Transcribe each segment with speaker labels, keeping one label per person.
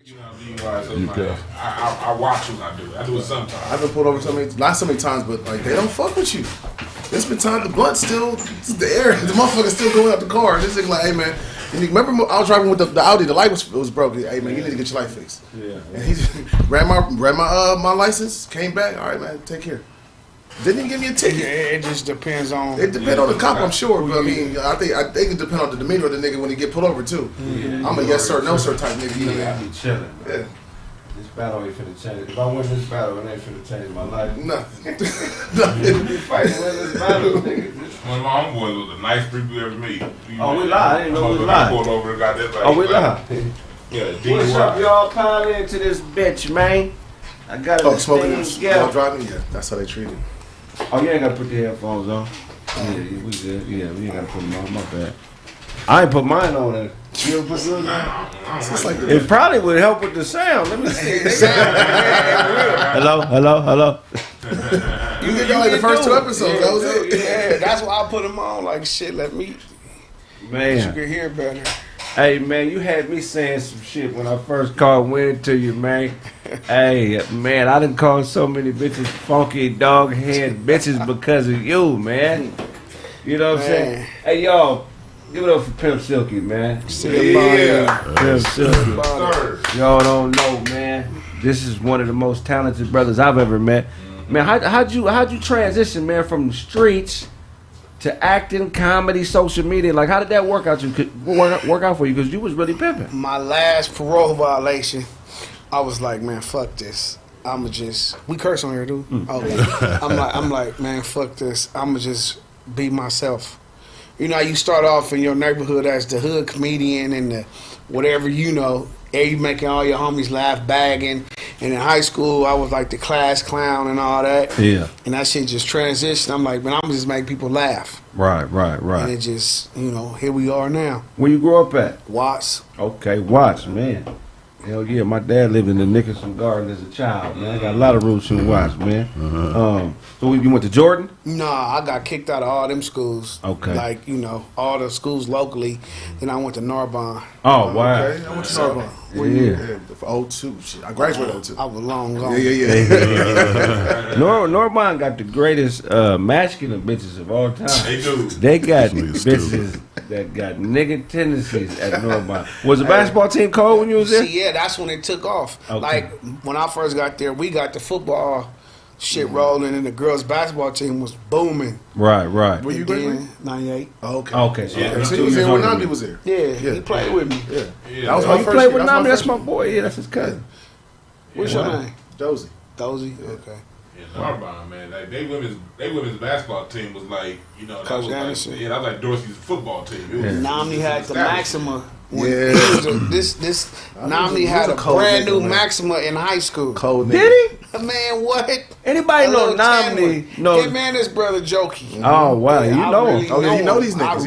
Speaker 1: You know, I watch when I do it. I do it sometimes.
Speaker 2: I've been pulled over not so many times, but like they don't fuck with you. There's been times the blunt still, the air, the motherfucker's still going out the car. This nigga like, hey man, and you remember I was driving with the Audi, the light was broken. Hey man, you need to get your light fixed. Yeah. And he just ran my license, came back. All right man, take care. Didn't even give me a ticket.
Speaker 3: It just depends on.
Speaker 2: It depends on the cop, I'm sure. But I mean, I think it depends on the demeanor of the nigga when he get pulled over too. Mm-hmm. I'm a yes sir, no sir type nigga. You know,
Speaker 4: I be chilling. Yeah. This battle ain't finna change. If I win this battle, it ain't finna change my life.
Speaker 2: Nothing.
Speaker 4: Nothing. We fighting win this battle, nigga.
Speaker 1: One of my homeboys was the nicest people you ever meet.
Speaker 4: Oh, we live. I didn't know we live.
Speaker 1: Pulled over and got that. Like,
Speaker 4: oh, we live.
Speaker 1: Yeah.
Speaker 4: What's up, y'all? Pile into this bitch, man. I got it.
Speaker 2: Smoking while driving. Yeah, that's how they treat it.
Speaker 4: Oh, you ain't gotta put the headphones on. Yeah, we good. Yeah, we ain't gotta put them on. My bad. I ain't put mine on there. You ever put yours on? It probably would help with the sound. Let me see. Hello.
Speaker 2: You did like the first 2 episodes. That was it.
Speaker 3: Yeah, that's why I put them on. Like shit, let me.
Speaker 4: Man,
Speaker 3: you can hear better.
Speaker 4: Hey man, you had me saying some shit when I first called winning to you, man. Hey man, I done called so many bitches funky dog head bitches because of you, man. You know what I'm saying? Hey y'all, give it up for Pimp Silky, man.
Speaker 3: Yeah.
Speaker 4: Pimp Silky. Y'all don't know, man. This is one of the most talented brothers I've ever met. Man, how'd you transition, man, from the streets to acting, comedy, social media? Like, how did that work out for you? Because you was really pimping.
Speaker 3: My last parole violation, I was like, man, fuck this. I'ma just, we curse on here, dude. Okay. I'm like, man, fuck this. I'ma just be myself. You know how you start off in your neighborhood as the hood comedian and the whatever, you know, you making all your homies laugh, bagging. And in high school, I was like the class clown and all that. Yeah. And that shit just transitioned. I'm like, man, I'm just make people laugh.
Speaker 4: Right.
Speaker 3: And it just, you know, here we are now.
Speaker 4: Where you grew up at?
Speaker 3: Watts.
Speaker 4: Okay, Watts, man. Hell yeah, my dad lived in the Nicholson Garden as a child, man. I got a lot of roots in Watts, man. So you went to Jordan?
Speaker 3: Nah, I got kicked out of all them schools.
Speaker 4: Okay.
Speaker 3: Like, you know, all the schools locally. Then I went to Narbonne.
Speaker 4: Oh, wow.
Speaker 2: Okay. I went to Narbonne.
Speaker 4: Yeah.
Speaker 2: For 02. Shit. I graduated 02.
Speaker 3: I was long gone.
Speaker 2: Yeah.
Speaker 4: Narbonne got the greatest masculine bitches of all time.
Speaker 1: They do.
Speaker 4: They got bitches that got nigga tendencies at Narbonne. Was the basketball team cold when you was there?
Speaker 3: See, yeah, that's when it took off.
Speaker 4: Okay.
Speaker 3: Like, when I first got there, we got the football shit rolling, and the girls' basketball team was booming.
Speaker 4: Right.
Speaker 2: Were you
Speaker 3: then 98.
Speaker 2: Oh, okay.
Speaker 4: Okay.
Speaker 2: So he was there when Namdi was there.
Speaker 3: Yeah, he played with me.
Speaker 2: Yeah. That was my
Speaker 4: he
Speaker 2: first
Speaker 4: played with
Speaker 2: year.
Speaker 4: Namdi. That's my boy. Yeah, that's his cousin.
Speaker 3: What's your name?
Speaker 2: Dozy.
Speaker 3: Dozy? Okay.
Speaker 1: Yeah, Narbonne, man. Like, they women's basketball team was like, you know, that
Speaker 3: Coach
Speaker 1: was
Speaker 3: Anderson.
Speaker 1: like, that was like Dorsey's football team. It was
Speaker 3: Namdi had the Maxima.
Speaker 2: Yeah.
Speaker 3: This Namdi had a brand new Maxima in high school.
Speaker 2: Cold nigga.
Speaker 4: Did he?
Speaker 3: Man, what?
Speaker 4: Anybody know Namdi? No.
Speaker 3: Hey, man, this brother Jokey.
Speaker 4: Oh, wow. You know him.
Speaker 2: You know these niggas.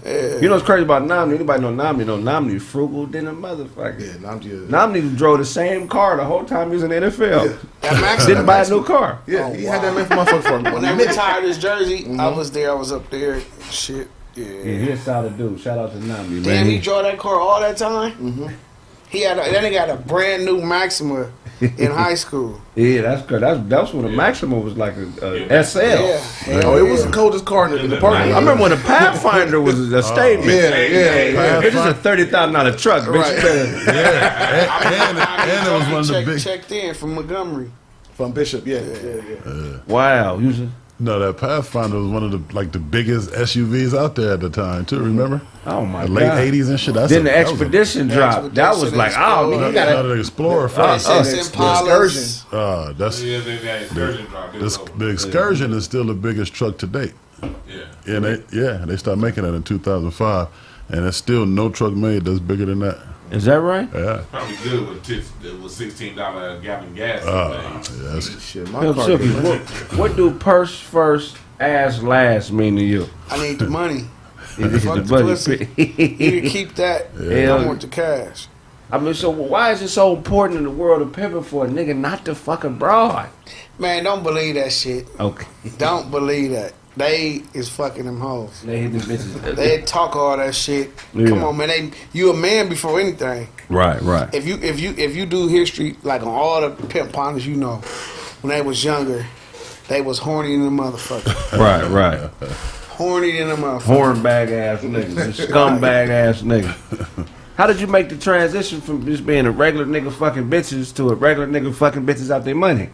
Speaker 4: Yeah. You know what's crazy about Namdi? Anybody know Namdi? Namdi frugal than a motherfucker.
Speaker 2: Yeah,
Speaker 4: Namdi drove the same car the whole time he was in the NFL.
Speaker 3: Yeah.
Speaker 4: Didn't buy a new car.
Speaker 2: Yeah, he had that man for motherfucker for me.
Speaker 3: When they retired his jersey, I was there. I was up there. Shit. Yeah,
Speaker 4: he's a solid dude. Shout out to Namdi, man.
Speaker 3: Damn, he drove that car all that time? Mm-hmm. He got a brand new Maxima in high school.
Speaker 4: Yeah, that's good. That's when the Maxima was like a SL.
Speaker 3: Yeah.
Speaker 2: It was the coldest car in the parking lot.
Speaker 4: I remember when the Pathfinder was a statement.
Speaker 2: Yeah.
Speaker 4: This is a $30,000 truck, bitch.
Speaker 2: Right.
Speaker 3: And it was one of the big checked in from Montgomery.
Speaker 2: From Bishop, yeah.
Speaker 4: Wow.
Speaker 5: No, that Pathfinder was one of the biggest SUVs out there at the time too. Remember?
Speaker 4: Oh my God!
Speaker 5: Late '80s and shit.
Speaker 4: Then the Expedition dropped. That was like, you got
Speaker 5: the Explorer first.
Speaker 2: The Excursion.
Speaker 5: That's the Excursion is still the biggest truck to date. Yeah. And they started making that in 2005, and there's still no truck made that's bigger than that.
Speaker 4: Is that right?
Speaker 1: Yeah. Probably good with $16 a gallon gas.
Speaker 2: Shit,
Speaker 4: what do purse first, ass last mean to you?
Speaker 3: I need the money.
Speaker 4: Fuck the pussy.
Speaker 3: You can keep that. I want the cash.
Speaker 4: I mean, so why is it so important in the world of pimping for a nigga not to fuck a broad?
Speaker 3: Man, don't believe that shit.
Speaker 4: Okay.
Speaker 3: Don't believe that. They is fucking them hoes.
Speaker 4: They hit them bitches.
Speaker 3: They talk all that shit.
Speaker 4: Yeah.
Speaker 3: Come on, man. You a man before anything.
Speaker 4: Right, right.
Speaker 3: If you do history, like on all the pimp partners, you know, when they was younger, they was horny in the motherfucker.
Speaker 4: Right, right.
Speaker 3: Horny in the motherfucker.
Speaker 4: Hornbag ass nigga. Scumbag ass nigga. How did you make the transition from just being a regular nigga fucking bitches to a regular nigga fucking bitches out their money?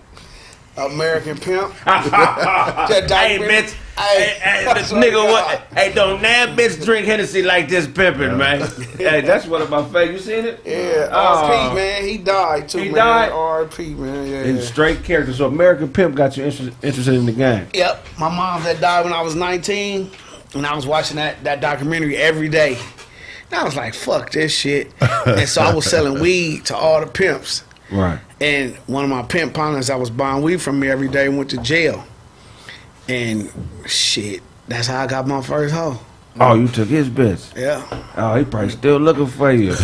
Speaker 3: American Pimp.
Speaker 4: Hey, bitch. Hey, this nigga, what? Hey, don't that bitch drink Hennessy like this pimping, man. Hey, that's one of my favorites. You seen it?
Speaker 3: Yeah, R.P. man. He died too,
Speaker 4: He
Speaker 3: man.
Speaker 4: died?
Speaker 3: R.P. man, yeah.
Speaker 4: In straight character. So American Pimp got you interested in the game.
Speaker 3: Yep. My mom had died when I was 19, and I was watching that documentary every day. And I was like, fuck this shit. And so I was selling weed to all the pimps.
Speaker 4: Right.
Speaker 3: And one of my pimp partners that was buying weed from me every day went to jail. And shit, that's how I got my first hoe.
Speaker 4: Oh, you took his bitch.
Speaker 3: Yeah.
Speaker 4: Oh, he probably still looking for you.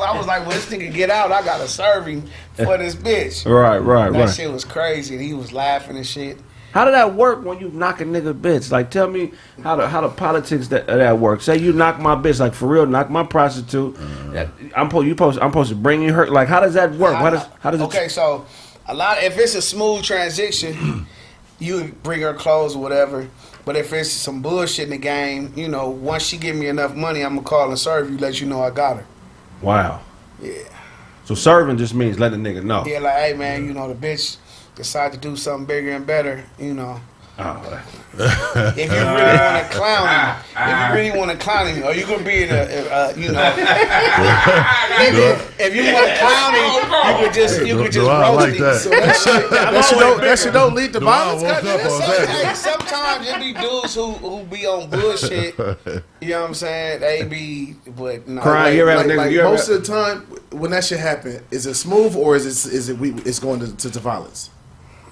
Speaker 3: I was like, when this nigga get out, I gotta serve him for this bitch.
Speaker 4: Right.
Speaker 3: That shit was crazy. And he was laughing and shit.
Speaker 4: How did that work when you knock a nigga bitch? Like, tell me how the politics that work. Say you knock my bitch, like for real, knock my prostitute. I'm supposed to bring you her. Like, how does that work? How does
Speaker 3: okay, so if it's a smooth transition, you bring her clothes or whatever. But if it's some bullshit in the game, you know, once she give me enough money, I'm gonna call and serve you, let you know I got her.
Speaker 4: Wow.
Speaker 3: Yeah.
Speaker 4: So serving just means letting the nigga know.
Speaker 3: Yeah, like, hey man, you know, the bitch decide to do something bigger and better, you know.
Speaker 4: Oh.
Speaker 3: If you really want to clown him, or you gonna be in you know. If you want to clown him, you could just roast him.
Speaker 5: That.
Speaker 3: So
Speaker 2: that shit don't lead to violence.
Speaker 3: Hey, sometimes it be dudes who be on bullshit. You know what I'm saying? They be, but no.
Speaker 4: Crying,
Speaker 2: most of the time when that shit happen, is it smooth or is it going to violence?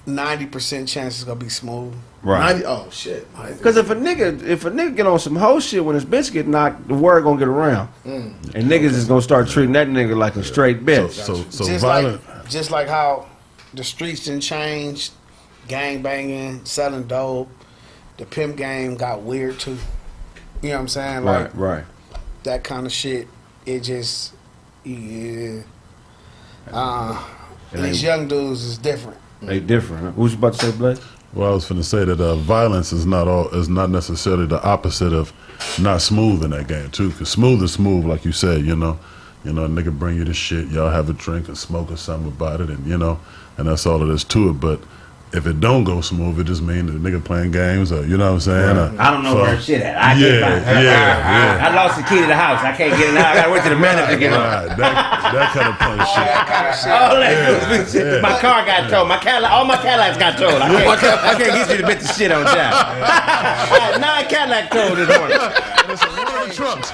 Speaker 3: 90% chance it's gonna be smooth.
Speaker 4: Right.
Speaker 2: Oh shit.
Speaker 4: Because if a nigga get on some hoe shit when his bitch get knocked, the word gonna get around, and niggas is gonna start treating that nigga like a straight bitch.
Speaker 5: So
Speaker 3: just
Speaker 5: violent.
Speaker 3: Just like how the streets didn't change, gang banging, selling dope, the pimp game got weird too. You know what I'm saying? Like,
Speaker 4: Right.
Speaker 3: that kind of shit. It just, yeah. These young dudes is different.
Speaker 4: They different. Huh? What was you about to say, Blake?
Speaker 5: Well, I was going to say that violence is not necessarily the opposite of not smooth in that game too. Because smooth is smooth, like you said. You know, a nigga bring you the shit, y'all have a drink and smoke or something about it, and and that's all it is to it. But if it don't go smooth, it just means the nigga playing games, or you know what I'm saying?
Speaker 4: Right. I don't know where shit at. I can't find it.
Speaker 5: Yeah.
Speaker 4: I lost the key to the house. I can't get it out. I gotta wait till the manager to get it.
Speaker 5: Right. That kind of punk shit.
Speaker 4: All that shit. My car got towed. All my Cadillacs got towed. I can't get you to bit the shit on time. I had 9 Cadillac towed this morning.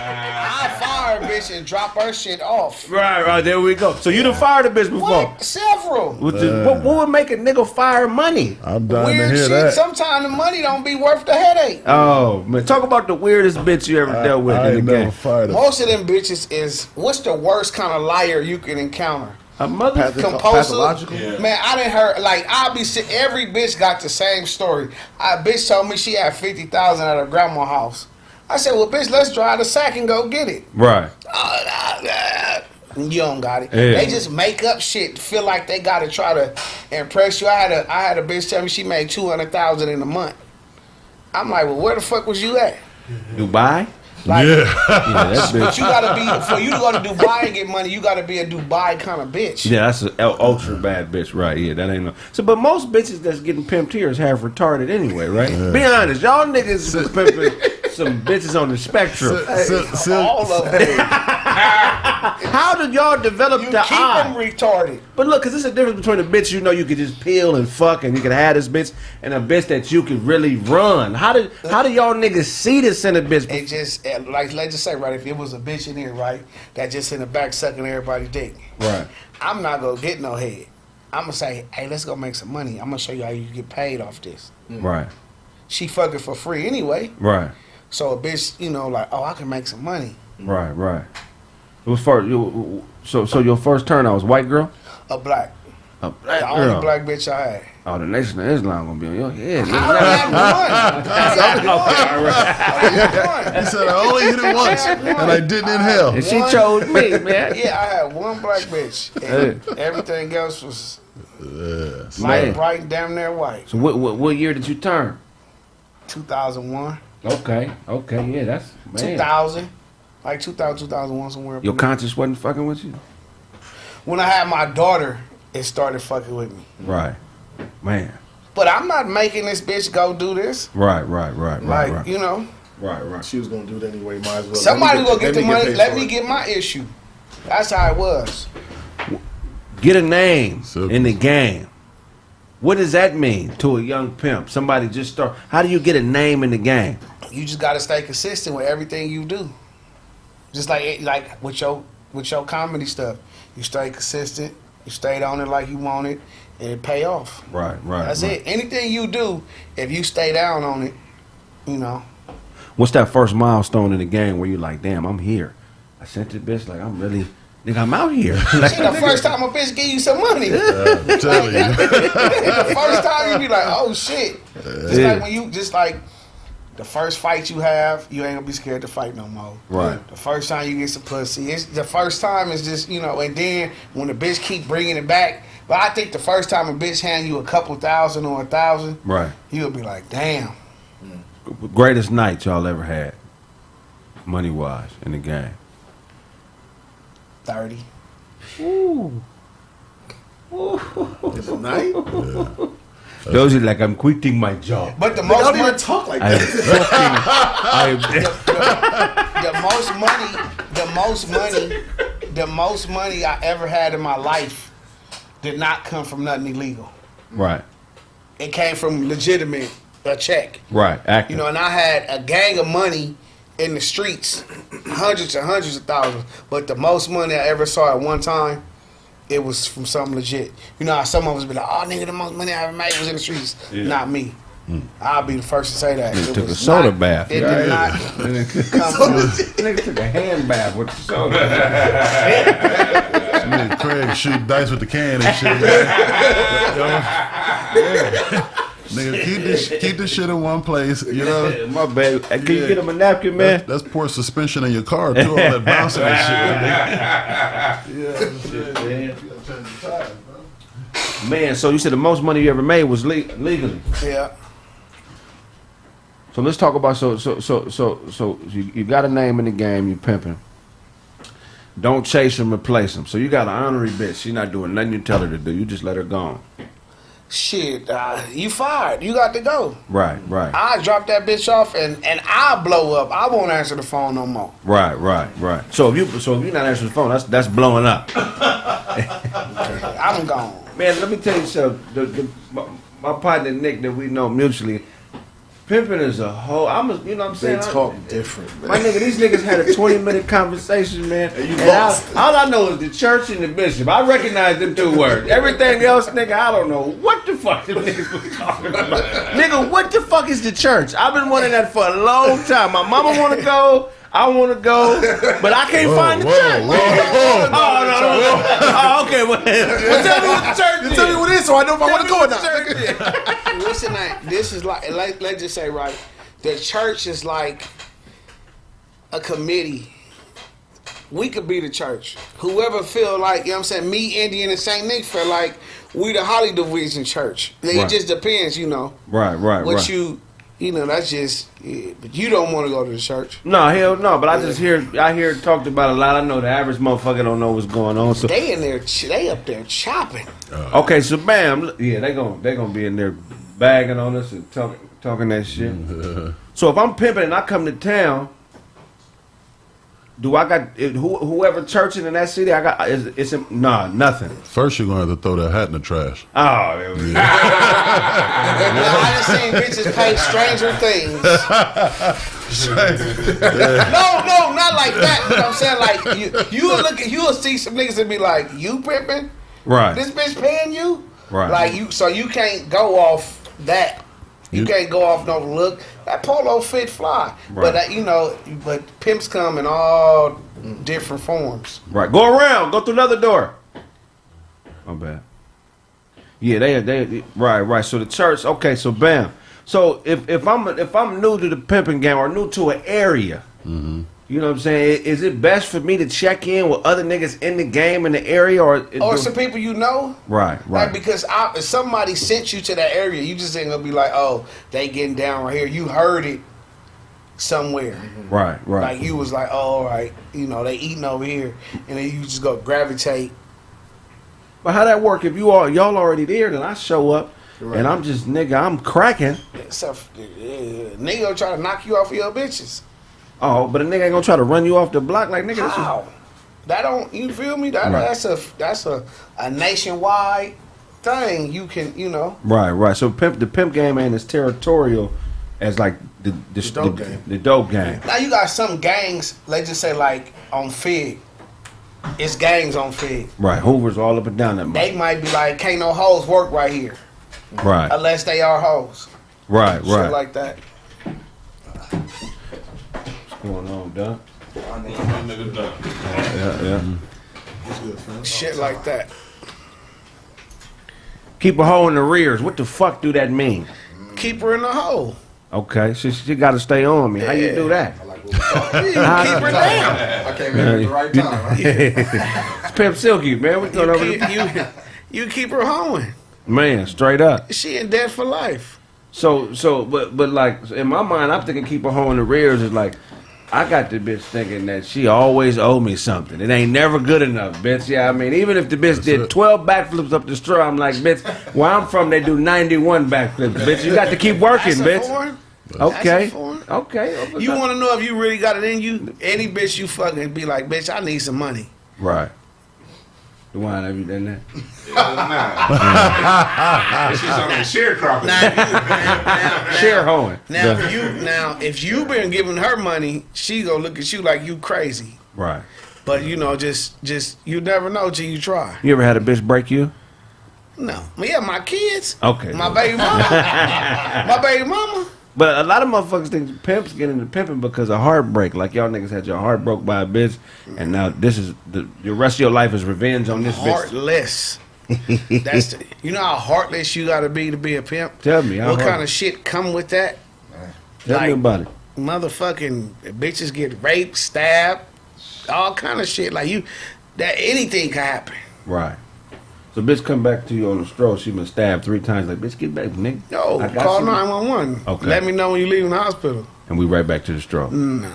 Speaker 3: I fire a bitch and drop her shit off.
Speaker 4: Right. There we go. So you done fired a bitch before?
Speaker 3: What? Several.
Speaker 4: What would make a nigga fire money?
Speaker 5: I'm dying
Speaker 3: Weird
Speaker 5: to hear
Speaker 3: shit.
Speaker 5: that.
Speaker 3: Sometimes the money don't be worth the headache.
Speaker 4: Oh man, talk about the weirdest bitch you ever dealt with in the game.
Speaker 3: Most of them bitches is, what's the worst kind of liar you can encounter?
Speaker 4: A mother
Speaker 3: Compulsive.
Speaker 2: Yeah.
Speaker 3: Man, I didn't heard, like, I'll be sitting, every bitch got the same story. A bitch told me she had 50,000 at her grandma's house. I said, well, bitch, let's drive the sack and go get it.
Speaker 4: Right.
Speaker 3: You don't got it.
Speaker 4: Yeah.
Speaker 3: They just make up shit, feel like they gotta try to impress you. I had a bitch tell me she made 200,000 in a month. I'm like, well, where the fuck was you at?
Speaker 4: Dubai?
Speaker 3: Like,
Speaker 4: That
Speaker 3: but
Speaker 4: bitch.
Speaker 3: you gotta be, for you to go to Dubai and get money, you gotta be a Dubai kind of bitch.
Speaker 4: Yeah, that's an ultra bad bitch, right? Yeah, that ain't no. So, but most bitches that's getting pimped here is half retarded anyway, right? Yeah. Be honest, y'all niggas is pimping some bitches on the spectrum.
Speaker 3: All of them.
Speaker 4: How did y'all develop
Speaker 3: You
Speaker 4: the
Speaker 3: keep
Speaker 4: eye?
Speaker 3: them retarded.
Speaker 4: But look, cause there's a difference between a bitch you know you could just peel and fuck and you can have this bitch, and a bitch that you could really run. How do y'all niggas see this in a bitch?
Speaker 3: It just, like, let's just say, right, if it was a bitch in here, right, that just in the back sucking everybody's dick.
Speaker 4: Right.
Speaker 3: I'm not gonna get no head. I'm gonna say, hey, let's go make some money. I'm gonna show you how you get paid off this.
Speaker 4: Right.
Speaker 3: She fucking for free anyway.
Speaker 4: Right.
Speaker 3: So a bitch, like, oh, I can make some money.
Speaker 4: Right. It was first. So your first turn, I was white girl.
Speaker 3: A black.
Speaker 4: A black
Speaker 3: The
Speaker 4: girl.
Speaker 3: only black bitch I had.
Speaker 4: Oh, the Nation of Islam gonna be on your head.
Speaker 3: I only had one.
Speaker 5: He said, I only hit it once, and I didn't inhale.
Speaker 4: And she chose me, man.
Speaker 3: Yeah, I had one black bitch. And everything else was
Speaker 4: Man.
Speaker 3: bright and damn near white.
Speaker 4: So what year did you turn?
Speaker 3: 2001.
Speaker 4: Okay, yeah, that's man.
Speaker 3: 2000. Like 2000, 2001, somewhere. up
Speaker 4: Your
Speaker 3: in there.
Speaker 4: conscience wasn't fucking with you,
Speaker 3: When I had my daughter, it started fucking with me.
Speaker 4: right? Man,
Speaker 3: But I'm not making this bitch go do this.
Speaker 4: right.
Speaker 3: Like, you know,
Speaker 4: Right.
Speaker 2: She was gonna do it anyway. Might as well.
Speaker 3: somebody gonna get the money.
Speaker 2: paid
Speaker 3: Let
Speaker 2: for
Speaker 3: me
Speaker 2: it.
Speaker 3: get my issue. That's how it was.
Speaker 4: Get a name
Speaker 5: Simple.
Speaker 4: in the game. What does that mean to a young pimp? Somebody just start. How do you get a name in the game?
Speaker 3: You just gotta stay consistent with everything you do. Just like with your comedy stuff, you stay consistent. You stayed on it like you want it, and it pay off.
Speaker 4: Right.
Speaker 3: That's it. Anything you do, if you stay down on it, you know.
Speaker 4: What's that first milestone in the game where you like, damn, I'm here. I sent this bitch like I'm really, nigga, I'm out here. Like,
Speaker 3: Shit, the first time a bitch give you some money.
Speaker 5: I'm telling you.
Speaker 3: The first time you be like, oh shit. Just
Speaker 4: Yeah.
Speaker 3: like when you the first fight you have, you ain't gonna be scared to fight no more.
Speaker 4: Right.
Speaker 3: The first time you get some pussy, the first time is just, you know, and then when the bitch keep bringing it back, but I think the first time a bitch hand you a couple thousand or 1,000,
Speaker 4: right.
Speaker 3: you'll be like, damn.
Speaker 4: Greatest night y'all ever had, money wise, in the game.
Speaker 3: 30.
Speaker 2: It's a night.
Speaker 4: Those are like I'm quitting my job.
Speaker 3: But the
Speaker 2: I
Speaker 3: most
Speaker 2: don't even
Speaker 3: money,
Speaker 2: talk like
Speaker 4: I am
Speaker 2: that.
Speaker 4: fucking.
Speaker 3: the most money I ever had in my life did not come from nothing illegal.
Speaker 4: Right.
Speaker 3: It came from legitimate, a check.
Speaker 4: Right. Acting.
Speaker 3: You know, and I had a gang of money in the streets, hundreds and hundreds of thousands. But the most money I ever saw at one time, it was from something legit. You know how some of us be like, oh, nigga, the most money I ever made was in the streets.
Speaker 4: Yeah.
Speaker 3: Not me. I'll be the first to say that.
Speaker 4: Nigga
Speaker 3: It
Speaker 4: took a
Speaker 3: was
Speaker 4: soda
Speaker 3: not-
Speaker 4: bath.
Speaker 3: It
Speaker 4: Yeah.
Speaker 3: did not come from...
Speaker 4: Nigga took a hand bath with the soda.
Speaker 5: Nigga Craig shoot dice with the can and shit. Nigga, keep this shit in one place, you know?
Speaker 4: My bad. Hey, can you get him a napkin, man?
Speaker 5: That's poor suspension in your car, too, all that bouncing and shit.
Speaker 4: Man, so you said the most money you ever made was legally.
Speaker 3: Yeah.
Speaker 4: So let's talk about so you got a name in the game, you pimping. Don't chase him, replace him. So you got an honorary bitch. She not doing nothing you tell her to do. You just let her go.
Speaker 3: Shit, you fired. You got to go.
Speaker 4: Right.
Speaker 3: I drop that bitch off and I blow up. I won't answer the phone no more.
Speaker 4: Right. So if you're not answering the phone, that's blowing up.
Speaker 3: I'm gone.
Speaker 4: Man, let me tell you something. My partner Nick that we know mutually, pimping is a whole. You know what I'm
Speaker 2: They
Speaker 4: saying?
Speaker 2: talk different, man.
Speaker 4: My nigga, these niggas had a 20-minute conversation, man.
Speaker 2: you
Speaker 4: And
Speaker 2: lost.
Speaker 4: all I know is the church and the bishop. I recognize them two words. Everything else, nigga, I don't know what the fuck them niggas was talking about. Nigga, what the fuck is the church? I've been wanting that for a long time. My mama want to go. I want to go, but I can't find the church. Oh, no. Oh, okay. Well, tell me what the church is.
Speaker 2: Tell me what it is so I know if I want to go or not.
Speaker 3: What's the name? This is like, let's just say, right, the church is like a committee. We could be the church. Whoever feel like, you know what I'm saying, me, Indian, and St. Nick feel like we the Holly Division church. It
Speaker 4: Right.
Speaker 3: just depends, you know.
Speaker 4: Right.
Speaker 3: What you know, that's just, yeah, but you don't want to go to the church.
Speaker 4: No, hell no. But I hear it talked about a lot. I know the average motherfucker don't know what's going on. So
Speaker 3: They in there, they up there chopping.
Speaker 4: okay, so bam, yeah, they gonna be in there bagging on us and talking that shit. So if I'm pimping and I come to town, do I got whoever churching in that city? I got nothing.
Speaker 5: First, you're going to have to throw that hat in the trash.
Speaker 4: Oh, there we go.
Speaker 3: I just seen bitches pay stranger things. No, not like that. But I'm saying like you'll see some niggas and be like, you pimping?
Speaker 4: Right.
Speaker 3: This bitch paying you?
Speaker 4: Right.
Speaker 3: Like you can't go off that. You can't go off no look. That polo fit fly.
Speaker 4: Right.
Speaker 3: But but pimps come in all different forms.
Speaker 4: Right. Go around. Go through another door. My bad. Yeah, they right. So the church, okay. So bam. So if I'm new to the pimping game or new to an area, you know what I'm saying? Is it best for me to check in with other niggas in the game in the area, or
Speaker 3: some people you know?
Speaker 4: Right.
Speaker 3: Like, because if somebody sent you to that area, you just ain't gonna be like, oh, they getting down right here. You heard it somewhere.
Speaker 4: Right.
Speaker 3: Like you was like, oh, all right, you know, they eating over here, and then you just go gravitate.
Speaker 4: But how that work? If y'all already there, then I show up. Right. And I'm just, nigga, I'm cracking.
Speaker 3: Nigga gonna try to knock you off of your bitches.
Speaker 4: Oh, but a nigga ain't gonna try to run you off the block like nigga.
Speaker 3: How? That don't, you feel me? That's a nationwide thing. You can, you know.
Speaker 4: Right. So the pimp game ain't as territorial as like the dope game.
Speaker 3: Now you got some gangs. Let's just say like on Fig. It's gangs on Fig.
Speaker 4: Right. Hoover's all up and down that.
Speaker 3: They might be like, can't no hoes work right here.
Speaker 4: Right.
Speaker 3: Unless they are hoes.
Speaker 4: Right.
Speaker 3: Shit like that.
Speaker 4: What's going on, Doc?
Speaker 3: Yeah. Shit like that.
Speaker 4: Keep a hoe in the rears. What the fuck do that mean?
Speaker 3: Keep her in the hole.
Speaker 4: Okay, she got to stay on me. How you do that?
Speaker 3: Keep her down.
Speaker 6: I came in at the right time.
Speaker 4: It's Pimp Silky, man. We going over
Speaker 3: you keep her hoeing.
Speaker 4: Man, straight up.
Speaker 3: She in debt for life.
Speaker 4: But like in my mind, I'm thinking keep a hoe in the rears is like I got the bitch thinking that she always owe me something. It ain't never good enough, bitch. Yeah, I mean, even if the bitch did 12 backflips up the straw, I'm like, bitch, where I'm from, they do 91 backflips, bitch. You got to keep working, bitch. Okay.
Speaker 3: You want to know if you really got it in you? Any bitch you fucking be like, bitch, I need some money.
Speaker 4: Right. Dwayne, have you done that?
Speaker 1: She's on the sharecropping.
Speaker 4: Share hoeing.
Speaker 3: Now, if you been giving her money, she gonna look at you like you crazy.
Speaker 4: Right.
Speaker 3: But you know, just you never know till you try.
Speaker 4: You ever had a bitch break you?
Speaker 3: No. Yeah, my kids.
Speaker 4: Okay.
Speaker 3: My baby mama. My baby mama.
Speaker 4: But a lot of motherfuckers think pimps get into pimping because of heartbreak. Like y'all niggas had your heart broke by a bitch, and now this is your rest of your life is revenge on this
Speaker 3: heartless. That's you know how heartless you gotta be to be a pimp.
Speaker 4: Tell me
Speaker 3: what kind of shit come with that.
Speaker 4: Tell me about it.
Speaker 3: Motherfucking bitches get raped, stabbed, all kind of shit. Like that anything can happen.
Speaker 4: Right. So bitch come back to you on the stroll. She been stabbed 3 times. Like, bitch, get back, nigga.
Speaker 3: No, call 911.
Speaker 4: Okay.
Speaker 3: Let me know when you leave the hospital.
Speaker 4: And we right back to the stroll.
Speaker 3: Nah.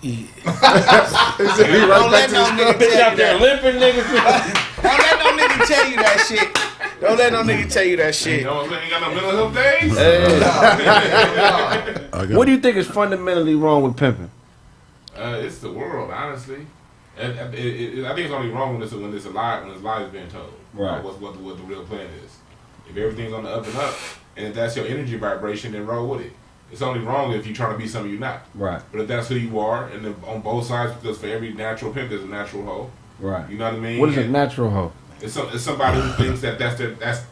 Speaker 2: He said he right back to the stroll.
Speaker 4: Bitch out there limping, niggas.
Speaker 3: Don't let no nigga tell you that shit. Don't let no nigga tell you that shit.
Speaker 1: You know what I'm saying? You got no mental health days?
Speaker 4: What do you think is fundamentally wrong with pimping?
Speaker 1: It's the world, honestly. I think it's only wrong when it's a lie, when it's lies being told.
Speaker 4: Right.
Speaker 1: What the real plan is. If everything's on the up and up, and if that's your energy vibration, then roll with it. It's only wrong if you're trying to be something you're not.
Speaker 4: Right.
Speaker 1: But if that's who you are, and then on both sides, because for every natural pimp, there's a natural hoe.
Speaker 4: Right.
Speaker 1: You know what I mean?
Speaker 4: What is a natural hoe?
Speaker 1: It's somebody who thinks that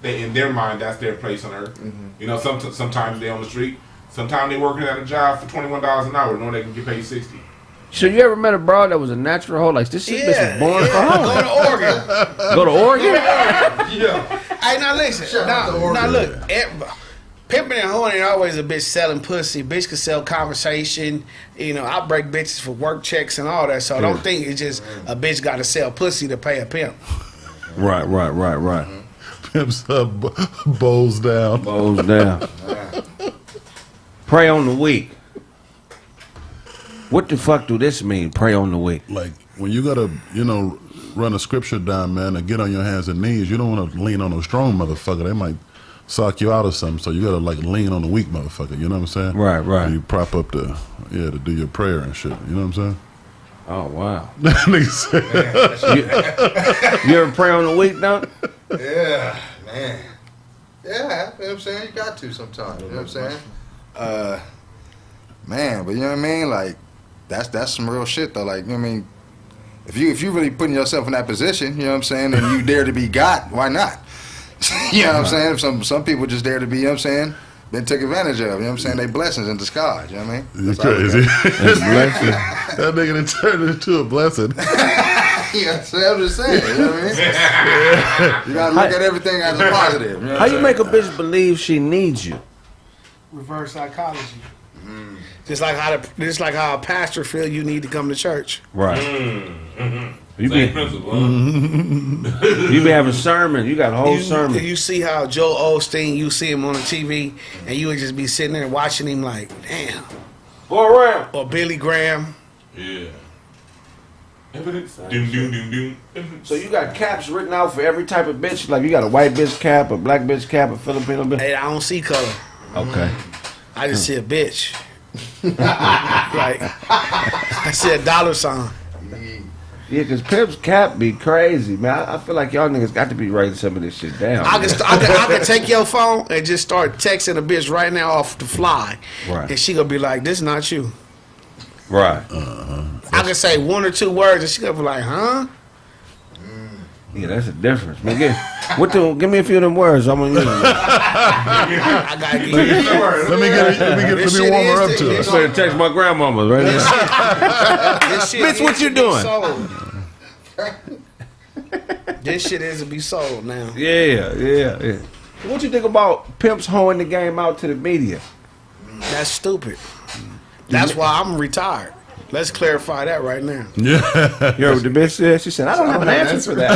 Speaker 1: in their mind that's their place on earth. Mm-hmm. You know, sometimes they're on the street, sometimes they're working at a job for $21 an hour, knowing they can get paid $60.
Speaker 4: So you ever met a broad that was a natural hoe? Like this shit bitch was born for home.
Speaker 3: Go to Oregon.
Speaker 4: Go to Oregon?
Speaker 3: Yeah. Hey, now listen. Now look. Pimping and hoeing ain't always a bitch selling pussy. Bitch can sell conversation. You know, I break bitches for work checks and all that. So I don't think it's just a bitch got to sell pussy to pay a pimp.
Speaker 4: Right.
Speaker 5: Pimps up, bows down.
Speaker 4: Bows down. Prey on the weak. What the fuck do this mean, prey on the weak?
Speaker 5: Like, when you gotta, run a scripture down, man, and get on your hands and knees, you don't want to lean on a strong motherfucker. They might sock you out or something, so you gotta, lean on the weak motherfucker, you know what I'm saying?
Speaker 4: Right.
Speaker 5: And you prop up to do your prayer and shit, you know what I'm saying?
Speaker 4: Oh, wow.
Speaker 5: Nigga said.
Speaker 4: You ever pray on the weak, though?
Speaker 6: Yeah, man. Yeah, you know what I'm saying? You got to sometimes, you know what I'm saying? Man, but you know what I mean? Like, that's some real shit though. Like, you know what I mean? If you really putting yourself in that position, you know what I'm saying, and you dare to be God, why not? You know what I'm saying? Some people just dare to be, you know what I'm saying, been taken advantage of, you know what I'm saying? They blessings in disguise, you know what I mean?
Speaker 5: You're crazy. That nigga done turned it into a blessing.
Speaker 6: Yeah, so I'm just saying. You know what I mean? You gotta look at everything as a positive. You know
Speaker 4: How you make a bitch believe she needs you?
Speaker 3: Reverse psychology. Just like how a pastor feel you need to come to church.
Speaker 4: Right. You
Speaker 1: Same
Speaker 4: be
Speaker 1: principle.
Speaker 4: you be having sermons. You got a whole sermon.
Speaker 3: You see how Joe Osteen, you see him on the TV, and you would just be sitting there watching him like, damn.
Speaker 4: Go around.
Speaker 3: Or Billy Graham.
Speaker 1: Yeah. Evidence. Doom, doom, doom, doom. Evidence.
Speaker 4: So you got caps written out for every type of bitch. Like you got a white bitch cap, a black bitch cap, a Filipino bitch.
Speaker 3: Hey, I don't see color.
Speaker 4: Okay.
Speaker 3: I just see a bitch. Like, I see a dollar sign.
Speaker 4: Yeah, because Pip's cap be crazy, man. I feel like y'all niggas got to be writing some of this shit down.
Speaker 3: I can take your phone and just start texting a bitch right now off the fly.
Speaker 4: Right.
Speaker 3: And she gonna be like, this not you.
Speaker 4: Right.
Speaker 3: I can say one or two words and she gonna be like, huh?
Speaker 4: Yeah, that's a difference. Man, give me a few of them words. I'm gonna use them.
Speaker 3: I gotta get you.
Speaker 5: Let me warm her up to
Speaker 4: I
Speaker 5: it.
Speaker 4: better text my grandmama right now.
Speaker 3: This shit
Speaker 4: Bitch, what
Speaker 3: is
Speaker 4: you
Speaker 3: to be
Speaker 4: doing?
Speaker 3: sold. This shit is to be sold now.
Speaker 4: Yeah. What you think about pimps hoeing the game out to the media?
Speaker 3: That's stupid. That's why I'm retired. Let's clarify that right now.
Speaker 5: Yeah.
Speaker 4: You heard what the bitch said? She said, I don't have an answer for that.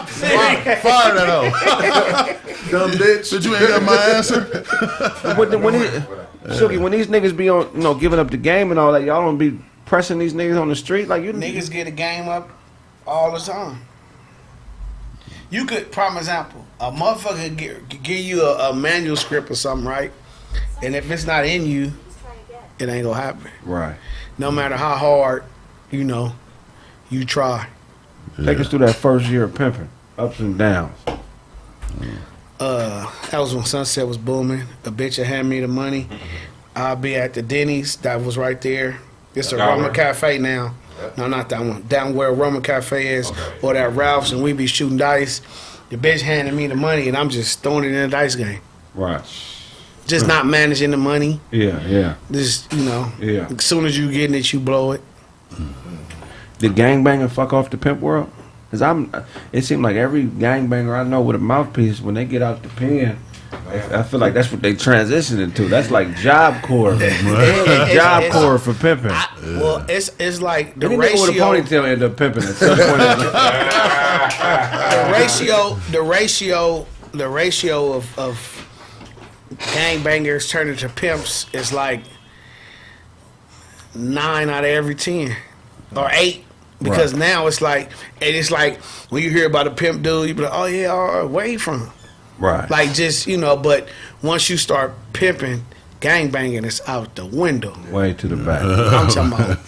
Speaker 5: Fire that out. Dumb bitch. But you ain't got my answer.
Speaker 4: When these niggas be on, giving up the game and all that, y'all don't be pressing these niggas on the street like you
Speaker 3: Niggas get a game up all the time. You could, prime example, a motherfucker give you a manuscript or something, right? And if it's not in you, it ain't gonna happen.
Speaker 4: Right.
Speaker 3: No matter how hard, you try.
Speaker 4: Take us through that first year of pimping, ups and downs.
Speaker 3: That was when Sunset was booming. A bitch had handed me the money. I'll be at the Denny's that was right there. It's a Roma Cafe now. No, not that one. Down where Roma Cafe is, or that Ralph's, and we be shooting dice. The bitch handed me the money, and I'm just throwing it in the dice game.
Speaker 4: Right.
Speaker 3: Just not managing the money.
Speaker 4: Yeah.
Speaker 3: Just,
Speaker 4: Yeah.
Speaker 3: as soon as you getting it, you blow it.
Speaker 4: Did gangbanger fuck off the pimp world? Because it seemed like every gangbanger I know with a mouthpiece, when they get out the pen, I feel like that's what they transition into. That's like Job Corps. Job Corps for pimping.
Speaker 3: Well, it's like the
Speaker 4: Any nigga with a
Speaker 3: ratio.
Speaker 4: ponytail end up pimping at some point.
Speaker 3: The ratio of gangbangers turning to pimps is like 9 out of every 10 or 8, because now it's like when you hear about a pimp dude, you be like, oh yeah, all right, where you from?
Speaker 4: Right.
Speaker 3: Like just but once you start pimping, gangbanging is out the window.
Speaker 4: Way to the back.
Speaker 3: I'm talking about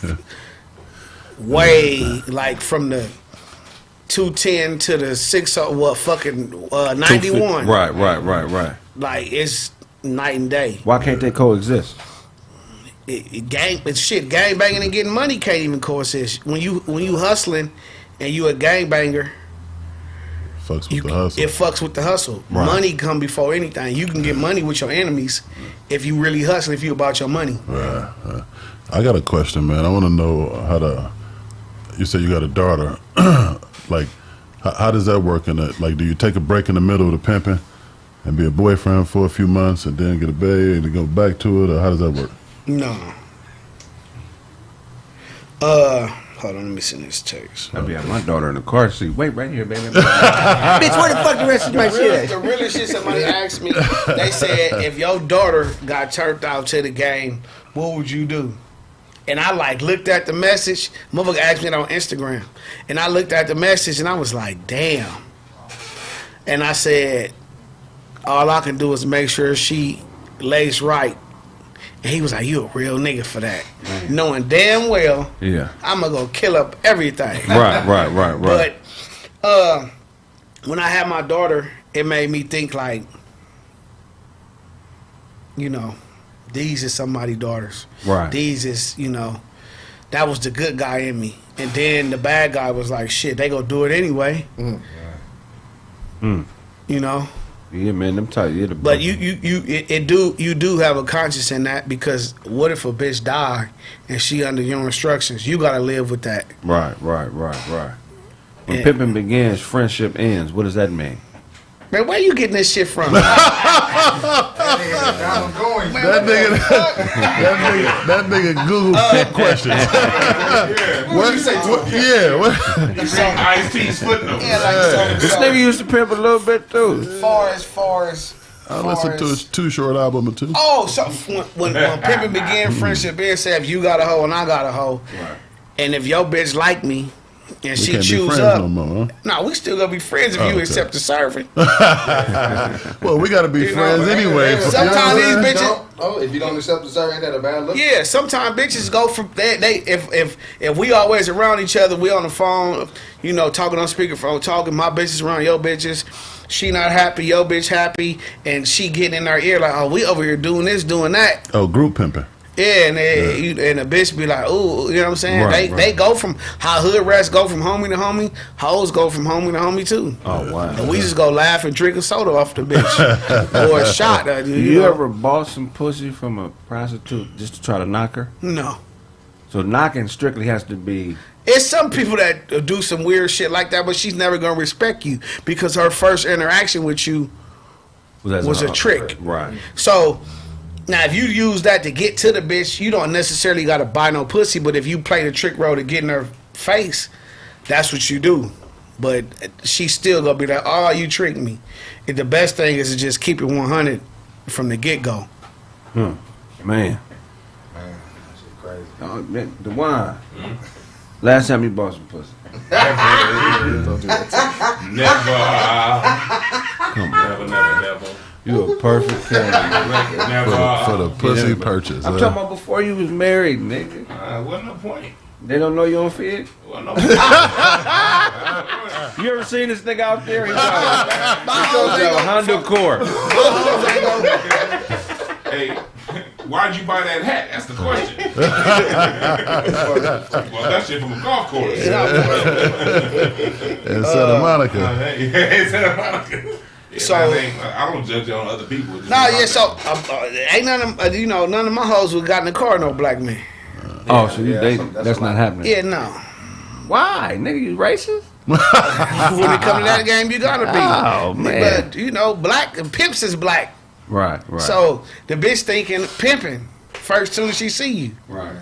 Speaker 3: way like from the 210 to the 91.
Speaker 4: Right.
Speaker 3: Like it's night and day.
Speaker 4: Why can't they coexist?
Speaker 3: Gang banging and getting money can't even coexist. When you hustling and you a gangbanger,
Speaker 5: Fucks with the hustle.
Speaker 3: it fucks with the hustle.
Speaker 4: Right.
Speaker 3: Money come before anything. You can get money with your enemies if you really hustle. If you about your money.
Speaker 5: Right. I got a question, man. I want to know you said you got a daughter. Like, how does that work in it? Like, do you take a break in the middle of the pimping and be a boyfriend for a few months and then get a baby and go back to it, or how does that work?
Speaker 3: No. Hold on, let me send this text.
Speaker 4: I'll be at my daughter in the car seat. Wait right here, baby. Bitch, where the fuck the rest of my shit
Speaker 3: The
Speaker 4: at?
Speaker 3: realest shit somebody asked me, they said, if your daughter got turned out to the game, what would you do? And I looked at the message. Motherfucker asked me it on Instagram. And I looked at the message and I was like, damn. And I said, all I can do is make sure she lays right. And he was like, you a real nigga for that. Knowing damn well,
Speaker 4: Yeah.
Speaker 3: I'm going to go kill up everything.
Speaker 4: Right.
Speaker 3: But when I had my daughter, it made me think like, these is somebody's daughters.
Speaker 4: Right.
Speaker 3: These is, that was the good guy in me. And then the bad guy was like, shit, they gonna do it anyway. You know?
Speaker 4: Yeah, man, them tight. Yeah,
Speaker 3: But you do have a conscience in that, because what if a bitch die and she under your instructions? You gotta live with that.
Speaker 4: Right. When pimping begins, friendship ends. What does that mean?
Speaker 3: Man, where you getting this shit from?
Speaker 6: That
Speaker 5: nigga Google pick questions.
Speaker 1: What you say to him?
Speaker 5: Yeah, what?
Speaker 1: Ice-T splitting them.
Speaker 4: This nigga used to pimp a little bit too.
Speaker 3: Far as
Speaker 5: I listened to his Too Short album or two.
Speaker 3: Oh, so when pimping began, friendship being said, if you got a hoe and I got a hoe, and if your bitch like me and she
Speaker 5: can't be
Speaker 3: choose
Speaker 5: friends
Speaker 3: up,
Speaker 5: no more, huh?
Speaker 3: no, we still gonna be friends if you
Speaker 5: okay.
Speaker 3: accept the serving.
Speaker 5: Well, we gotta be friends anyway.
Speaker 3: Sometimes these bitches.
Speaker 6: if you don't accept the serving, ain't that a bad look?
Speaker 3: Yeah, sometimes bitches go from if we always around each other, we on the phone, talking on speakerphone, talking my bitches around your bitches. She not happy, your bitch happy, and she getting in our ear like, oh, we over here doing this, doing that.
Speaker 5: Oh, group pimping.
Speaker 3: Yeah, and the bitch be like, ooh, you know what I'm saying? They go from how hood rats go from homie to homie, hoes go from homie to homie too.
Speaker 4: Oh wow!
Speaker 3: And we just go laugh and drink a soda off the bitch or a shot.
Speaker 4: You ever bought some pussy from a prostitute just to try to knock her?
Speaker 3: No.
Speaker 4: So knocking strictly has to be.
Speaker 3: It's some people that do some weird shit like that, but she's never gonna respect you because her first interaction with you was a trick.
Speaker 4: Right.
Speaker 3: So now, if you use that to get to the bitch, you don't necessarily got to buy no pussy. But if you play the trick role to get in her face, that's what you do. But she's still gonna be like, "Oh, you tricked me." And the best thing is to just keep it 100 from the get go.
Speaker 4: Man,
Speaker 6: Man, that shit crazy.
Speaker 4: oh, man, the wine. Last time you bought some pussy.
Speaker 1: Never.
Speaker 4: Come on,
Speaker 1: Never.
Speaker 4: you a perfect candidate.
Speaker 1: Never.
Speaker 5: For the pussy purchase.
Speaker 4: I'm talking about before you was married, nigga.
Speaker 1: Wasn't no point.
Speaker 4: They don't know you on Fed?
Speaker 1: Wasn't no point.
Speaker 4: You ever seen this nigga out there? He's a Honda Accord.
Speaker 1: Hey, why'd you buy that hat? That's the question. Well, that shit from a golf course.
Speaker 5: In Santa Monica.
Speaker 1: In Santa Monica. Yeah,
Speaker 3: So-
Speaker 1: I don't judge it on other people. It's just
Speaker 3: Nah,
Speaker 1: my
Speaker 3: yeah.
Speaker 1: thing.
Speaker 3: So ain't none of none of my hoes would got in the car no black man.
Speaker 4: Oh, so you,
Speaker 6: that's
Speaker 4: that's
Speaker 6: a
Speaker 4: not
Speaker 6: lot.
Speaker 4: happening.
Speaker 3: Yeah, no.
Speaker 4: Why? Nigga, you racist?
Speaker 3: When it come to that game, you gotta be.
Speaker 4: Oh, man.
Speaker 3: But black pimps is black.
Speaker 4: Right.
Speaker 3: So the bitch thinking pimping first soon as she see you.
Speaker 4: Right.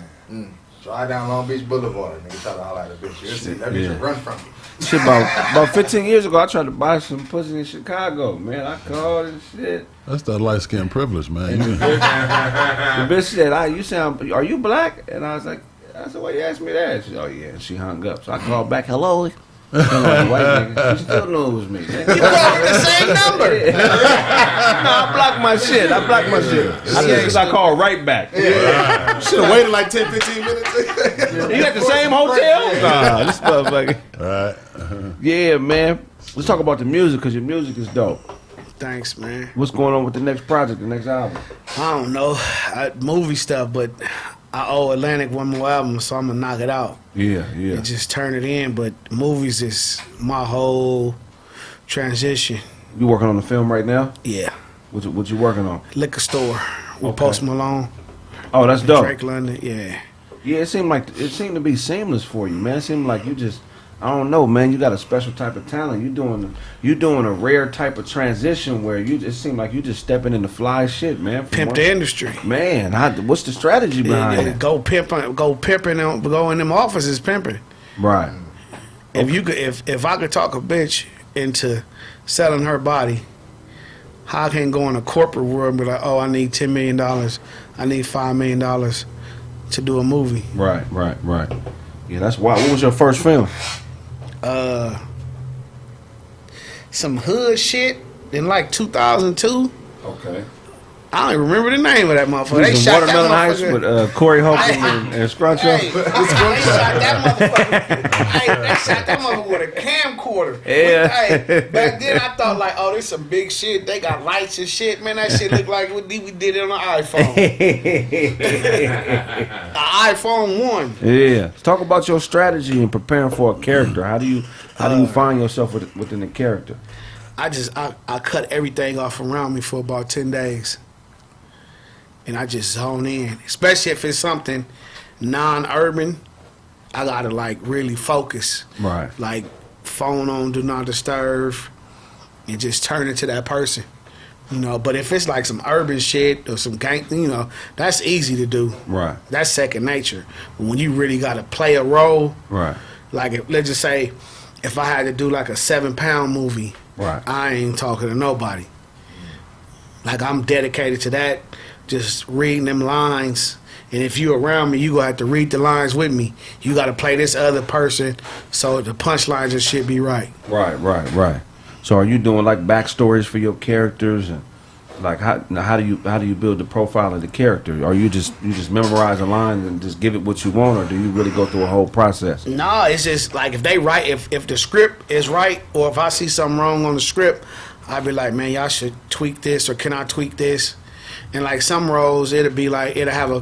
Speaker 6: Drive down Long Beach Boulevard, nigga, try to holler at a bitch. That bitch will run from you.
Speaker 4: Shit, about 15 years ago, I tried to buy some pussy in Chicago. Man, I called and shit.
Speaker 5: That's that light skin privilege, man.
Speaker 4: The bitch said, are you black? And I said, why you asked me that? She said, oh, yeah. And she hung up. So I called back, hello. Like a white nigga. She still knew it was me.
Speaker 3: You called the same number.
Speaker 4: No, I blocked my shit. I just because I called right back.
Speaker 2: Should have waited like 10, 15 minutes.
Speaker 4: You at the same hotel? Nah, this motherfucker.
Speaker 5: Right.
Speaker 4: Yeah, man. Let's talk about the music, because your music is dope.
Speaker 3: Thanks, man.
Speaker 4: What's going on with the next project, the next album?
Speaker 3: I don't know. Movie stuff, but I owe Atlantic one more album, so I'm going to knock it out.
Speaker 4: Yeah.
Speaker 3: And just turn it in. But movies is my whole transition.
Speaker 4: You working on the film right now?
Speaker 3: Yeah.
Speaker 4: What you working on?
Speaker 3: Liquor store with
Speaker 4: Okay.
Speaker 3: Post Malone.
Speaker 4: Oh, that's dope.
Speaker 3: Drake London, yeah.
Speaker 4: Yeah, it seemed to be seamless for you, man. It seemed like you just, I don't know, man. You got a special type of talent. You doing a rare type of transition where it seemed like you just stepping into fly shit, man.
Speaker 3: Pimp the industry.
Speaker 4: Man, what's the strategy behind it?
Speaker 3: Go pimping, go in them offices pimping.
Speaker 4: Right.
Speaker 3: If I could talk a bitch into selling her body, how I can go in a corporate world and be like, oh, I need $10 million, I need $5 million to do a movie.
Speaker 4: Right. Yeah, that's why. What was your first film?
Speaker 3: Some hood shit in like 2002.
Speaker 4: Okay.
Speaker 3: I don't even remember the name of that motherfucker. They
Speaker 4: Was
Speaker 3: shot
Speaker 4: Watermelon
Speaker 3: that
Speaker 4: Heights
Speaker 3: motherfucker.
Speaker 4: with Corey Holcomb and Scruncho.
Speaker 3: Hey, they shot that motherfucker. They shot that motherfucker with a camcorder.
Speaker 4: Yeah.
Speaker 3: Hey, back then I thought like, oh, this some big shit. They got lights and shit. Man, that shit looked like we did it on an iPhone. An iPhone 1.
Speaker 4: Yeah. Let's talk about your strategy in preparing for a character. How do you find yourself within the character?
Speaker 3: I cut everything off around me for about 10 days. And I just zone in. Especially if it's something non-urban, I gotta like really focus.
Speaker 4: Right.
Speaker 3: Like phone on do not disturb and just turn into that person. You know, but if it's like some urban shit or some gang, you know, that's easy to do.
Speaker 4: Right.
Speaker 3: That's second nature. But when you really gotta play a role,
Speaker 4: Right.
Speaker 3: like let's just say if I had to do like a 7-pound movie,
Speaker 4: Right.
Speaker 3: I ain't talking to nobody. Like I'm dedicated to that, just reading them lines. And if you around me, you gonna have to read the lines with me. You gotta play this other person so the punchlines and shit be right.
Speaker 4: Right. So are you doing like backstories for your characters and like how do you build the profile of the character? Or you just memorize a line and just give it what you want, or do you really go through a whole process?
Speaker 3: No, it's just like if they write, if the script is right, or if I see something wrong on the script, I'd be like, man, y'all should tweak this, or can I tweak this? And like some roles, it'll be like it'll have a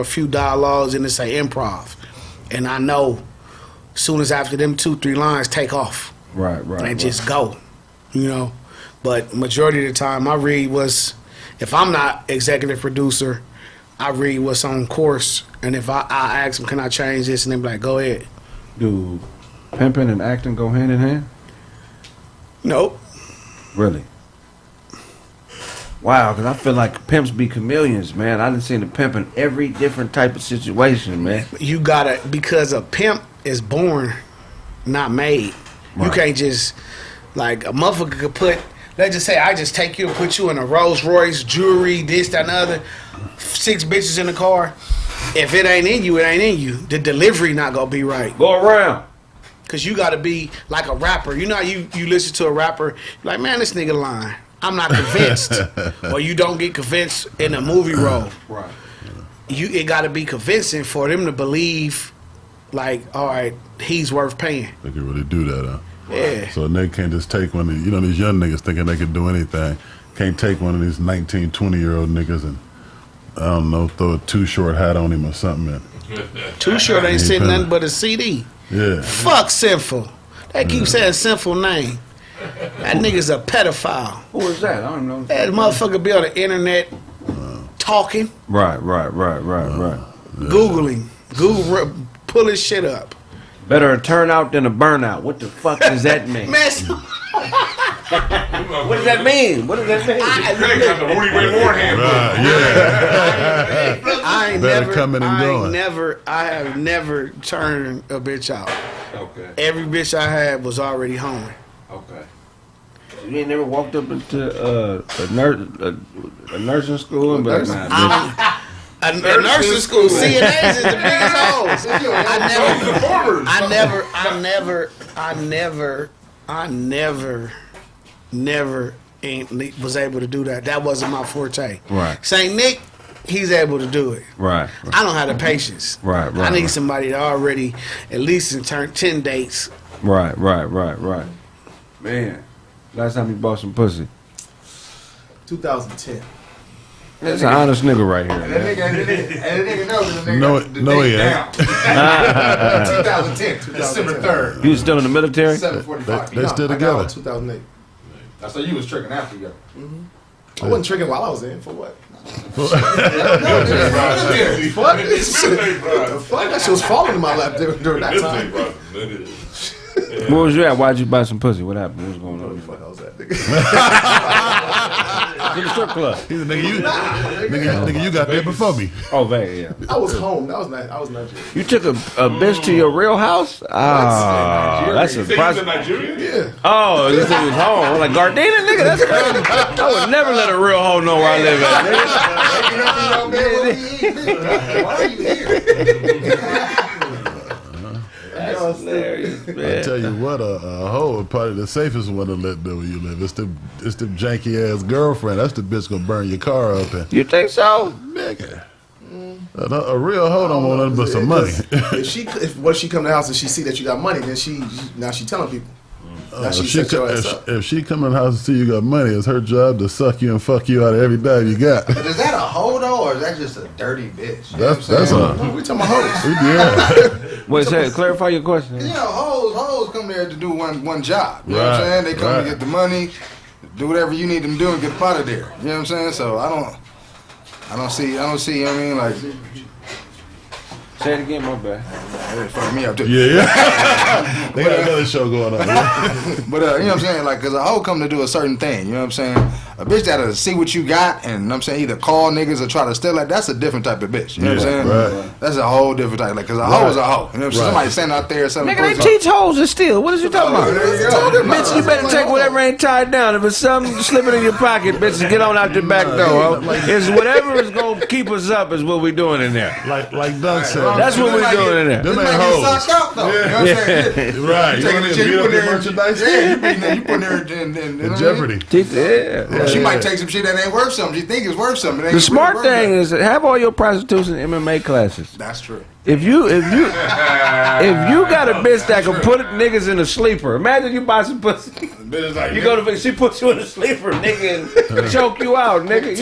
Speaker 3: few dialogues and it say improv, and I know as soon as after them 2-3 lines take off,
Speaker 4: Right.
Speaker 3: and just go, you know. But majority of the time, I read if I'm not executive producer, I read what's on course, and if I ask them, can I change this, and they be like, go ahead.
Speaker 4: Do pimping and acting go hand in hand?
Speaker 3: Nope.
Speaker 4: Really? Wow, because I feel like pimps be chameleons, man. I done seen a pimp in every different type of situation, man.
Speaker 3: You gotta, because a pimp is born, not made.
Speaker 4: Right.
Speaker 3: You can't just, like, a motherfucker could put, let's just say I just take you and put you in a Rolls Royce, jewelry, this, that, and the other, 6 bitches in the car. If it ain't in you, it ain't in you. The delivery not gonna be right.
Speaker 4: Go around.
Speaker 3: Cause you gotta be like a rapper. You know how you listen to a rapper, you're like, man, this nigga lying. I'm not convinced. Or you don't get convinced in a movie role.
Speaker 4: Right.
Speaker 3: It gotta be convincing for them to believe, like, all right, he's worth paying.
Speaker 5: They can really do that, huh?
Speaker 3: Yeah.
Speaker 5: So they can't just take one of these, these young niggas thinking they can do anything. Can't take one of these 19, 20-year-old niggas and, I don't know, throw a Too Short hat on him or something.
Speaker 3: Too Short ain't seen nothing but a CD.
Speaker 5: Yeah.
Speaker 3: Fuck Sinful. They keep saying Sinful name. That nigga's a pedophile.
Speaker 4: Who is that? I don't know.
Speaker 3: That motherfucker be on the internet talking,
Speaker 4: Right.
Speaker 3: Googling. Google, pull his shit up.
Speaker 4: Better a turnout than a burnout. What the fuck does that mean?
Speaker 3: Man,
Speaker 4: What does that mean? What does that mean?
Speaker 1: Kraig got the Rudy Ray Moore handbook.
Speaker 5: Yeah.
Speaker 3: I ain't
Speaker 5: Better
Speaker 3: never,
Speaker 5: coming and
Speaker 3: I ain't
Speaker 5: going.
Speaker 3: never, I have never turned a bitch out.
Speaker 4: Okay.
Speaker 3: Every bitch I had was already home.
Speaker 4: Okay. You ain't never walked up into a nursing school and be like, nah, bitch.
Speaker 3: A nursing school, CNAs is the biggest hoes. I never was able to do that. That wasn't my forte.
Speaker 4: Right.
Speaker 3: St. Nick, he's able to do it.
Speaker 4: Right.
Speaker 3: I don't have the patience.
Speaker 4: Right.
Speaker 3: I need somebody to already at least turn 10 dates.
Speaker 4: Right. Man, last time you bought some pussy.
Speaker 2: 2010.
Speaker 4: That's an honest nigga right here.
Speaker 6: That nigga knows the nigga.
Speaker 5: No, he ain't.
Speaker 6: 2010, December 3rd.
Speaker 4: You was still in the military?
Speaker 6: 7:45.
Speaker 5: They still
Speaker 2: I got
Speaker 5: together.
Speaker 2: out 2008.
Speaker 6: I saw you was tricking after you.
Speaker 2: I wasn't tricking while I was in. For what?
Speaker 6: No,
Speaker 2: Fuck. The fuck? That shit was falling in my lap during that time.
Speaker 4: Where was you at? Why'd you buy some pussy? What happened? What was going on?
Speaker 2: Fuck, I was that nigga.
Speaker 4: In the strip club.
Speaker 5: He's a nigga, you got there before me.
Speaker 4: Oh, man, yeah.
Speaker 2: I was home. That was nice. I was Nigerian.
Speaker 4: You took a bitch to your real house? Ah, that's a
Speaker 1: You think he's in Nigeria?
Speaker 2: Yeah.
Speaker 4: Oh, you think he was home? I'm like, Gardena, nigga, that's crazy. I would never let a real hoe know where I live at.
Speaker 6: Why are you here?
Speaker 4: That's hilarious,
Speaker 5: I
Speaker 4: man.
Speaker 5: tell you what, a hoe is probably the safest one to let know where you live. It's the janky ass girlfriend. That's the bitch gonna burn your car up. And
Speaker 4: You think so?
Speaker 5: nigga, a real hoe don't want nothing but some money.
Speaker 2: If she come to the house and she see that you got money, then she telling people. Now she set your ass up.
Speaker 5: If she come in the house and see you got money, it's her job to suck you and fuck you out of every bag you got.
Speaker 6: But is that a hoe though, or is that just a dirty bitch? You know
Speaker 5: That's
Speaker 6: what I'm saying?
Speaker 5: a
Speaker 2: We talking about hoes.
Speaker 5: yeah.
Speaker 4: Wait, say, clarify your question.
Speaker 6: You know, hoes come there to do one job. You know what I'm saying? They come to get the money. do whatever you need them to do and get up out of there. You know what I'm saying? So I don't see, you know what I mean? Like,
Speaker 4: say it again, my bad.
Speaker 6: They fucking me up too.
Speaker 5: Yeah. They got another show going on.
Speaker 6: But you know what I'm saying? Like, cause a hoe come to do a certain thing. You know what I'm saying? A bitch that'll see what you got, and you know what I'm saying, either call niggas or try to steal it. That's a different type of bitch. You know what I'm saying?
Speaker 5: Right.
Speaker 6: That's a whole different type. Like, cause a hoe is a hoe. You know what I'm saying? Somebody standing out there selling.
Speaker 4: Nigga, they teach hoes to steal. What is you talking about? Bitch, you better take whatever ain't tied down. If it's something slipping in your pocket, bitch, get on out the back door. It's whatever is gonna keep us up is what we doing in there.
Speaker 5: Like Doug said.
Speaker 4: That's what we doing in there.
Speaker 6: This might get sucked out though. You know what I'm saying?
Speaker 5: Right.
Speaker 6: You taking the shit, you put there merchandise. Yeah, you put there in
Speaker 5: Jeopardy.
Speaker 4: Yeah.
Speaker 6: She might take some shit that ain't worth something. She think it's worth something.
Speaker 4: The smart thing is have all your prostitution MMA classes.
Speaker 6: That's true.
Speaker 4: If you got a bitch that can put niggas in a sleeper, imagine you buy some pussy. You go to she puts you in a sleeper, nigga, and choke you out, nigga.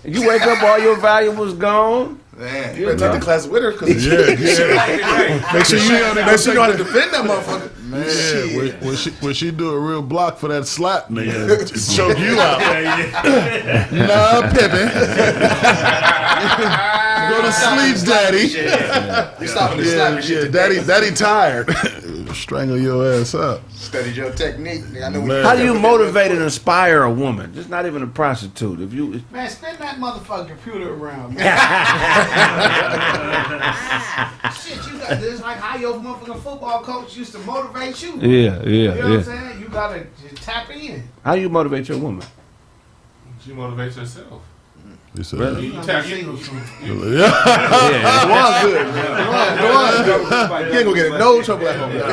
Speaker 4: You wake up, all your valuables gone.
Speaker 6: Man,
Speaker 2: You better take the class with her, cause
Speaker 5: Yeah.
Speaker 2: make sure you know how to defend that motherfucker.
Speaker 5: Yeah, when she do a real block for that slap, nigga, choke you out. Nah, Pippin. Go to sleep, daddy.
Speaker 6: you stopping to slap your shit.
Speaker 5: Daddy tired. Strangle your ass up.
Speaker 6: Studied your technique. I know
Speaker 4: How do you motivate and inspire a woman? Just not even a prostitute. If you
Speaker 3: Man, spin that motherfucking computer around, man. Shit, you got this like how your motherfucking football coach used to motivate you.
Speaker 4: Yeah.
Speaker 3: You know what I'm saying? You gotta just tap in.
Speaker 4: How you motivate your woman?
Speaker 1: She motivates herself.
Speaker 5: You said
Speaker 1: You tap in.
Speaker 2: Duan's good. Duan's good. He ain't gonna get in no trouble at home.
Speaker 5: you know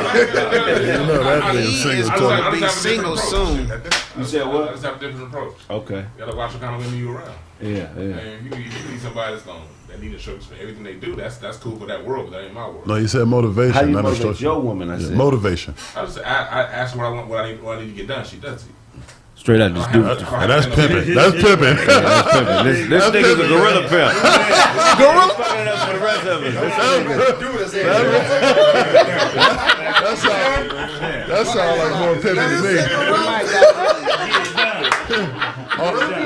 Speaker 5: that
Speaker 3: He
Speaker 5: nigga
Speaker 3: is
Speaker 5: single
Speaker 3: gonna
Speaker 5: talk.
Speaker 3: be single soon.
Speaker 4: You said what?
Speaker 1: I just have a different approach.
Speaker 4: Okay.
Speaker 1: You gotta watch what kind of women you around.
Speaker 4: Yeah.
Speaker 1: And you need somebody that need to show everything they do. That's cool for that world, but that ain't my world.
Speaker 5: No, you said motivation.
Speaker 4: How you
Speaker 5: not
Speaker 4: motivate
Speaker 5: instruction.
Speaker 4: your woman? I said
Speaker 5: Motivation.
Speaker 1: I ask her what I want, what I need to get done. She does it.
Speaker 4: straight out just do it.
Speaker 5: And that's pimping. That's pimping.
Speaker 4: This nigga's a gorilla pimp.
Speaker 2: Gorilla?
Speaker 4: Fucking us for the rest of us.
Speaker 5: That sounds like more pimping to me.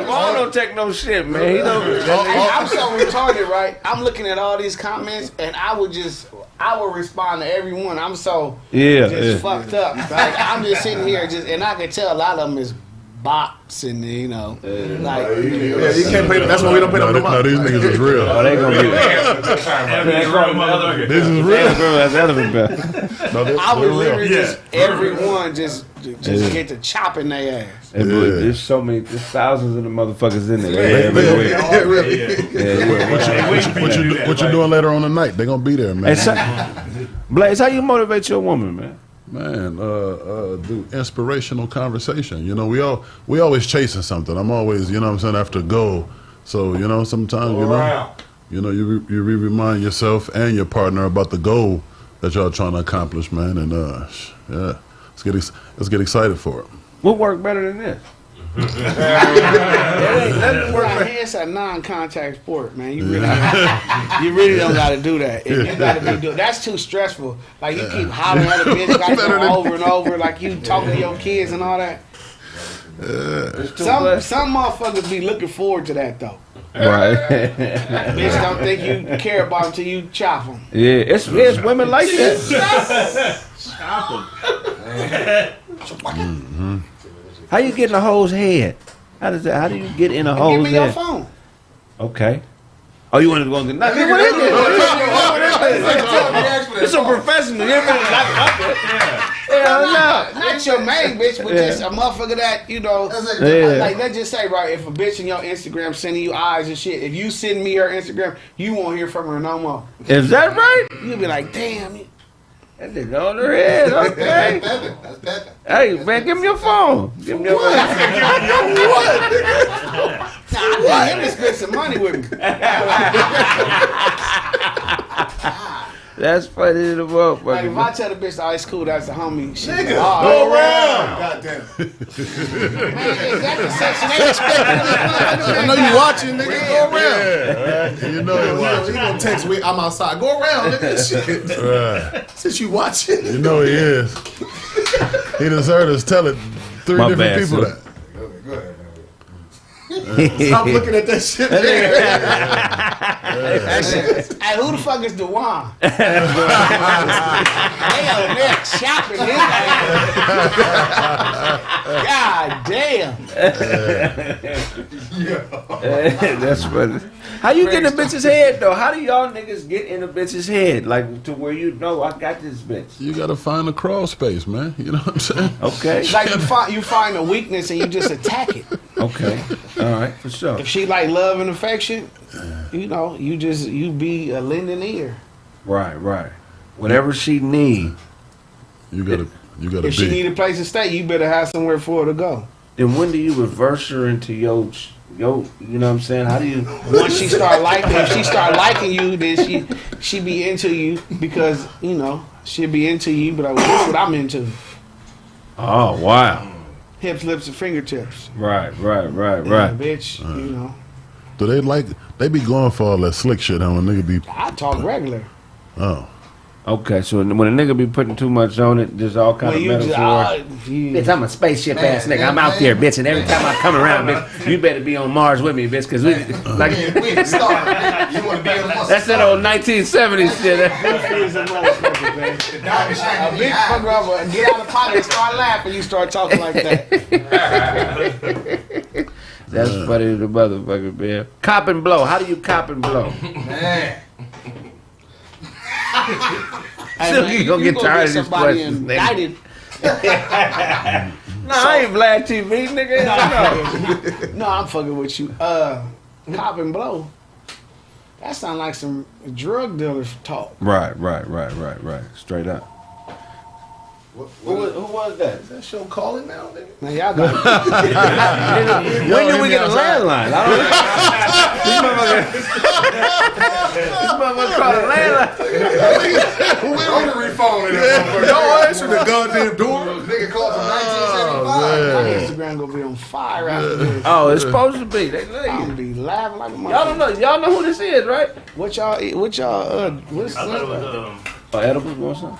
Speaker 4: Paul don't take no shit, man. He don't.
Speaker 3: I'm so retarded, right? I'm looking at all these comments, and I would respond to everyone. I'm so fucked up. Like, I'm just sitting here, and I can tell a lot of them is bots and
Speaker 2: Yeah, you can't pay. That's why we don't pay them no
Speaker 5: No,
Speaker 2: money.
Speaker 5: these niggas is real.
Speaker 4: Oh, they gonna be.
Speaker 5: This is real.
Speaker 4: That's elephant belt.
Speaker 5: No,
Speaker 3: I would
Speaker 5: they're real.
Speaker 3: literally just everyone just get to chopping their ass.
Speaker 4: Hey, boy, there's so many, there's thousands of the motherfuckers in there.
Speaker 5: What you doing later on tonight? They gonna be there, man.
Speaker 4: Blaze, how you motivate your woman, man?
Speaker 5: Man, do inspirational conversation. You know, we always chasing something. I'm always, you know what I'm saying, after a goal. So, you know, sometimes, you remind yourself and your partner about the goal that y'all trying to accomplish, man. And let's get excited for it.
Speaker 4: What worked better than this?
Speaker 3: It's a non-contact sport, man. You really don't got to do that. And you got to be that's too stressful. Like you keep hollering at a bitch, got to go over and over, like you talking to your kids and all that. Some motherfuckers be looking forward to that though.
Speaker 4: Right.
Speaker 3: Bitch don't think you care about them until you chop them.
Speaker 4: Yeah, it's women like that.
Speaker 7: Stop them.
Speaker 4: How you get in a hoe's head? How do you get in a hoe's
Speaker 3: Give me your
Speaker 4: head?
Speaker 3: phone.
Speaker 4: Okay. Oh, you want to go and get what is it? It's a professional. You ain't Hell no.
Speaker 3: Not your main bitch, but just a motherfucker that, you know, like let's just say, right, if a bitch in your Instagram sending you eyes and shit, if you send me her Instagram, you won't hear from her no more.
Speaker 4: Is that right?
Speaker 3: You'll be like, damn.
Speaker 4: That nigga on her head, okay.
Speaker 6: That's Pepe.
Speaker 4: Hey, man, give me your phone. Give me your phone.
Speaker 3: Nah, him to spend some money with me.
Speaker 4: That's funny to the motherfucker.
Speaker 3: Like if I tell the bitch, oh, it's cool, that's the homie. Shit,
Speaker 2: Nigga,
Speaker 3: oh,
Speaker 2: go around. Goddamn.
Speaker 3: man, is that the section they expect?
Speaker 2: I know you watching, nigga. Go around.
Speaker 5: You know you
Speaker 2: He
Speaker 5: watching.
Speaker 2: gonna text me, I'm outside. Go around, nigga. Shit.
Speaker 5: Right.
Speaker 2: Since you watching.
Speaker 5: You know he is. He just heard us tell it three
Speaker 4: My
Speaker 5: different
Speaker 4: bad,
Speaker 5: people
Speaker 4: sir.
Speaker 5: that.
Speaker 6: Go ahead.
Speaker 2: Stop looking at that shit.
Speaker 3: Hey, who the fuck is Dewan? They over there chopping his ass. God damn.
Speaker 4: That's funny. How you get in a bitch's head though? How do y'all niggas get in a bitch's head? Like to where you know I got this bitch.
Speaker 5: You gotta find the crawl space, man. You know what I'm saying?
Speaker 4: Okay.
Speaker 3: Like you find a weakness and you just attack it.
Speaker 4: Okay. All right, for sure.
Speaker 3: If she like love and affection, you know, you be a lending ear.
Speaker 4: Right. Whatever she need,
Speaker 5: You gotta
Speaker 3: If she need a place to stay, you better have somewhere for her to go.
Speaker 4: then when do you reverse her into your you know what I'm saying? How do you
Speaker 3: Once she start liking, if she start liking you, then she be into you because you know she'll be into you. But like, well, this is what I'm into:
Speaker 4: Oh wow.
Speaker 3: hips, lips, and fingertips.
Speaker 4: Right.
Speaker 3: Yeah, bitch. You know,
Speaker 5: Do they be going for all that slick shit, huh? When nigga be
Speaker 3: I talk regular.
Speaker 5: oh.
Speaker 4: Okay, so when a nigga be putting too much on it, there's all kind
Speaker 3: When
Speaker 4: of
Speaker 3: you
Speaker 4: metaphor.
Speaker 3: just,
Speaker 4: Bitch, I'm a spaceship ass nigga. I'm
Speaker 6: man,
Speaker 4: out there, bitch, and every time I come around, bitch, you better be on Mars with me, bitch, because we like
Speaker 6: We ain't started. You want to be in the
Speaker 4: that's that old 1970s shit.
Speaker 3: is a motherfucker, man.
Speaker 6: The diamond
Speaker 3: A
Speaker 6: shining
Speaker 3: big
Speaker 6: in your
Speaker 3: fucker
Speaker 6: eye.
Speaker 3: up, get out of pocket and start laughing. You start talking like that.
Speaker 4: That's funny to the motherfucker, man. Cop and blow. How do you cop and blow?
Speaker 6: Man.
Speaker 4: Still, you gonna get tired of these questions, nigga.
Speaker 3: indicted.
Speaker 4: No, I ain't Vlad TV, nigga.
Speaker 3: No, I'm fucking with you. Cop and blow. That sound like some drug dealers talk.
Speaker 4: Right. Straight up. Who was that?
Speaker 2: Is that show calling now, nigga?
Speaker 3: Man, y'all got
Speaker 4: When did we get a landline? I don't This motherfucker called a landline.
Speaker 6: Rotary phone in there.
Speaker 2: Don't answer the goddamn door.
Speaker 6: Nigga called from 1975.
Speaker 3: my Instagram gonna be on fire after this.
Speaker 4: Oh, it's supposed to be. They love
Speaker 3: I'm
Speaker 4: you.
Speaker 3: gonna be laughing like a motherfucker.
Speaker 4: Y'all don't know. Y'all know who this is, right?
Speaker 3: What y'all, what's
Speaker 7: I thought it was
Speaker 4: Oh, edibles or something?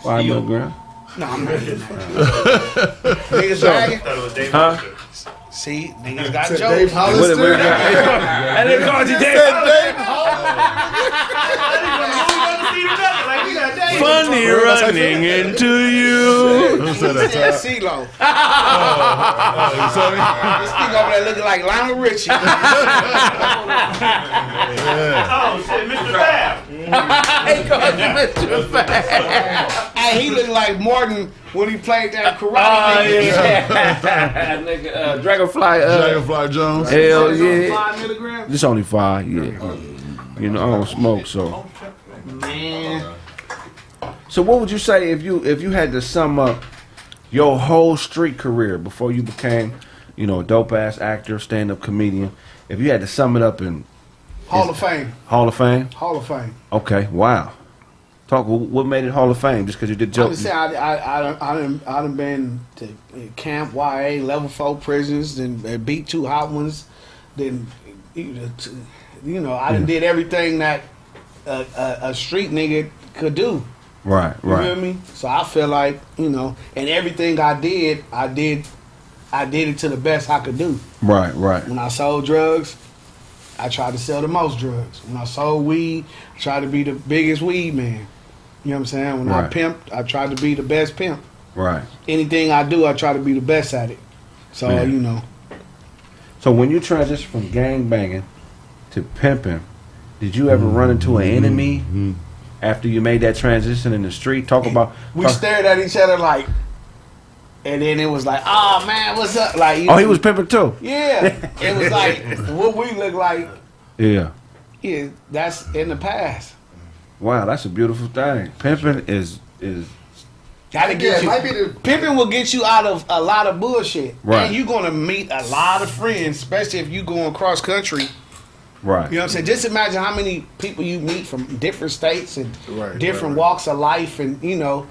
Speaker 4: 5 milligrams.
Speaker 3: No, I'm ready. Niggas dragging.
Speaker 7: I thought it was Dave
Speaker 4: Huh?
Speaker 7: Hollister.
Speaker 3: See, niggas got
Speaker 2: Dave
Speaker 3: jokes.
Speaker 2: Hollister.
Speaker 4: And they called you Dave. Funny running into you.
Speaker 5: Who said that?
Speaker 3: Yeah, CeeLo. This nigga over there looking like Lionel Richie.
Speaker 7: Oh shit, Mr. Fab.
Speaker 4: They called you Mr. Fat.
Speaker 3: Hey, he looked like Morton when he played that karate.
Speaker 4: Oh,
Speaker 3: nigga.
Speaker 4: yeah. Nigga, Dragonfly.
Speaker 5: Dragonfly Jones.
Speaker 4: Hell yeah.
Speaker 3: 5 milligrams.
Speaker 4: This only 5, yeah. You know, I don't smoke, so.
Speaker 3: Man,
Speaker 4: So what would you say if you had to sum up your whole street career before you became, you know, a dope ass actor, stand up comedian? If you had to sum it up in
Speaker 3: Hall of Fame.
Speaker 4: Hall of Fame?
Speaker 3: Hall of Fame.
Speaker 4: Okay, wow. Talk. What made it Hall of Fame? Just because you did
Speaker 3: I'm
Speaker 4: jokes?
Speaker 3: just saying, I done been to Camp YA, level 4 prisons, then beat 2 hot ones, then you know, I done did everything that a street nigga could do.
Speaker 4: Right,
Speaker 3: You feel me? So I feel like, you know, and everything I did it to the best I could do.
Speaker 4: right.
Speaker 3: When I sold drugs, I tried to sell the most drugs. When I sold weed, I tried to be the biggest weed man. You know what I'm saying? When I
Speaker 4: Right.
Speaker 3: pimped, I tried to be the best pimp.
Speaker 4: Right.
Speaker 3: Anything I do, I try to be the best at it. So,
Speaker 4: Yeah.
Speaker 3: you know.
Speaker 4: So when you transitioned from gang banging to pimping, did you ever run into an enemy after you made that transition in the street?
Speaker 3: We stared at each other like, and then it was like, oh man, what's up? Like, you
Speaker 4: Oh,
Speaker 3: know,
Speaker 4: he was pimping too.
Speaker 3: Yeah. It was like, what we look like,
Speaker 4: Yeah.
Speaker 3: yeah, that's in the past.
Speaker 4: Wow, that's a beautiful thing. Pimping is
Speaker 3: Gotta
Speaker 6: Yeah,
Speaker 3: get
Speaker 6: it
Speaker 3: you.
Speaker 6: might be the
Speaker 3: Pimping will get you out of a lot of bullshit.
Speaker 4: Right.
Speaker 3: And you're gonna meet a lot of friends, especially if you going cross country.
Speaker 4: right.
Speaker 3: You know what I'm saying? Just imagine how many people you meet from different states and
Speaker 2: Right,
Speaker 3: different
Speaker 2: right.
Speaker 3: walks of life, and you know,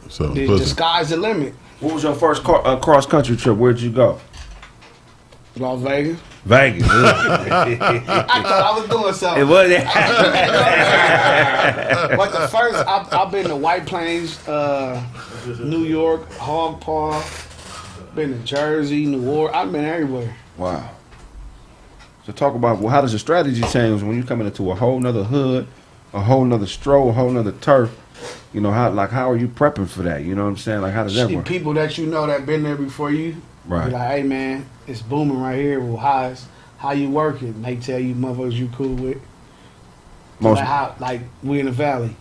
Speaker 5: So
Speaker 3: the
Speaker 5: listen,
Speaker 3: sky's the limit.
Speaker 4: What was your first cross country trip? Where'd you go?
Speaker 3: Las Vegas.
Speaker 4: Vegas.
Speaker 3: I thought I was doing something.
Speaker 4: It was.
Speaker 3: But the first, I've been to White Plains, New York, Hog Park, been to Jersey, New Orleans. I've been everywhere.
Speaker 4: Wow. So talk about, well, how does the strategy change when you coming into a whole nother hood, a whole nother stroll, a whole nother turf? You know, how are you prepping for that? You know what I'm saying? Like, how does that work?
Speaker 3: People that you know that been there before you,
Speaker 4: Right.
Speaker 3: be like, hey man, it's booming right here. Well, how you working? And they tell you motherfuckers you cool with.
Speaker 4: Most,
Speaker 3: Like we in the valley.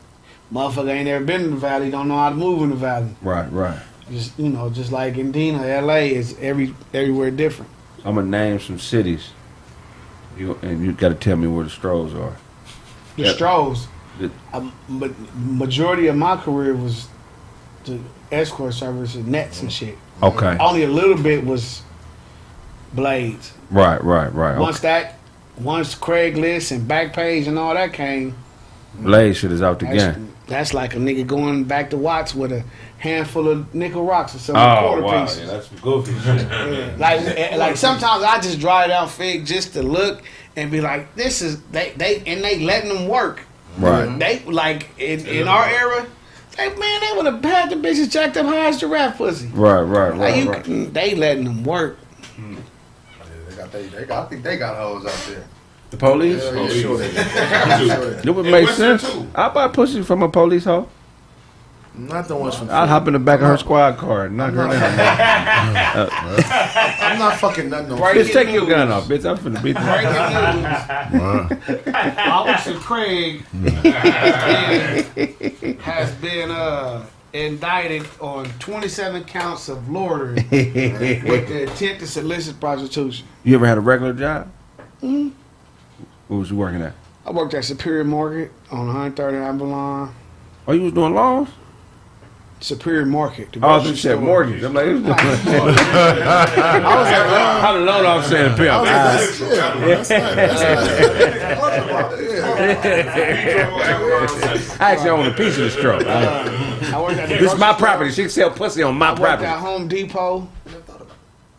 Speaker 3: Motherfucker ain't never been in the valley, don't know how to move in the valley.
Speaker 4: right.
Speaker 3: Just just like in Dina, LA is everywhere different.
Speaker 4: I'm gonna name some cities. And you got to tell me where the strolls are.
Speaker 3: The
Speaker 4: Yep.
Speaker 3: strolls.
Speaker 4: The-
Speaker 3: But majority of my career was the escort service and nets and shit.
Speaker 4: Okay.
Speaker 3: Only a little bit was blades.
Speaker 4: Right. Okay.
Speaker 3: Once Craigslist and Backpage and all that came,
Speaker 4: Blade shit is out the game.
Speaker 3: that's like a nigga going back to Watts with a handful of nickel rocks or some
Speaker 4: Oh
Speaker 3: quarter
Speaker 4: wow,
Speaker 3: pieces.
Speaker 4: yeah, that's some goofy shit.
Speaker 3: Yeah. Like sometimes I just drive down Fig just to look and be like, this is they letting them work.
Speaker 4: Right.
Speaker 3: They like in our era, like man, they would have had the bitches jacked up high as giraffe pussy.
Speaker 4: Right.
Speaker 3: Like they letting them work.
Speaker 6: I think they got hoes out there.
Speaker 4: The police?
Speaker 6: Yeah, sure they do.
Speaker 4: It would
Speaker 1: In
Speaker 4: make
Speaker 1: Western,
Speaker 4: sense.
Speaker 1: too.
Speaker 4: I'll buy pussy from a police hoe.
Speaker 2: Not the ones from.
Speaker 4: I'll hop in the back of her squad car and knock her down.
Speaker 2: I'm not fucking nothing. No.
Speaker 3: Right.
Speaker 4: Bitch, take your gun off, bitch. I'm finna beat the
Speaker 3: Breaking news. Officer Kraig has been indicted on 27 counts of loitering with the intent to solicit prostitution.
Speaker 4: You ever had a regular job? Mm-hmm. What was you working at?
Speaker 3: I worked at Superior Market on 130 Avalon.
Speaker 4: Oh, you was doing loans?
Speaker 3: Superior Market. the
Speaker 4: Oh,
Speaker 3: grocery
Speaker 4: you said
Speaker 3: store.
Speaker 4: mortgage. I'm like,
Speaker 2: I was like, oh,
Speaker 4: how the loan officer and pimp?
Speaker 2: that's
Speaker 4: I actually own a piece of the stroke.
Speaker 3: I worked at the
Speaker 4: This is
Speaker 3: grocery
Speaker 4: my
Speaker 3: store.
Speaker 4: property. She can sell pussy on my
Speaker 3: I worked
Speaker 4: property.
Speaker 3: at Home Depot.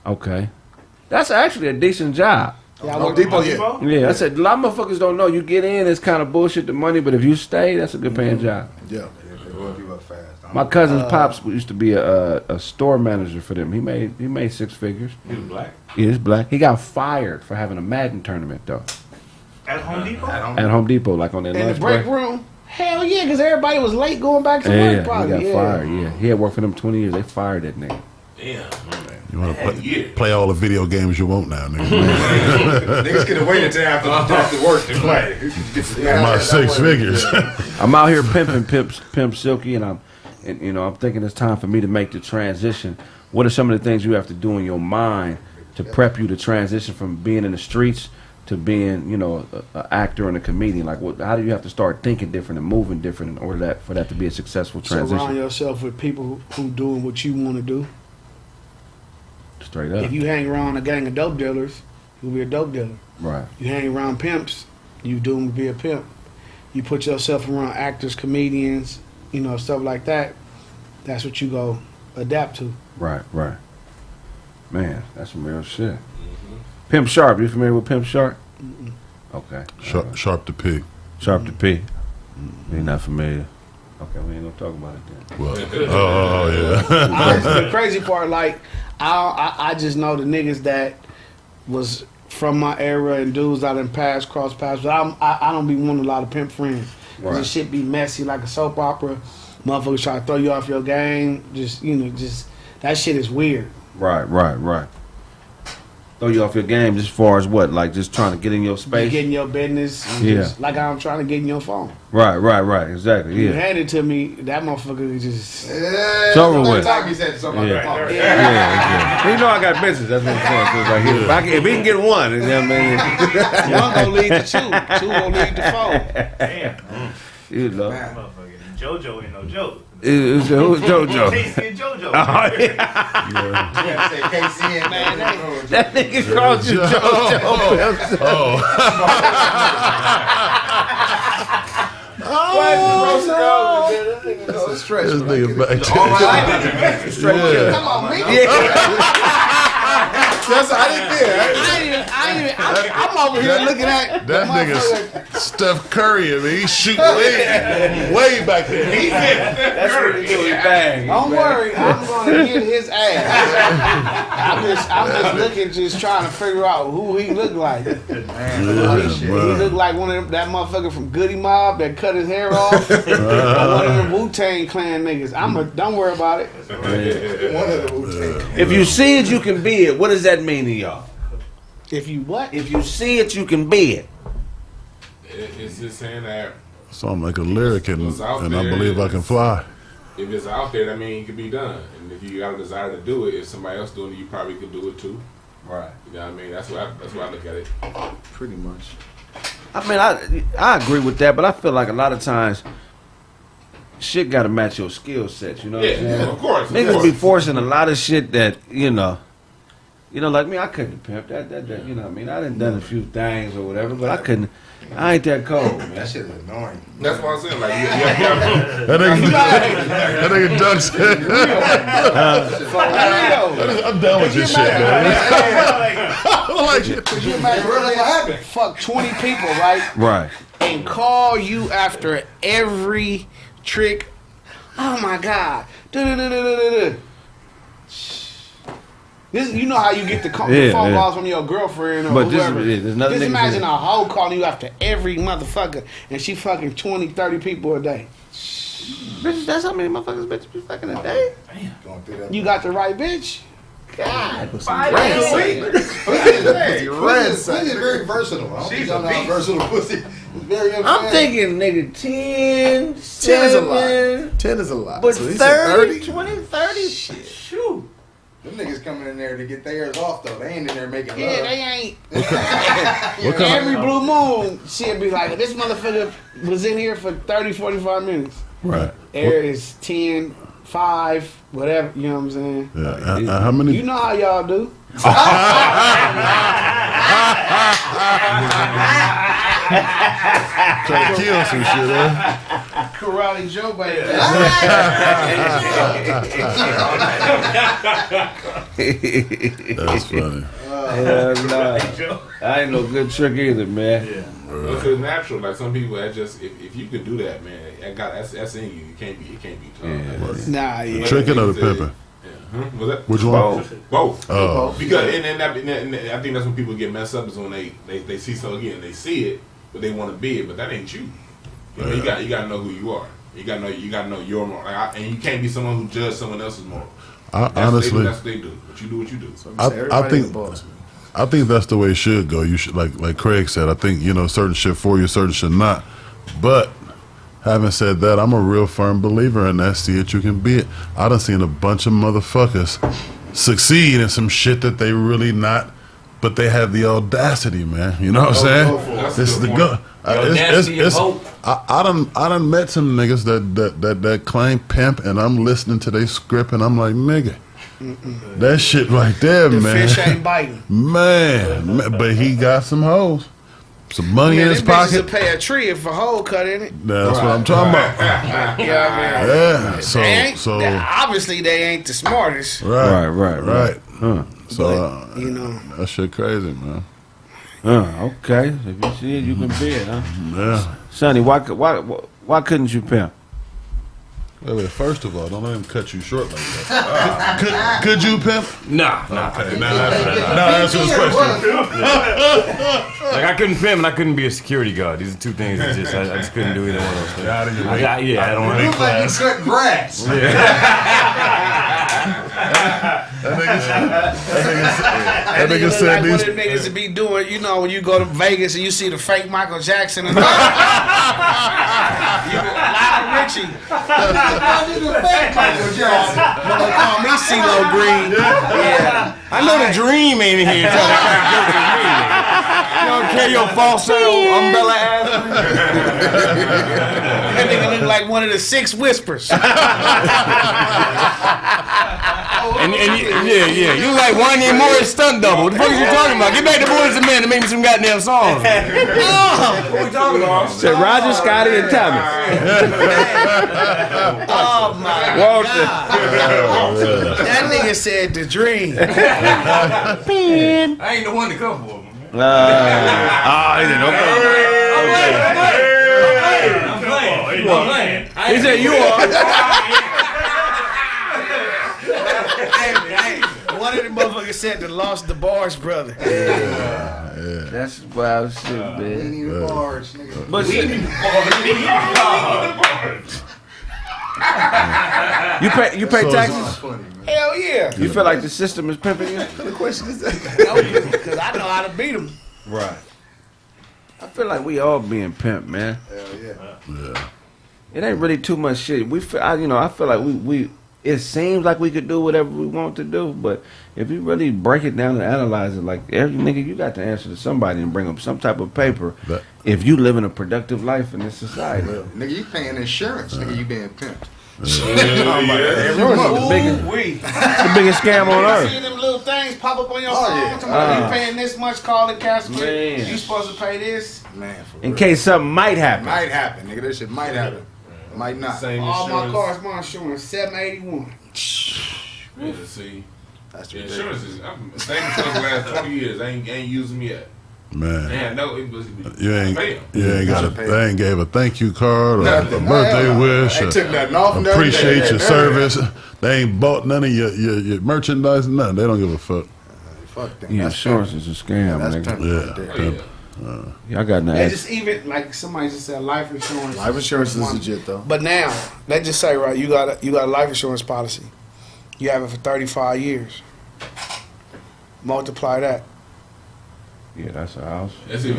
Speaker 4: Okay. That's actually a decent job.
Speaker 3: Yeah, I
Speaker 2: Home
Speaker 3: worked
Speaker 2: Depot,
Speaker 3: at
Speaker 2: yeah.
Speaker 4: Yeah, I said a lot of motherfuckers don't know. You get in, it's kind of bullshit the money, but if you stay, that's a good paying job.
Speaker 2: Yeah.
Speaker 6: They will give up fast.
Speaker 4: My cousin's pops used to be a store manager for them. He made 6 figures.
Speaker 1: He was black.
Speaker 4: He is black. He got fired for having a Madden tournament though
Speaker 7: At Home Depot?
Speaker 4: at Home Depot, like on their
Speaker 3: in the
Speaker 4: lunch
Speaker 3: break
Speaker 4: break.
Speaker 3: room. Hell yeah, because everybody was late going back to
Speaker 4: Yeah,
Speaker 3: work.
Speaker 4: he
Speaker 3: Probably.
Speaker 4: got fired. Yeah, he had worked for them 20 years. They fired that nigga.
Speaker 1: Damn.
Speaker 5: You want to play all the video games you want now, nigga.
Speaker 6: Niggas could have waited till after work to play.
Speaker 5: My 6 figures.
Speaker 4: I'm out here pimping Pimp Silky, and I'm thinking it's time for me to make the transition. What are some of the things you have to do in your mind to prep you to transition from being in the streets to being, an actor and a comedian? Like, how do you have to start thinking different and moving different in order for that to be a successful
Speaker 3: Surround
Speaker 4: transition?
Speaker 3: yourself with people who doing what you want to do.
Speaker 4: Straight up,
Speaker 3: If you hang around a gang of dope dealers, you'll be a dope dealer.
Speaker 4: right?
Speaker 3: You hang around pimps, you doomed to be a pimp. You put yourself around actors, comedians, stuff like that. That's what you go adapt to.
Speaker 4: Right. Man, that's some real shit. Pimp Sharp, you familiar with Pimp Sharp? Okay.
Speaker 5: Sharp the pig.
Speaker 4: Sharp the P. You're not familiar. Okay, we ain't gonna talk about it then.
Speaker 5: Well, oh yeah.
Speaker 3: The crazy part, like, I just know the niggas that was from my era and dudes I done cross paths. But I don't be wanting a lot of pimp friends.
Speaker 4: Right.
Speaker 3: This shit be messy like a soap opera. Motherfuckers try to throw you off your game. Just that shit is weird.
Speaker 4: Right. Throw you off your game as far as what? Like just trying to get in your
Speaker 3: You
Speaker 4: space?
Speaker 3: get in your business. And
Speaker 4: Yeah.
Speaker 3: just, like I'm trying to get in your phone.
Speaker 4: Right. Exactly.
Speaker 3: You
Speaker 4: Yeah.
Speaker 3: hand it to me, that motherfucker is just.
Speaker 4: It's over with.
Speaker 6: Time he said something
Speaker 4: Yeah.
Speaker 6: about the phone.
Speaker 4: Yeah. You know I got business. That's what I'm saying. So it's like, if we can get one, you know what I mean?
Speaker 3: One gonna lead to two. Two gonna lead to four.
Speaker 7: Damn.
Speaker 4: You know.
Speaker 7: Motherfucker. JoJo ain't no joke.
Speaker 4: Who's JoJo?
Speaker 7: Casey and JoJo.
Speaker 4: Oh, yeah.
Speaker 6: You gotta say KC and
Speaker 3: Man,
Speaker 4: That nigga called you JoJo.
Speaker 2: That's a stretch.
Speaker 5: This nigga back
Speaker 3: Come on, man.
Speaker 2: That's I didn't get.
Speaker 3: I ain't I'm over here looking at
Speaker 5: That nigga Steph Curry, I mean, he shoot way back there.
Speaker 4: That's what he do. He bang.
Speaker 3: Don't worry, I'm gonna get his ass. I'm just looking, just trying to figure out who he look like. He look like one of them, that motherfucker from Goody Mob that cut his hair off. Or one of them Wu-Tang Clan niggas. Don't worry about it.
Speaker 6: One of the Wu-Tang.
Speaker 4: If you see it, you can be it. What does that mean to y'all?
Speaker 3: If you what?
Speaker 4: If you see it, you can be it.
Speaker 1: It's just saying that
Speaker 5: So I'm like a lyric, and
Speaker 1: What's out
Speaker 5: I
Speaker 1: there
Speaker 5: believe I can
Speaker 1: is-
Speaker 5: fly.
Speaker 1: if it's out there, that means it can be done. And if you got a desire to do it, if somebody else doing it, you probably could do it too.
Speaker 4: Right.
Speaker 1: You know what I mean? That's why I look at it.
Speaker 2: Pretty much.
Speaker 4: I mean, I agree with that, but I feel like a lot of times shit got to match your skill sets. You know what I'm saying?
Speaker 1: Of course.
Speaker 4: Niggas be forcing a lot of shit that like me. I couldn't pimp that. You know what I mean? I done a few things or whatever, but I couldn't. I ain't that cold, man.
Speaker 6: That shit is annoying.
Speaker 1: That's what I'm saying. Like,
Speaker 5: That nigga Doug said, I'm done with this shit, man. I like it.
Speaker 3: Could you imagine
Speaker 6: What happened?
Speaker 3: fuck 20 people, right?
Speaker 4: Right.
Speaker 3: And call you after every trick. Oh my God. Da-da-da-da-da-da. This, you know how you get the phone calls from your girlfriend or
Speaker 4: But
Speaker 3: whoever.
Speaker 4: there's another
Speaker 3: Just
Speaker 4: nigga
Speaker 3: imagine
Speaker 4: saying-
Speaker 3: a hoe calling you after every motherfucker and she fucking 20, 30 people a day.
Speaker 4: Bitch, that's how many motherfuckers bitches be fucking a day?
Speaker 6: Going through that.
Speaker 3: You got the right bitch? God.
Speaker 6: Pussy is very versatile. I don't think y'all know how versatile pussy is. Very
Speaker 4: I'm thinking, nigga, 10,
Speaker 2: 10 is a
Speaker 4: 7,
Speaker 2: lot. 10 is a lot.
Speaker 4: but
Speaker 2: So he said
Speaker 4: 30, 20, 30? Shoot.
Speaker 6: Them niggas coming in there to get theirs off though. They ain't in there making
Speaker 3: Yeah,
Speaker 6: love.
Speaker 3: they ain't.
Speaker 5: What kind
Speaker 3: Every blue moon, she'll be like, this motherfucker was in here for 30, 45 minutes.
Speaker 5: Right.
Speaker 3: Air is 10, 5, whatever, you know what I'm saying?
Speaker 5: Yeah. How many?
Speaker 3: You know how y'all do.
Speaker 5: Trying to kill some shit, huh?
Speaker 3: Karate Joe, baby.
Speaker 5: That's funny.
Speaker 4: I ain't no good trick either, man.
Speaker 1: It's just natural. Like some people, that just if you can do that, man, that's in you. It can't be taught.
Speaker 3: Nah, yeah.
Speaker 5: Tricking or the pimping?
Speaker 1: Was that?
Speaker 5: Which one?
Speaker 1: Both.
Speaker 5: Oh.
Speaker 1: Because and I think that's when people get messed up is when they see something again, they see it, but they want to be it, but that ain't you. You know, you got to know who you are. You got to know your moral, and you can't be someone who judges someone else's moral.
Speaker 5: Honestly,
Speaker 1: that's what they do. But you do what you do.
Speaker 5: I think that's the way it should go. You should like Craig said. I think certain shit for you, certain shit not. But having said that, I'm a real firm believer in that. See it, you can be it. I done seen a bunch of motherfuckers succeed in some shit that they really not, but they have the audacity, man. You know what I'm saying? This is the go. I done met some niggas that claim pimp, and I'm listening to their script, and I'm like, nigga. That shit right there,
Speaker 3: The
Speaker 5: man.
Speaker 3: fish ain't biting.
Speaker 5: Man, but he got some hoes, some money in his pocket.
Speaker 3: To pay a tree if a hole cut in it.
Speaker 5: That's what I'm talking about.
Speaker 3: Yeah,
Speaker 5: Yeah,
Speaker 3: obviously they ain't the smartest.
Speaker 5: right.
Speaker 4: Huh.
Speaker 5: So
Speaker 3: But,
Speaker 5: that shit crazy, man.
Speaker 4: Okay. If you see it, you can be it, huh?
Speaker 5: Yeah.
Speaker 4: Sonny, why couldn't you pimp?
Speaker 5: Wait, first of all, don't let him cut you short like that. Could you pimp?
Speaker 8: Nah.
Speaker 5: Okay, now answer his question.
Speaker 8: Like I couldn't pimp and I couldn't be a security guard. These are two things that I just couldn't do either one of those things.
Speaker 5: Out of your way.
Speaker 8: I don't want
Speaker 6: You look like you cut grass.
Speaker 5: That nigga
Speaker 3: Look
Speaker 5: said
Speaker 3: like one
Speaker 5: these.
Speaker 3: of them niggas to be doing, when you go to Vegas and you see the fake Michael Jackson and Lionel Richie. Call me CeeLo Green. Yeah.
Speaker 8: I know the dream ain't in here trying to crack jokes with me. You don't carry your falsetto umbrella ass.
Speaker 3: That nigga look like one of the 6 whispers.
Speaker 8: And you like Wanya Morris stunt double. What the fuck is you talking about? Get back to Boys and Men to make me some goddamn songs. What we talking about?
Speaker 4: Said Roger, Scotty, and Tommy.
Speaker 3: Oh my
Speaker 4: Walter.
Speaker 3: God. That nigga said the dream.
Speaker 8: I ain't the one to come for him.
Speaker 4: He said,
Speaker 7: I'm playing.
Speaker 4: He said, you are.
Speaker 3: One of the motherfuckers said that lost the bars, brother.
Speaker 4: That's wild shit, man.
Speaker 6: Even bars, nigga.
Speaker 4: But shit, you pay taxes?
Speaker 6: Funny, man.
Speaker 3: Hell yeah.
Speaker 4: You feel like the system is pimping you?
Speaker 2: The question is that.
Speaker 3: Because I know how to beat them.
Speaker 4: Right. I feel like we all being pimped, man.
Speaker 6: Hell yeah.
Speaker 5: Yeah.
Speaker 4: It ain't really too much shit. I feel like we it seems like we could do whatever we want to do, but if you really break it down and analyze it, like every nigga, you got to answer to somebody and bring up some type of paper if you living a productive life in this society.
Speaker 6: Nigga, you paying insurance. Nigga, you being pimped.
Speaker 4: Every month. The biggest scam on
Speaker 3: You
Speaker 4: earth.
Speaker 3: see them little things pop up on your
Speaker 6: Oh,
Speaker 3: phone?
Speaker 6: yeah.
Speaker 3: Talking about you paying this much, call it cash.
Speaker 4: Man.
Speaker 3: You supposed to pay this?
Speaker 6: Man, for
Speaker 4: In
Speaker 6: real.
Speaker 4: case something might happen.
Speaker 6: Might happen, nigga. This shit might happen. Might not.
Speaker 1: Same
Speaker 3: All my
Speaker 1: insurance.
Speaker 3: cars, my insurance, $781.
Speaker 1: Yeah, see,
Speaker 6: That's
Speaker 1: the
Speaker 6: ridiculous.
Speaker 1: insurance is same insurance the last 20 years. Ain't using me yet.
Speaker 5: Man.
Speaker 1: Man, no, it was.
Speaker 5: You ain't
Speaker 1: pay 'em.
Speaker 5: got they ain't gave a thank you card or a
Speaker 6: Nothing.
Speaker 5: birthday wish.
Speaker 6: They
Speaker 5: or
Speaker 6: took nothing off. nothing.
Speaker 5: appreciate
Speaker 6: They-
Speaker 5: your
Speaker 6: they-
Speaker 5: service. They ain't bought none of your merchandise, nothing. They don't give a fuck.
Speaker 6: Fuck them.
Speaker 4: Yeah,
Speaker 6: That's
Speaker 4: insurance is a scam,
Speaker 6: That's
Speaker 4: nigga.
Speaker 6: pimping right there.
Speaker 1: Oh, yeah.
Speaker 4: Y'all got to
Speaker 3: They
Speaker 4: ask.
Speaker 3: just even like somebody just said life insurance.
Speaker 2: Life insurance is legit though.
Speaker 3: But now, let's just say right, you got a life insurance policy. You have it for 35 years. Multiply that.
Speaker 4: Yeah, that's a house.
Speaker 1: That's if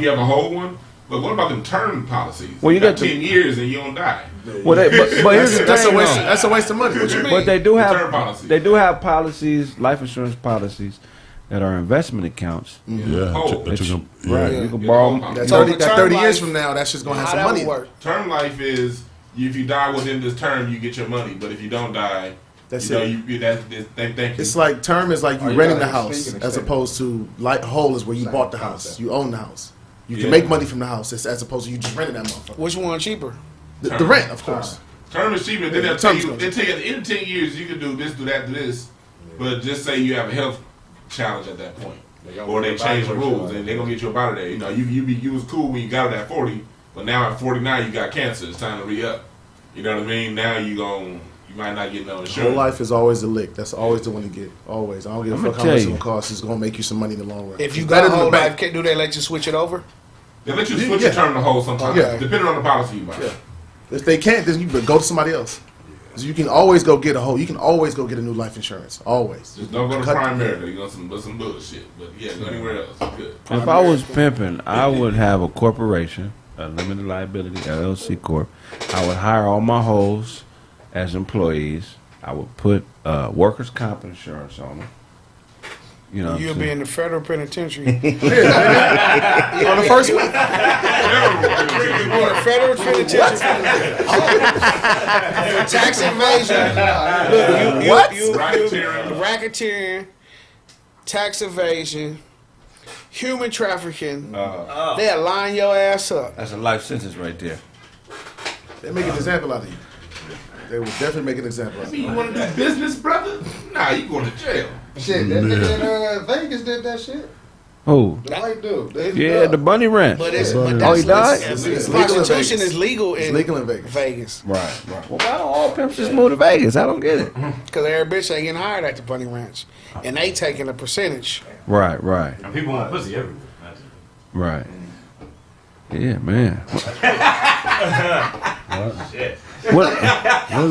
Speaker 1: you have a whole one. But what about them term policies?
Speaker 4: Well, you got
Speaker 1: 10 years and you don't die.
Speaker 4: Well, but here's the
Speaker 2: That's
Speaker 4: thing,
Speaker 2: a waste.
Speaker 4: though.
Speaker 2: That's a waste of money. What you mean?
Speaker 4: But they do
Speaker 1: Term
Speaker 4: have
Speaker 1: policy.
Speaker 4: policies, life insurance policies that are investment accounts.
Speaker 5: Yeah.
Speaker 1: Oh,
Speaker 5: that you can-
Speaker 4: Right,
Speaker 5: yeah.
Speaker 4: you can borrow.
Speaker 2: That
Speaker 3: So
Speaker 2: 30,
Speaker 3: the
Speaker 2: that
Speaker 3: term
Speaker 2: 30 years
Speaker 3: life-
Speaker 2: from now, that's just gonna have
Speaker 3: How
Speaker 2: some
Speaker 3: that
Speaker 2: money.
Speaker 3: would work?
Speaker 1: Term life is if you die within this term, you get your money. But if you don't die,
Speaker 2: That's
Speaker 1: you know,
Speaker 2: it.
Speaker 1: thank you.
Speaker 2: It's like term is like you
Speaker 6: Oh, you
Speaker 2: renting the
Speaker 6: gotta
Speaker 2: house
Speaker 6: speak
Speaker 2: as
Speaker 6: and
Speaker 2: opposed to like whole is where you
Speaker 6: Same
Speaker 2: bought the
Speaker 6: concept.
Speaker 2: house. You own the house. You
Speaker 1: Yeah.
Speaker 2: can make money from the house as opposed to you just renting that motherfucker.
Speaker 3: Which one cheaper?
Speaker 2: The rent, of course.
Speaker 1: Term is cheaper. Then
Speaker 2: Yeah,
Speaker 1: they'll tell
Speaker 2: term's
Speaker 1: you.
Speaker 2: gonna-
Speaker 1: They tell you at the end of 10 years you can do this, do that, do this. But just say you have a health challenge at that point, or they change the rules and they're gonna get you up out of there. You know, you was cool when you got it at 40, but now at 49 you got cancer. It's time to re up. You know what I mean? Now you might not get no
Speaker 2: Whole
Speaker 1: insurance.
Speaker 2: life is always the lick. That's always the one to get. Always. I don't give a
Speaker 4: I'ma
Speaker 2: fuck how
Speaker 4: tell
Speaker 2: much
Speaker 4: you.
Speaker 2: it will cost. It's gonna make you some money in the long run.
Speaker 3: If you
Speaker 2: It's
Speaker 3: got
Speaker 2: better
Speaker 3: a
Speaker 2: than the
Speaker 3: whole
Speaker 2: bank.
Speaker 3: life, do they let you switch it over?
Speaker 1: They let you
Speaker 2: Yeah.
Speaker 1: switch your term to whole sometimes,
Speaker 2: Yeah.
Speaker 1: depending on the policy you buy.
Speaker 2: Yeah. If they can't, then you better go to somebody else. 'Cause you can always go get You can always go get a new life insurance. Always.
Speaker 1: Just don't go to
Speaker 2: Cut-
Speaker 1: Primerica. You know some bullshit. But yeah, go anywhere else. It's good.
Speaker 4: If I was pimping, I would have a corporation, a limited liability LLC corp. I would hire all my hoes as employees. I would put workers' comp insurance on them. You know, what I'm
Speaker 3: You'll be
Speaker 4: saying?
Speaker 3: in the federal penitentiary.
Speaker 2: On the first one.
Speaker 3: You're in the federal penitentiary for tax evasion. Look,
Speaker 2: What?
Speaker 1: Racketeering.
Speaker 3: Racketeering, tax evasion, human trafficking. They'll line your ass up.
Speaker 4: That's a life sentence right there.
Speaker 2: They make an example out of you. They would definitely make an example out of you.
Speaker 1: You want to do business, brother? Nah, you going to jail.
Speaker 6: Shit, that nigga in Vegas did that shit.
Speaker 4: Who?
Speaker 6: The white dude.
Speaker 4: Yeah, the bunny ranch.
Speaker 3: But it's
Speaker 4: Oh,
Speaker 3: that's
Speaker 4: he died?
Speaker 2: It's legal in
Speaker 3: prostitution
Speaker 2: Vegas.
Speaker 3: is legal
Speaker 2: It's
Speaker 3: in
Speaker 2: legal in Vegas.
Speaker 3: Vegas.
Speaker 4: Right. Well, why don't all pimps just move to Vegas? I don't get it.
Speaker 3: Because every bitch ain't getting hired at the bunny ranch, and they taking a percentage.
Speaker 4: Right.
Speaker 7: And people want pussy everywhere.
Speaker 4: Right. Yeah, man.
Speaker 7: Shit.
Speaker 4: When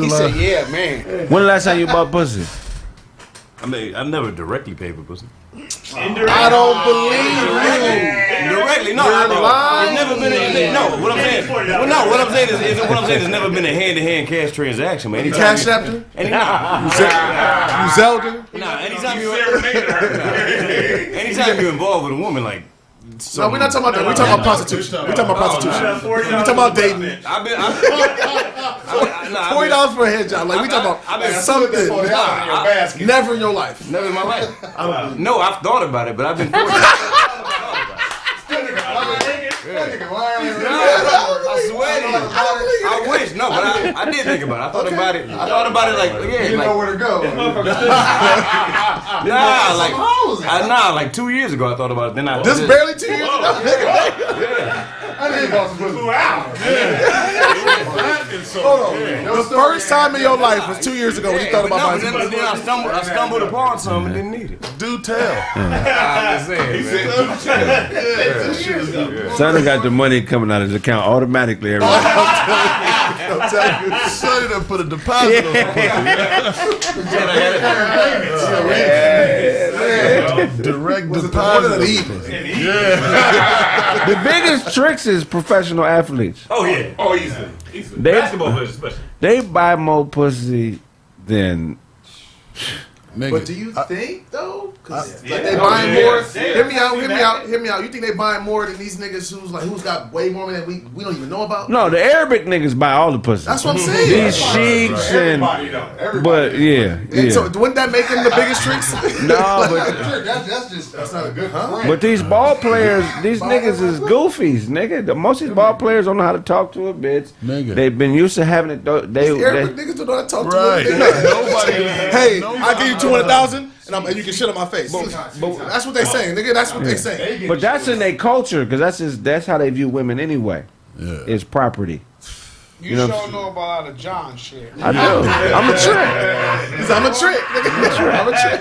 Speaker 3: He said, "Yeah, man."
Speaker 4: the last time you bought pussy?
Speaker 8: I mean, I never directly paid for pussy.
Speaker 2: I don't believe
Speaker 8: Directly, no. It's never been a, no. What I'm saying, well, no. What I'm saying is what I'm saying has never been a hand-to-hand cash transaction, man.
Speaker 2: you. Cash Chapter?
Speaker 8: Nah,
Speaker 2: You Zelda?
Speaker 8: anytime
Speaker 1: You
Speaker 8: you,
Speaker 1: serenaded her.
Speaker 8: anytime you're involved with a woman, like
Speaker 2: No, we're not talking about that. We're talking about prostitution. We're talking about prostitution. We're talking about dating. $40 for a head job. Like, we talking about something. Never in your life.
Speaker 8: Never in my life. No, I've thought about it, but I've been fortunate. I swear to you. I wish. No, but I did think about it. I thought about it. I thought about it like, yeah.
Speaker 6: You
Speaker 8: like,
Speaker 6: know where to go.
Speaker 8: like 2 years ago I thought about it. Then I
Speaker 2: This
Speaker 8: just,
Speaker 2: barely 2 years ago.
Speaker 6: I need to go some pussy.
Speaker 5: That is so
Speaker 2: Hold on.
Speaker 5: bad.
Speaker 2: The first time in your life was 2 years ago when you thought about buying some
Speaker 8: then
Speaker 2: pussy.
Speaker 8: I stumbled upon some and didn't need it.
Speaker 5: Do tell.
Speaker 8: I'm just saying, man.
Speaker 4: Sonny got the money coming out of his account automatically every month.
Speaker 5: I'm telling you, Sonny done put a deposit on the direct deposit.
Speaker 4: The biggest tricks is professional athletes.
Speaker 7: Oh yeah.
Speaker 1: Oh, easy.
Speaker 7: Basketball players especially.
Speaker 4: They buy more pussy than.
Speaker 2: But do you think though? Cause
Speaker 7: Yeah.
Speaker 2: like they buying more.
Speaker 7: Yeah.
Speaker 2: Hear me out. You think they buying more than these niggas who's got way more than we don't even know about?
Speaker 4: No, the Arabic niggas buy all the pussy.
Speaker 2: That's what I'm saying.
Speaker 4: These sheiks and. But yeah.
Speaker 2: And so wouldn't that make them the biggest tricks?
Speaker 4: No,
Speaker 6: That's not a good friend.
Speaker 4: but these ball players, these niggas is goofies, nigga. Most of these ball players don't know how to talk to a bitch.
Speaker 5: Nigga.
Speaker 4: They've been used to having it. They
Speaker 2: Arabic niggas don't know how to talk
Speaker 5: Right.
Speaker 2: to them.
Speaker 5: Nobody.
Speaker 2: Hey, I give you 200,000 and you can shit on my face. That's what they saying, nigga. That's what they saying.
Speaker 4: But that's in their culture, because that's how they view women anyway.
Speaker 5: Yeah.
Speaker 4: It's property.
Speaker 3: You
Speaker 4: know
Speaker 3: sure know about all the John shit.
Speaker 4: I know. I'm a trick.
Speaker 2: I'm a trick, nigga. I'm a trick.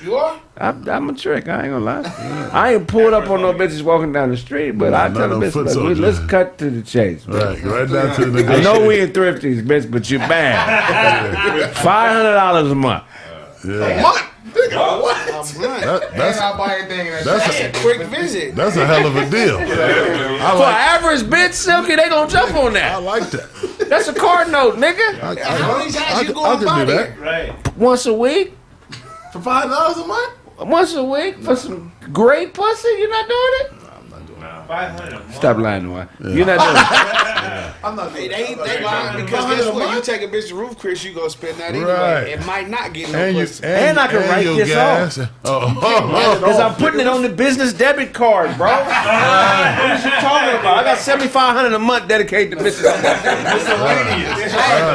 Speaker 3: You are?
Speaker 4: I'm a trick. I ain't gonna lie. I ain't pulled up on no bitches walking down the street, but I tell the
Speaker 5: no foot
Speaker 4: bitch,
Speaker 5: soldier.
Speaker 4: let's cut to the chase.
Speaker 5: Right down to the
Speaker 4: I know we in thrifties, bitch, but you bad. $500 a month.
Speaker 5: Yeah.
Speaker 2: Month, nigga. What?
Speaker 6: That's I buy anything.
Speaker 5: That's a
Speaker 3: Quick visit.
Speaker 5: that's a hell of a deal. I
Speaker 4: For an
Speaker 5: like
Speaker 4: average bitch, Silky, they gonna jump on
Speaker 5: I
Speaker 4: that.
Speaker 5: like that.
Speaker 4: That's a card note, nigga.
Speaker 3: How many times you
Speaker 5: I
Speaker 3: going
Speaker 5: can
Speaker 3: by
Speaker 5: do
Speaker 3: there?
Speaker 5: that.
Speaker 7: Right.
Speaker 4: Once a week?
Speaker 2: For $5 a month?
Speaker 4: Once a week for some great pussy? You're not doing it?
Speaker 7: 500.
Speaker 4: Stop lying to her. You're not doing it.
Speaker 2: I'm not
Speaker 3: They
Speaker 2: doing
Speaker 3: lying because guess what? You take a bitch to roof, Chris, you gonna spend that anyway.
Speaker 5: Right.
Speaker 3: It might not get no
Speaker 5: And you
Speaker 3: pussy.
Speaker 4: And I can write
Speaker 5: your
Speaker 4: this
Speaker 5: gas.
Speaker 4: Because I'm putting it on the business debit card, bro. What are you talking about? I got $7,500 a month dedicated to business.
Speaker 3: Hey,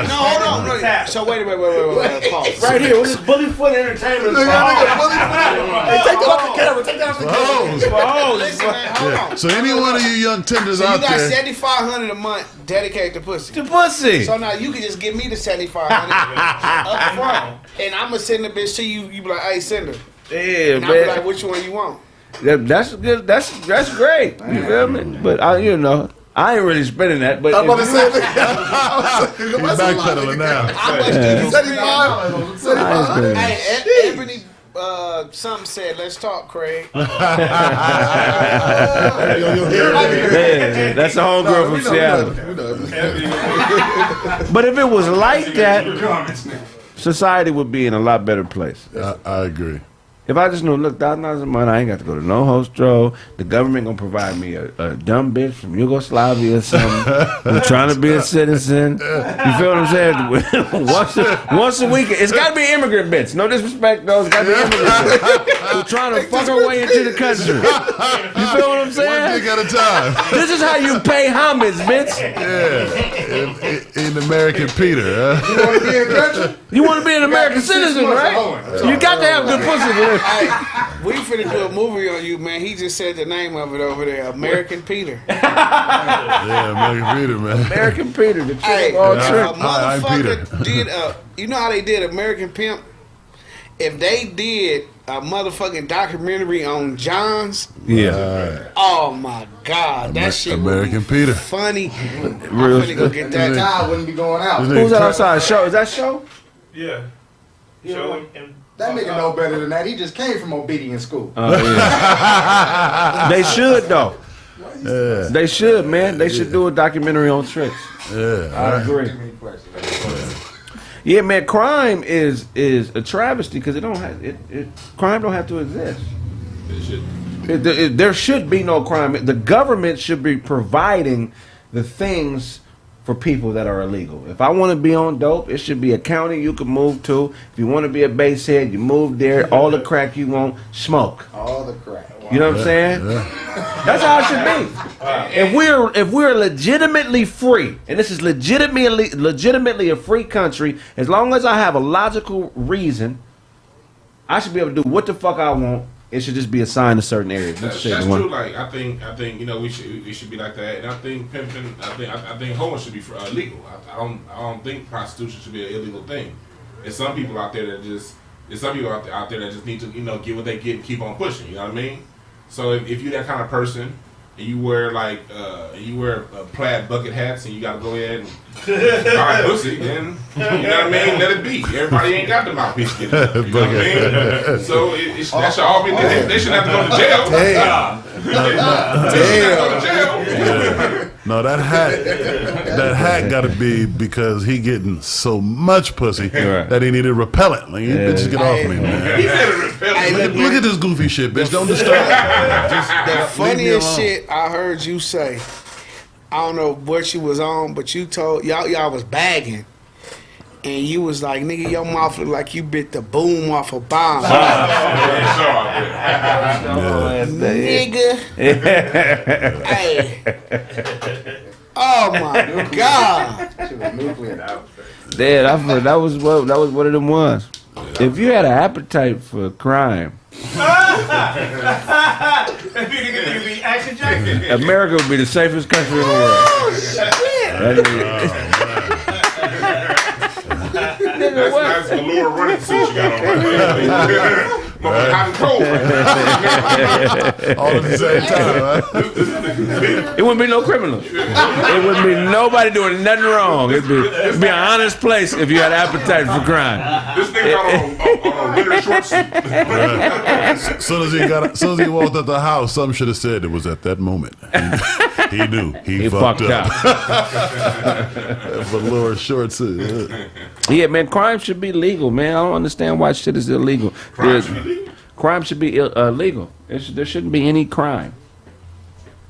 Speaker 3: no, hold on. Really. So wait. Pause.
Speaker 4: Right here, with this Bully Foot Entertainment.
Speaker 2: Hey, take that off the camera. Take that off the camera.
Speaker 3: Listen, man, hold on.
Speaker 5: So any one of you young tenders
Speaker 3: So you
Speaker 5: out
Speaker 3: got
Speaker 5: there,
Speaker 3: $7,500 a month dedicated to pussy.
Speaker 4: The pussy.
Speaker 3: So now you can just give me the $7,500 up front, and I'm gonna send the bitch to you. You be like, "Hey, send her."
Speaker 4: Yeah,
Speaker 3: And I be like,
Speaker 4: man.
Speaker 3: "Which one you want?"
Speaker 4: That's good. That's great. You feel me? But I ain't really spending that. But
Speaker 2: I'm about to say,
Speaker 5: he's backpedaling now.
Speaker 3: How much do you
Speaker 2: 75. 75.
Speaker 3: Hey, Ebony, something said, "Let's talk, Kraig."
Speaker 4: yeah, that's a homegirl from Seattle. But if it was like that, society would be in a lot better place.
Speaker 5: I agree.
Speaker 4: If I just knew, look, $1,000 a month, I ain't got to go to no hostro. The government gonna provide me a dumb bitch from Yugoslavia or something who's trying to be a citizen. You feel what I'm saying? once a week, it's got to be an immigrant bitch. No disrespect, though. It's got to be an immigrant bitch who's trying to fuck her way into the country. You feel what I'm
Speaker 5: One
Speaker 4: saying?
Speaker 5: dick at a time.
Speaker 4: This is how you pay homage, bitch.
Speaker 5: Yeah. In American Peter, huh?
Speaker 4: You want to be an American citizen, right? You got to have good pussy for this.
Speaker 3: Hey, we finna do a movie on you, man. He just said the name of it over there, American Peter.
Speaker 5: Yeah, American Peter, man.
Speaker 4: American Peter, the trick
Speaker 3: Hey,
Speaker 4: of all
Speaker 3: if a
Speaker 4: tricks.
Speaker 5: Hi, I'm Peter.
Speaker 3: motherfucker did you know how they did American Pimp? If they did a motherfucking documentary on Johns,
Speaker 4: Yeah.
Speaker 3: oh my God, that shit
Speaker 5: American
Speaker 3: would be
Speaker 5: Peter.
Speaker 3: funny. I'm
Speaker 4: Real
Speaker 3: finna go get that.
Speaker 6: Nah, wouldn't be going out.
Speaker 4: Who's that outside? Show? Is that Show?
Speaker 7: Yeah. Show him.
Speaker 6: That nigga know better than that. He just came from obedience school.
Speaker 4: Yeah. They should though.
Speaker 5: Yeah.
Speaker 4: They should, man. They should do a documentary on tricks.
Speaker 5: Yeah.
Speaker 4: I agree. Yeah, man. Crime is a travesty because crime don't have to exist. There should be no crime. The government should be providing the things for people that are illegal. If I want to be on dope, it should be a county you can move to. If you want to be a base head, you move there. All the crack you want, smoke.
Speaker 6: All the crack.
Speaker 4: You know what I'm saying? That's how it should be. If we're legitimately free, and this is legitimately a free country, as long as I have a logical reason, I should be able to do what the fuck I want. It should just be assigned to certain areas.
Speaker 1: That's true. Like I think we should be like that, and I think pimping, I think hoeing should be legal. I don't think prostitution should be an illegal thing. There's some people out there that just need to get what they get and keep on pushing. You know what I mean? So if you're that kind of person and you wear plaid bucket hats and you gotta go ahead and buy pussy, then you know what I mean. Let it be. Everybody ain't got the mouthpiece. You know what I mean? So that should all be. They shouldn't have to go to jail.
Speaker 2: Damn.
Speaker 5: No, that hat got to be because he getting so much pussy that he needed repellent. Like, you bitches get off me, man.
Speaker 1: He said repellent.
Speaker 5: Look at this goofy shit, bitch. Don't disturb me.
Speaker 3: The funniest shit I heard you say, I don't know what you was on, but you told y'all was bagging. And you was like, nigga, your mouth look like you bit the boom off a bomb. Nigga. Hey. Oh my God.
Speaker 4: Yeah, that was one of them ones. If you had an appetite for crime, America would be the safest country in the world.
Speaker 1: That's the lower running suit you got on right there. Hot and cold.
Speaker 5: All at the same time,
Speaker 4: It wouldn't be no criminals. It wouldn't be nobody doing nothing wrong. It'd be an honest place if you had appetite for crime.
Speaker 1: This nigga got on a winter short suit.
Speaker 5: As soon as he walked out the house, something should have said it was at that moment. He knew. He fucked up. Velour shorts.
Speaker 4: Yeah, man, crime should be legal, man. I don't understand why shit is illegal. Crime should be illegal. There shouldn't be any crime.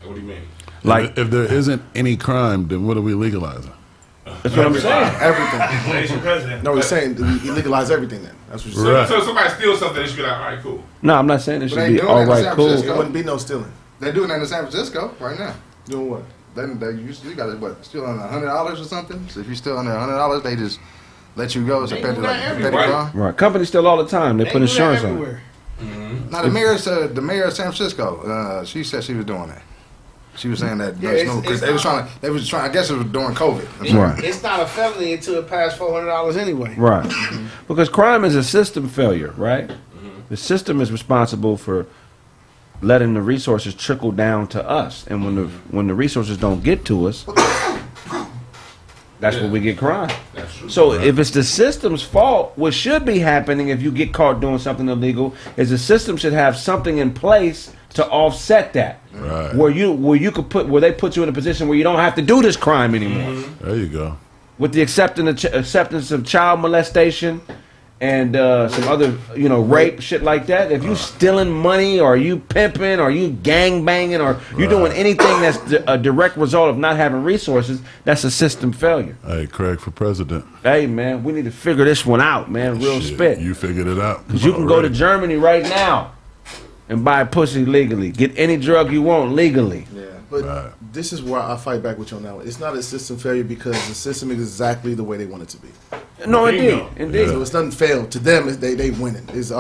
Speaker 1: What do you mean?
Speaker 5: Like, if there isn't any crime, then what are we legalizing?
Speaker 4: That's what I'm saying.
Speaker 2: Everything. No, he's saying we legalize everything then. That's what you're saying.
Speaker 5: Right.
Speaker 1: So if somebody steals something, they should be like, all right, cool.
Speaker 4: No, I'm not saying it should
Speaker 6: they
Speaker 4: be
Speaker 6: doing
Speaker 4: all
Speaker 6: it in
Speaker 4: right,
Speaker 6: San
Speaker 4: cool.
Speaker 6: Francisco.
Speaker 2: There wouldn't be no stealing.
Speaker 6: They're doing that in San Francisco right now.
Speaker 2: Doing what?
Speaker 6: They got steal under $100 or something. So if you steal under $100, they just let you go. It's a petty crime.
Speaker 4: Right. Companies steal all the time. They put insurance on it.
Speaker 6: Now the mayor of San Francisco, she said she was doing that. She was saying that because they was trying. I guess it was during COVID.
Speaker 4: Right.
Speaker 3: It's not a felony until it passed $400 anyway.
Speaker 4: Right. Because crime is a system failure, right? The system is responsible for letting the resources trickle down to us, and when the resources don't get to us, that's when we get crime.
Speaker 1: That's true.
Speaker 4: So if it's the system's fault, what should be happening if you get caught doing something illegal is the system should have something in place to offset that.
Speaker 5: Right.
Speaker 4: Where they put you in a position where you don't have to do this crime anymore.
Speaker 5: There you go.
Speaker 4: With the acceptance of child molestation and some other, rape, shit like that. If you stealing money, or you pimping, or you gang banging, or you doing anything that's a direct result of not having resources, that's a system failure.
Speaker 5: Hey, Kraig for president.
Speaker 4: Hey, man, we need to figure this one out, man. Real
Speaker 5: Shit,
Speaker 4: spit.
Speaker 5: You figured it out.
Speaker 4: Because you can go to Germany right now and buy pussy legally. Get any drug you want legally.
Speaker 2: Yeah, but this is where I fight back with you on that one. It's not a system failure because the system is exactly the way they want it to be.
Speaker 4: No, indeed. Indeed.
Speaker 2: So it's nothing failed. To them, they winning. It's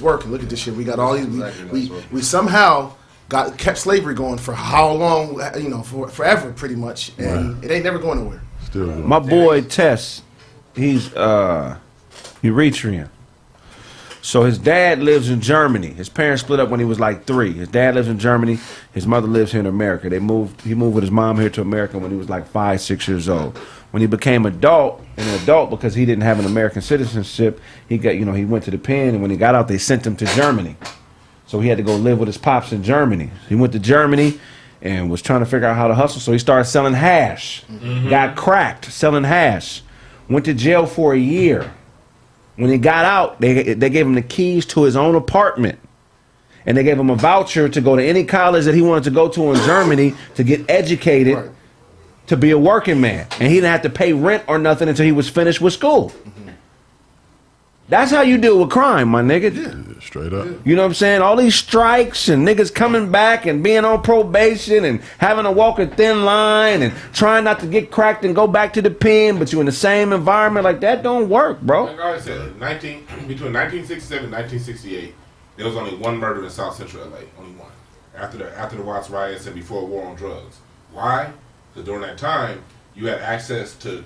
Speaker 2: working. Look at this shit. We got all these. We somehow kept slavery going for how long? For forever, pretty much, and it ain't never going nowhere.
Speaker 5: Still going.
Speaker 4: My boy Tess, he's Eritrean. So his dad lives in Germany. His parents split up when he was like 3. His dad lives in Germany. His mother lives here in America. He moved with his mom here to America when he was like 5, 6 years old. When he became an adult because he didn't have an American citizenship, he went to the pen, and when he got out, they sent him to Germany. So he had to go live with his pops in Germany. He went to Germany and was trying to figure out how to hustle. So he started selling hash. Got cracked selling hash. Went to jail for a year. When he got out, they gave him the keys to his own apartment. And they gave him a voucher to go to any college that he wanted to go to in Germany to get educated, to be a working man, and he didn't have to pay rent or nothing until he was finished with school. That's how you deal with crime, my nigga.
Speaker 5: Yeah, straight up.
Speaker 4: You know what I'm saying? All these strikes and niggas coming back and being on probation and having to walk a thin line and trying not to get cracked and go back to the pen, but you in the same environment, like that don't work, bro.
Speaker 1: Like I said, between 1967 and 1968, there was only one murder in South Central LA. Only one. After the Watts riots and before war on drugs. Why? Because during that time, you had access to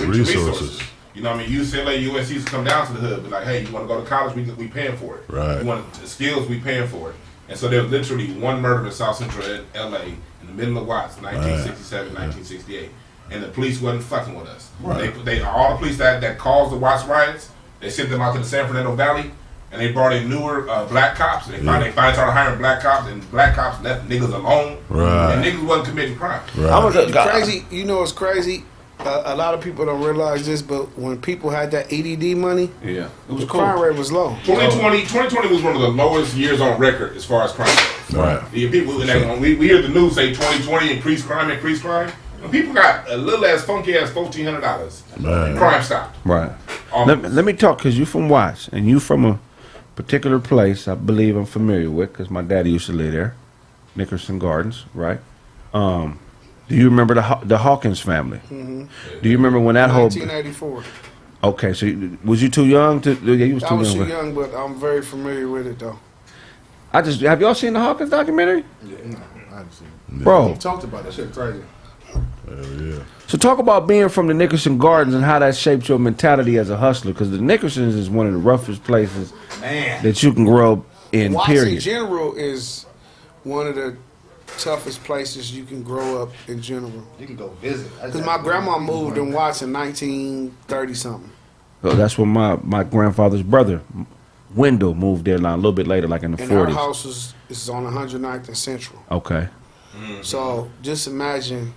Speaker 1: resources. You know what I mean? UCLA, USC's come down to the hood, be like, hey, you want to go to college? We paying for it.
Speaker 5: Right.
Speaker 1: You want skills? We paying for it. And so there was literally one murder in South Central LA in the middle of Watts, 1967, 1968. And the police wasn't fucking with us.
Speaker 5: Right.
Speaker 1: They all the police that caused the Watts riots, they sent them out to the San Fernando Valley, and they brought in newer black cops. And they finally started hiring black cops, and black cops left niggas alone.
Speaker 5: Right.
Speaker 1: And niggas wasn't committing crime.
Speaker 5: Right.
Speaker 3: Crazy. You know what's crazy? A lot of people don't realize this, but when people had that EDD money,
Speaker 4: Yeah. It was
Speaker 3: the
Speaker 4: cool.
Speaker 3: crime rate was low.
Speaker 1: 2020 was one of the lowest years on record as far as crime goes.
Speaker 5: Right.
Speaker 1: The people, we hear the news say 2020 increased crime. And people got a little ass funky ass $1,400.
Speaker 5: Man.
Speaker 1: Crime stopped.
Speaker 4: Right. Let me talk, because you from Watts, and you from a particular place I believe I'm familiar with, because my daddy used to live there, Nickerson Gardens, right? Do you remember the Hawkins family? Mm-hmm. Do you remember when that
Speaker 3: 1984.
Speaker 4: Okay, so was you too young to? Yeah, you was too
Speaker 3: I was
Speaker 4: young.
Speaker 3: too young, but I'm very familiar with it though.
Speaker 4: Have y'all seen the Hawkins documentary?
Speaker 2: Yeah, no, I haven't seen it.
Speaker 4: Bro,
Speaker 2: We talked about that shit crazy.
Speaker 5: Hell yeah.
Speaker 4: so talk about being from the Nickerson Gardens and how that shaped your mentality as a hustler, because the Nickersons is one of the roughest places that you can grow up in,
Speaker 3: Watts in
Speaker 4: period.
Speaker 3: general is one of the toughest places you can grow up in general.
Speaker 6: You can go visit.
Speaker 3: Because my grandma moved in Watts in 1930 something.
Speaker 4: So that's when my grandfather's brother, Wendell, moved there a little bit later, like in the
Speaker 3: And
Speaker 4: 40s.
Speaker 3: our house is on 109th and Central.
Speaker 4: Okay.
Speaker 3: So just imagine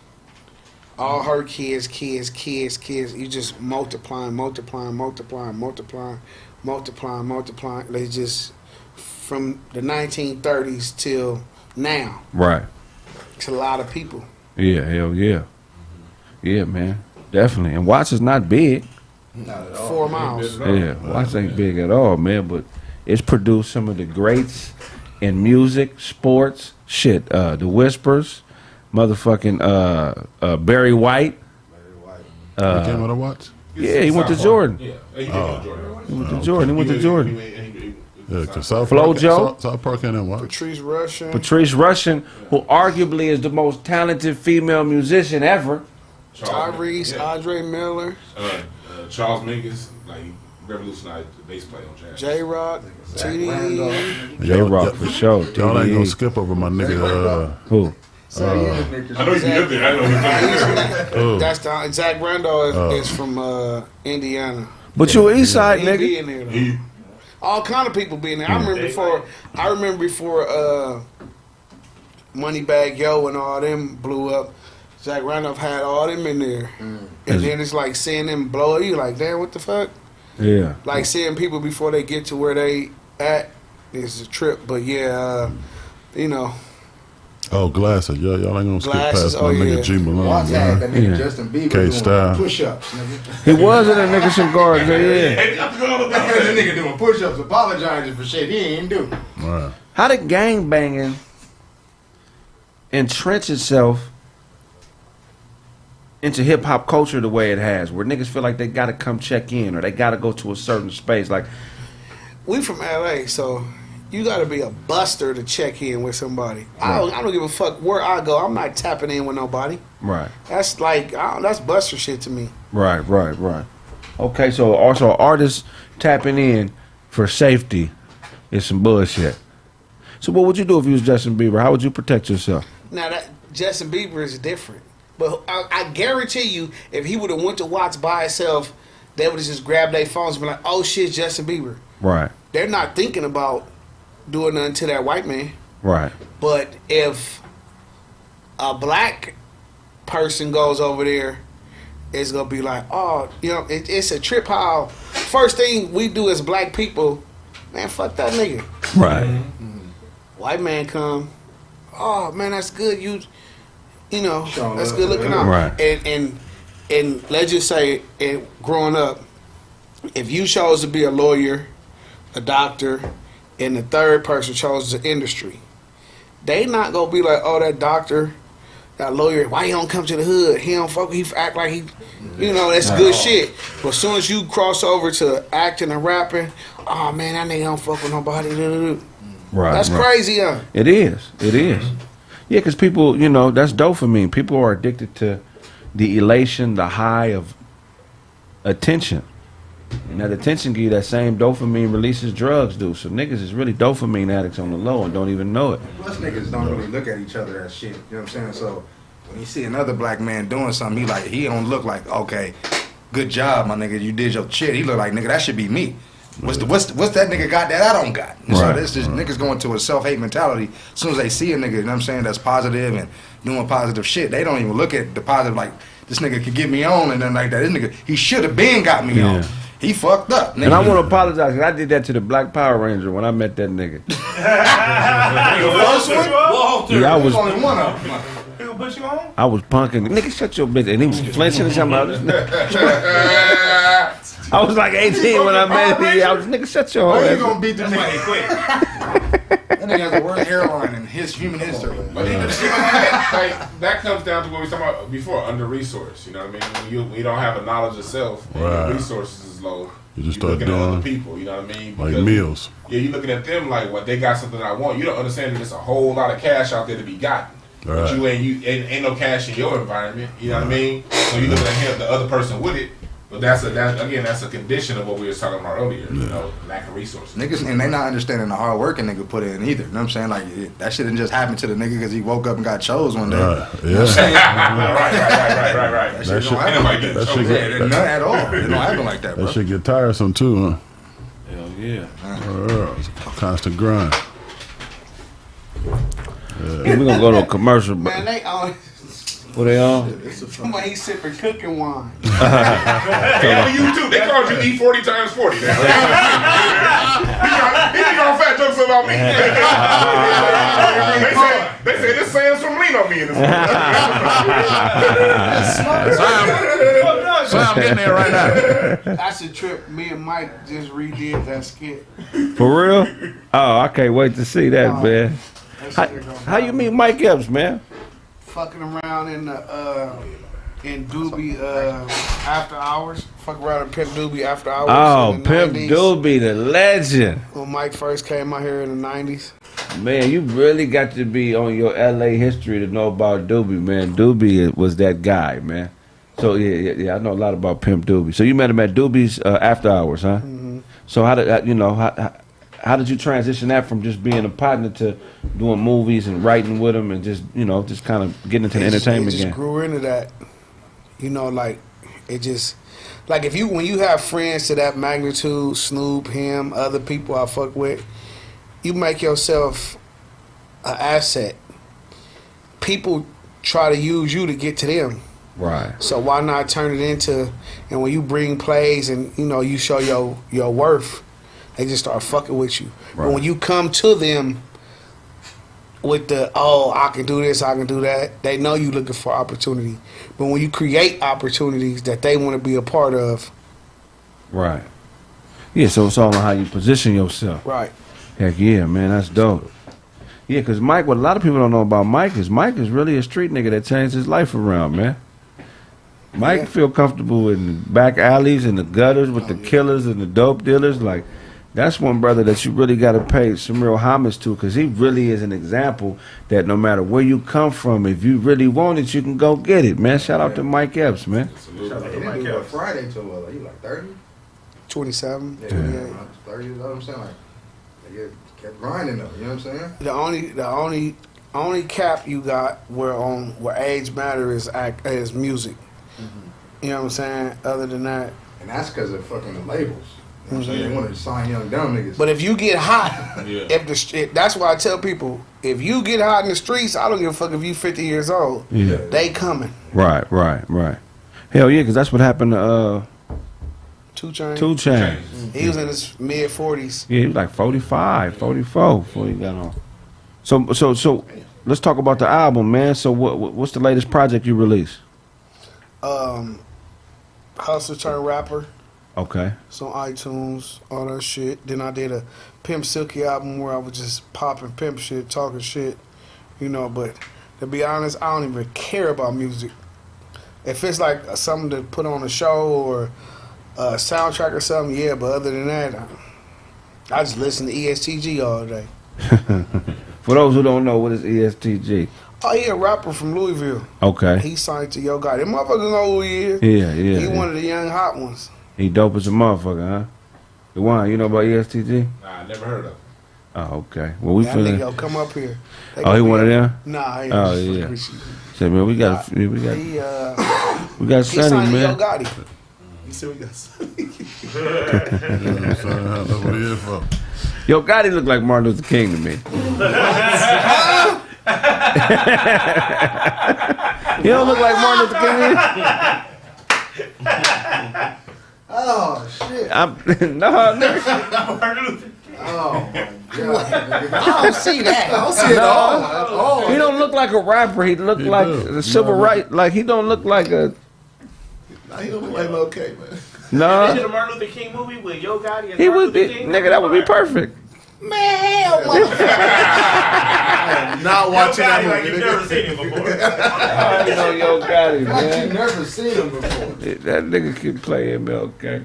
Speaker 3: all her kids. You just multiplying. They just from the 1930s till now.
Speaker 4: Right.
Speaker 3: It's a lot of people.
Speaker 4: Yeah, hell yeah. Yeah, man. Definitely. And Watts is not big.
Speaker 6: Not at all.
Speaker 3: 4 miles.
Speaker 4: Yeah, Watts ain't big at all, man, but it's produced some of the greats in music, sports, shit, the Whispers, motherfucking Barry White.
Speaker 5: He came out of Watts?
Speaker 4: Yeah, he went to Jordan.
Speaker 1: Yeah, he went to Jordan.
Speaker 4: He went to Jordan. He went to Jordan.
Speaker 5: Yeah, because South
Speaker 4: Flo
Speaker 5: Park,
Speaker 4: Joe?
Speaker 5: South Park ain't in Watts.
Speaker 3: Patrice Russian.
Speaker 4: Patrice Russian, who arguably is the most talented female musician ever.
Speaker 3: Tyrese, Andre Miller,
Speaker 1: Charles Mingus, like he revolutionized the bass play on jazz.
Speaker 3: J-Rock, TDE.
Speaker 4: J-Rock for sure.
Speaker 5: Y'all ain't
Speaker 4: TDE.
Speaker 5: gonna skip over my nigga.
Speaker 4: Who?
Speaker 1: I know you lived there. I know.
Speaker 3: That's the Zach Randall is from Indiana.
Speaker 4: But you an East Side
Speaker 3: He be
Speaker 4: nigga.
Speaker 3: in there though. All kind of people be in there. I remember before Moneybag Yo and all them blew up. Zach Randolph had all them in there, and then it's like seeing them blow. You like, damn, what the fuck?
Speaker 4: Yeah.
Speaker 3: Like seeing people before they get to where they at is a trip. But yeah, you know,
Speaker 5: Oh, Glasses. Y'all ain't gonna skip
Speaker 3: Glasses,
Speaker 5: past my nigga
Speaker 3: yeah.
Speaker 5: G Malone.
Speaker 6: Watts had that nigga
Speaker 4: Yeah.
Speaker 6: Justin Bieber
Speaker 5: K-Style.
Speaker 6: doing push-ups, nigga.
Speaker 4: He was in the Nickerson Gardens, yeah.
Speaker 6: That nigga doing push-ups, apologizing for shit he ain't do.
Speaker 5: Right.
Speaker 4: How did gang banging entrench itself into hip hop culture the way it has, where niggas feel like they gotta come check in or they gotta go to a certain space? Like,
Speaker 3: we from LA, so you got to be a buster to check in with somebody. I don't give a fuck where I go. I'm not tapping in with nobody.
Speaker 4: right,
Speaker 3: That's like that's buster shit to me.
Speaker 4: right. Okay, so also artists tapping in for safety is some bullshit. So what would you do if you was Justin Bieber? How would you protect yourself?
Speaker 3: Now that Justin Bieber is different, but I guarantee you, if he would have went to Watts by himself, they would have just grabbed their phones and be like, "Oh shit, Justin Bieber."
Speaker 4: Right,
Speaker 3: They're not thinking about doing nothing to that white man.
Speaker 4: right,
Speaker 3: But if a black person goes over there, it's gonna be like, oh, you know, it's a trip. How first thing we do as black people, man, fuck that nigga.
Speaker 4: right.
Speaker 3: White man come, oh man, that's good. You you know,
Speaker 2: Showing
Speaker 3: that's
Speaker 2: love
Speaker 3: good
Speaker 2: to
Speaker 3: looking
Speaker 2: them.
Speaker 3: out.
Speaker 4: Right.
Speaker 3: And let's just say, growing up, if you chose to be a lawyer, a doctor, and the third person chose the industry, they not gonna be like, oh, that doctor, that lawyer, why he don't come to the hood? He don't fuck. He act like he, you know, that's good shit. But as soon as you cross over to acting and rapping, oh man, that nigga don't fuck with nobody.
Speaker 4: Right.
Speaker 3: That's
Speaker 4: right.
Speaker 3: crazy, huh?
Speaker 4: It is. It is. Yeah, because people, you know, that's dopamine. People are addicted to the elation, the high of attention. And that attention give you that same dopamine releases drugs do. So niggas is really dopamine addicts on the low and don't even know it.
Speaker 6: Plus niggas don't really look at each other as shit. You know what I'm saying? So when you see another black man doing something, he don't look like, okay, good job, my nigga, you did your shit. He look like, nigga, that should be me. What's that nigga got that I don't got? And so this is niggas going to a self-hate mentality. As soon as they see a nigga, you know what I'm saying, that's positive and doing positive shit, they don't even look at the positive like, this nigga could get me on and then like that. This nigga, he should have been got me on. He fucked up, nigga.
Speaker 4: And I want to apologize because I did that to the Black Power Ranger when I met that nigga.
Speaker 6: The first one?
Speaker 4: Yeah, I was.
Speaker 6: Only one of them.
Speaker 7: He gonna put you on?
Speaker 4: I was punking. Nigga, shut your bitch. And he was flinching and talking about this nigga. I was like 18 when I met him. I was, nigga, shut your
Speaker 6: How you
Speaker 4: ass.
Speaker 6: gonna beat the
Speaker 7: That's why
Speaker 6: nigga?
Speaker 7: he quit.
Speaker 6: That nigga has the worst hairline in his human history.
Speaker 1: But even that comes down to what we were talking about before, under resourced. You know what I mean? When you don't have a knowledge of self, and your resources is low.
Speaker 5: You just
Speaker 1: you're
Speaker 5: start
Speaker 1: looking at other
Speaker 5: doing
Speaker 1: people. You know what I mean?
Speaker 5: like
Speaker 1: Because,
Speaker 5: meals.
Speaker 1: yeah, you're looking at them like, well, they got something I want. You don't understand that there's a whole lot of cash out there to be gotten. But
Speaker 5: Right.
Speaker 1: you ain't no cash in your environment. You know what I mean? So you looking at him, the other person with it. But that's a condition of what we were talking about earlier. You know, lack of resources.
Speaker 6: Niggas, and they not understanding the hard work a nigga put in either. You know what I'm saying? Like, that shit didn't just happen to the nigga because he woke up and got chose one day.
Speaker 5: Right.
Speaker 6: You know what I'm saying?
Speaker 1: right.
Speaker 6: That shit don't happen like that.
Speaker 5: that shit get-
Speaker 6: None at all. It don't happen like that, bro.
Speaker 5: That shit get tiresome too, huh?
Speaker 4: Hell yeah.
Speaker 5: It's a constant grind.
Speaker 4: Yeah, we're going to go to a commercial. But
Speaker 3: Man, they on.
Speaker 4: what they on?
Speaker 3: Somebody he's sipping cooking wine.
Speaker 1: Hey, you too. They called you E40 times 40 now. He be on fat jokes about me. They say this Sam's from Lean on me in this one.
Speaker 5: So I'm getting there right now.
Speaker 3: That's a trip. Me and Mike just redid that skit.
Speaker 4: For real? Oh, I can't wait to see that, man.
Speaker 3: That
Speaker 4: How,
Speaker 3: shit gonna
Speaker 4: how you meet Mike Epps, man?
Speaker 3: fucking around in the Doobie after hours. Fuck around in Pimp Doobie after hours.
Speaker 4: Oh,
Speaker 3: in the
Speaker 4: Pimp
Speaker 3: 90s.
Speaker 4: Doobie, the legend.
Speaker 3: When Mike first came out here in the 90s.
Speaker 4: Man, you really got to be on your LA history to know about Doobie, man. Doobie was that guy, man. So yeah, I know a lot about Pimp Doobie. So you met him at Doobie's after hours, huh?
Speaker 3: Mm-hmm.
Speaker 4: So how did how did you transition that from just being a partner to doing movies and writing with him and just kind of getting into the entertainment
Speaker 3: It just
Speaker 4: game?
Speaker 3: grew into that. You know, like it just like when you have friends to that magnitude, Snoop, him, other people I fuck with, you make yourself an asset. People try to use you to get to them.
Speaker 4: Right.
Speaker 3: So why not turn it into, and when you bring plays and you show your worth, they just start fucking with you.
Speaker 4: Right.
Speaker 3: But when you come to them with the I can do this, I can do that, they know you looking for opportunity. But when you create opportunities that they want to be a part of,
Speaker 4: Right. Yeah, so it's all on how you position yourself.
Speaker 3: right?
Speaker 4: Heck yeah, man, that's dope. Yeah, because Mike, what a lot of people don't know about Mike is really a street nigga that changed his life around, man. Mike
Speaker 3: Yeah.
Speaker 4: feel comfortable in the back alleys and the gutters with the killers and the dope dealers. Like, that's one brother that you really got to pay some real homage to because he really is an example that no matter where you come from, if you really want it, you can go get it, man. Shout out to Mike Epps, man.
Speaker 6: He didn't do it Friday till he like 30?
Speaker 3: 27,
Speaker 6: Yeah,
Speaker 3: 28.
Speaker 6: 30, you know what I'm saying? Like, they kept grinding though, you know what I'm saying?
Speaker 3: The only cap you got where age matter is music. You know what I'm saying? Other than that.
Speaker 6: And that's because of fucking the labels. You know what I'm saying? They wanted to sign young dumb niggas.
Speaker 3: But if you get hot,
Speaker 1: Yeah.
Speaker 3: that's why I tell people, if you get hot in the streets, I don't give a fuck if you 50 years old.
Speaker 4: Yeah.
Speaker 3: They coming.
Speaker 4: Right. Hell yeah, because that's what happened to
Speaker 3: 2 Chainz.
Speaker 4: 2 Chainz.
Speaker 3: He was in his mid 40s.
Speaker 4: Yeah, he was like 45, 44 before he got on. So let's talk about the album, man. So what's the latest project you released?
Speaker 3: Hustler Turned Rapper.
Speaker 4: Okay.
Speaker 3: It's on iTunes, all that shit. Then I did a Pimp Silky album where I was just popping pimp shit, talking shit, you know. But to be honest, I don't even care about music. If it's like something to put on a show or a soundtrack or something, yeah. But other than that, I just listen to ESTG all day.
Speaker 4: For those who don't know, what is ESTG?
Speaker 3: Oh, he a rapper from Louisville.
Speaker 4: Okay.
Speaker 3: He signed to Yo Gotti. Them motherfuckers know who he is.
Speaker 4: Yeah.
Speaker 3: He one of the young hot ones.
Speaker 4: He dope as a motherfucker, huh? Dewan, you know about ESTG?
Speaker 1: Nah, I never heard of it.
Speaker 4: Oh, okay. Well, we
Speaker 3: That
Speaker 4: feeling.
Speaker 3: nigga come up here.
Speaker 4: Oh, he one of them?
Speaker 3: Nah, he
Speaker 4: Oh, yeah. Say, man, we got
Speaker 3: he
Speaker 4: Sonny,
Speaker 3: signed to Yo
Speaker 4: man.
Speaker 3: Gotti.
Speaker 2: You see we got
Speaker 5: That's what he is for.
Speaker 4: Yo, Gotti look like Martin Luther King to me. He don't look like Martin Luther King.
Speaker 3: Oh shit!
Speaker 4: No, nigga.
Speaker 3: Oh my god! I don't see that. I don't see it all.
Speaker 4: He don't look like a rapper. He look
Speaker 5: He
Speaker 4: like
Speaker 5: do.
Speaker 4: a civil right. Like he don't look like a.
Speaker 2: Nah, he don't look like Lil K, man.
Speaker 7: They
Speaker 4: No,
Speaker 7: did a Martin Luther King movie with Yo Gotti and
Speaker 4: he
Speaker 7: Martin
Speaker 4: would be.
Speaker 7: Luther King.
Speaker 4: Nigga, that would be perfect.
Speaker 3: Man, hell, motherfucker!
Speaker 2: Not
Speaker 7: Yo
Speaker 2: watching that
Speaker 7: Gotti like
Speaker 2: movie.
Speaker 7: you've never seen him before.
Speaker 4: I know Yo Gotti,
Speaker 3: You
Speaker 4: man.
Speaker 3: never seen him before.
Speaker 4: That nigga can play MLK.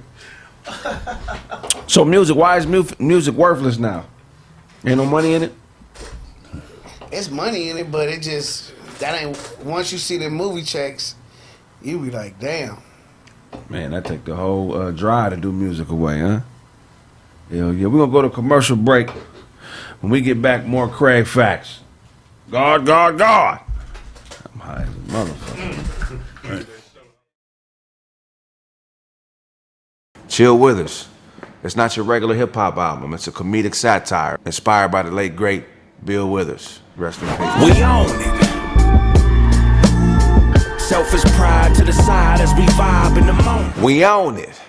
Speaker 4: So music, why is music worthless now? Ain't no money in it?
Speaker 3: It's money in it, but it just that ain't. Once you see the movie checks, you be like, damn.
Speaker 4: Man, that take the whole drive to do music away, huh? Hell yeah. We're going to go to commercial break. When we get back, more Kraig Facts. God. I'm high as a motherfucker. Chill with us. It's not your regular hip-hop album. It's a comedic satire inspired by the late, great Bill Withers. Rest in peace.
Speaker 9: We own it. Selfish pride to the side as we vibe in the moment.
Speaker 4: We own it.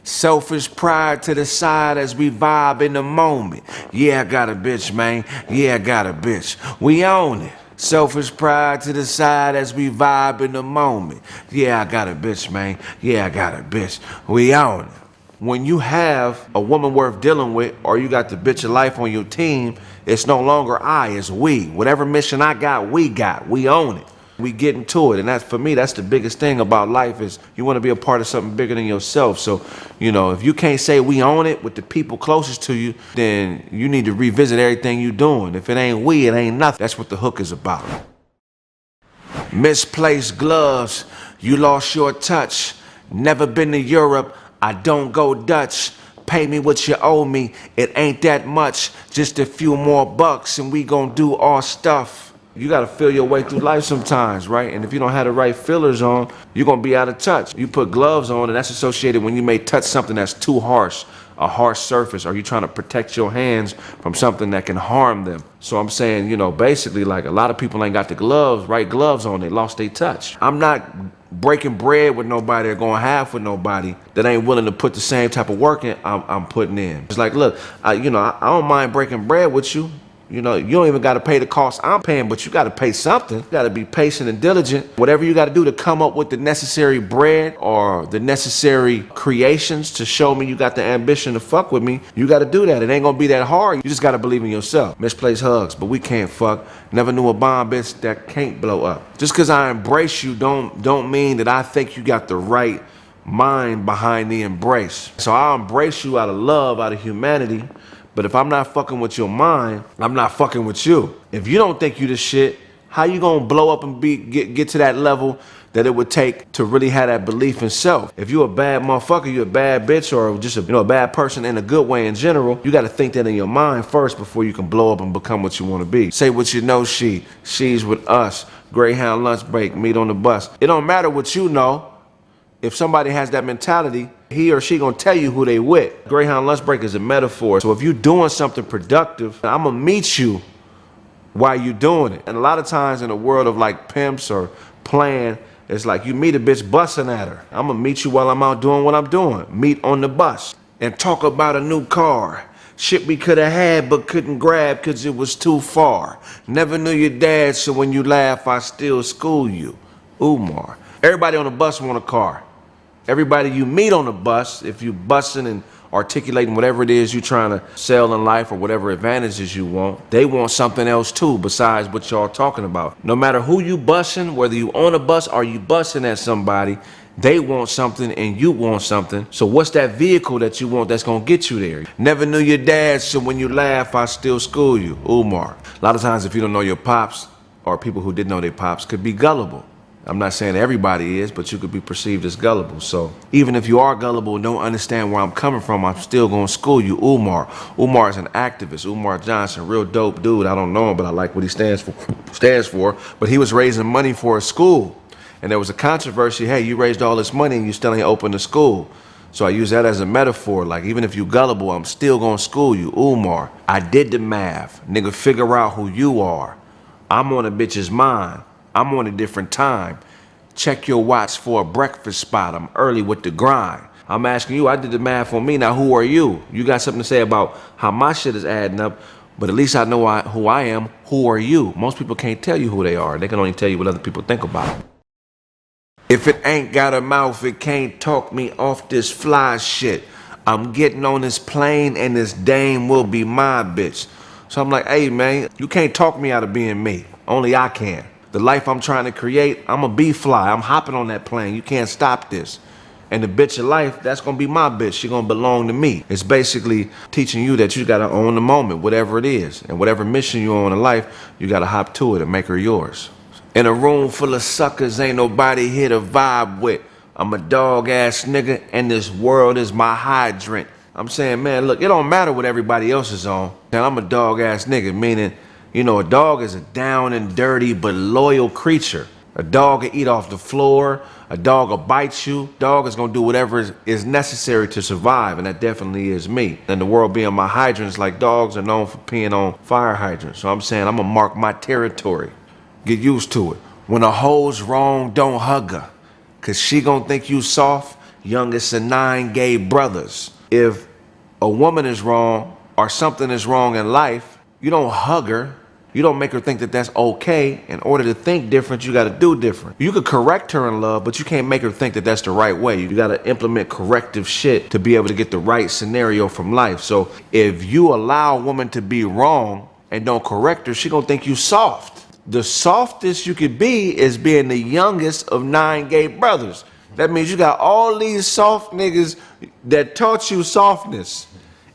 Speaker 4: Selfish pride to the side as we vibe in the moment. Yeah, I got a bitch, man. Yeah, I got a bitch. We own it. Selfish pride to the side as we vibe in the moment. Yeah, I got a bitch, man. Yeah, I got a bitch. We own it. When you have a woman worth dealing with, or you got the bitch of life on your team, it's no longer I, it's we. Whatever mission I got. We own it. We get into it, and that's, for me, that's the biggest thing about life is you want to be a part of something bigger than yourself. So, you know, if you can't say we own it with the people closest to you, then you need to revisit everything you're doing. If it ain't we, it ain't nothing. That's what the hook is about. Misplaced gloves, you lost your touch. Never been to Europe, I don't go Dutch. Pay me what you owe me, it ain't that much. Just a few more bucks and we gon' do our stuff. You gotta feel your way through life sometimes, right? And if you don't have the right fillers on, you're gonna be out of touch. You put gloves on, and that's associated when you may touch something that's too harsh, a harsh surface, or you're trying to protect your hands from something that can harm them. So I'm saying, you know, basically, like a lot of people ain't got the right gloves on, they lost their touch. I'm not breaking bread with nobody or going half with nobody that ain't willing to put the same type of work in I'm putting in. It's like, look, I don't mind breaking bread with you. You know, you don't even got to pay the cost I'm paying, but you got to pay something. You got to be patient and diligent. Whatever you got to do to come up with the necessary bread or the necessary creations to show me you got the ambition to fuck with me, you got to do that. It ain't going to be that hard. You just got to believe in yourself. Misplaced hugs, but we can't fuck. Never knew a bomb bitch that can't blow up. Just because I embrace you don't mean that I think you got the right mind behind the embrace. So I'll embrace you out of love, out of humanity. But if I'm not fucking with your mind, I'm not fucking with you. If you don't think you the shit, how you gonna blow up and get to that level that it would take to really have that belief in self? If you a bad motherfucker, you a bad bitch, or just a bad person in a good way in general, you gotta think that in your mind first before you can blow up and become what you wanna be. Say what you know, she's with us. Greyhound lunch break, meet on the bus. It don't matter what you know. If somebody has that mentality, he or she gonna tell you who they with. Greyhound lunch break is a metaphor. So if you're doing something productive, I'm gonna meet you while you doing it. And a lot of times in the world of like pimps or playing, it's like you meet a bitch busting at her. I'm gonna meet you while I'm out doing what I'm doing. Meet on the bus and talk about a new car. Shit we could have had but couldn't grab cause it was too far. Never knew your dad, so when you laugh, I still school you. Umar. Everybody on the bus want a car. Everybody you meet on the bus, if you busting and articulating whatever it is you're trying to sell in life or whatever advantages you want, they want something else too besides what y'all talking about. No matter who you busting, whether you on a bus or you busting at somebody, they want something and you want something. So what's that vehicle that you want that's gonna get you there? Never knew your dad, so when you laugh, I still school you. Umar. A lot of times if you don't know your pops, or people who did know their pops, could be gullible. I'm not saying everybody is, but you could be perceived as gullible. So even if you are gullible and don't understand where I'm coming from, I'm still gonna school you. Umar. Umar is an activist. Umar Johnson, real dope dude. I don't know him, but I like what he stands for. But he was raising money for a school. And there was a controversy, hey, you raised all this money and you still ain't opened a school. So I use that as a metaphor, like even if you gullible, I'm still gonna school you. Umar, I did the math. Nigga, figure out who you are. I'm on a bitch's mind. I'm on a different time. Check your watch for a breakfast spot. I'm early with the grind. I'm asking you, I did the math on me, now who are you? You got something to say about how my shit is adding up, but at least I know who I am. Who are you? Most people can't tell you who they are. They can only tell you what other people think about. If it ain't got a mouth, it can't talk me off this fly shit. I'm getting on this plane and this dame will be my bitch. So I'm like, hey man, you can't talk me out of being me. Only I can. The life I'm trying to create, I'ma be fly. I'm hopping on that plane. You can't stop this. And the bitch of life, that's gonna be my bitch. She gonna belong to me. It's basically teaching you that you gotta own the moment, whatever it is. And whatever mission you own in life, you gotta hop to it and make her yours. In a room full of suckers, ain't nobody here to vibe with. I'm a dog ass nigga and this world is my hydrant. I'm saying, man, look, it don't matter what everybody else is on. And I'm a dog ass nigga, meaning, you know, a dog is a down and dirty but loyal creature. A dog will eat off the floor. A dog will bite you. Dog is gonna do whatever is necessary to survive, and that definitely is me. And the world being my hydrants, like dogs are known for peeing on fire hydrants. So I'm saying I'm gonna mark my territory. Get used to it. When a hoe's wrong, don't hug her. Cause she gonna think you soft, youngest of 9 gay brothers. If a woman is wrong or something is wrong in life, you don't hug her. You don't make her think that that's okay. In order to think different, you gotta do different. You could correct her in love, but you can't make her think that that's the right way. You gotta implement corrective shit to be able to get the right scenario from life. So if you allow a woman to be wrong and don't correct her, she gonna think you soft. The softest you could be is being the youngest of 9 gay brothers. That means you got all these soft niggas that taught you softness.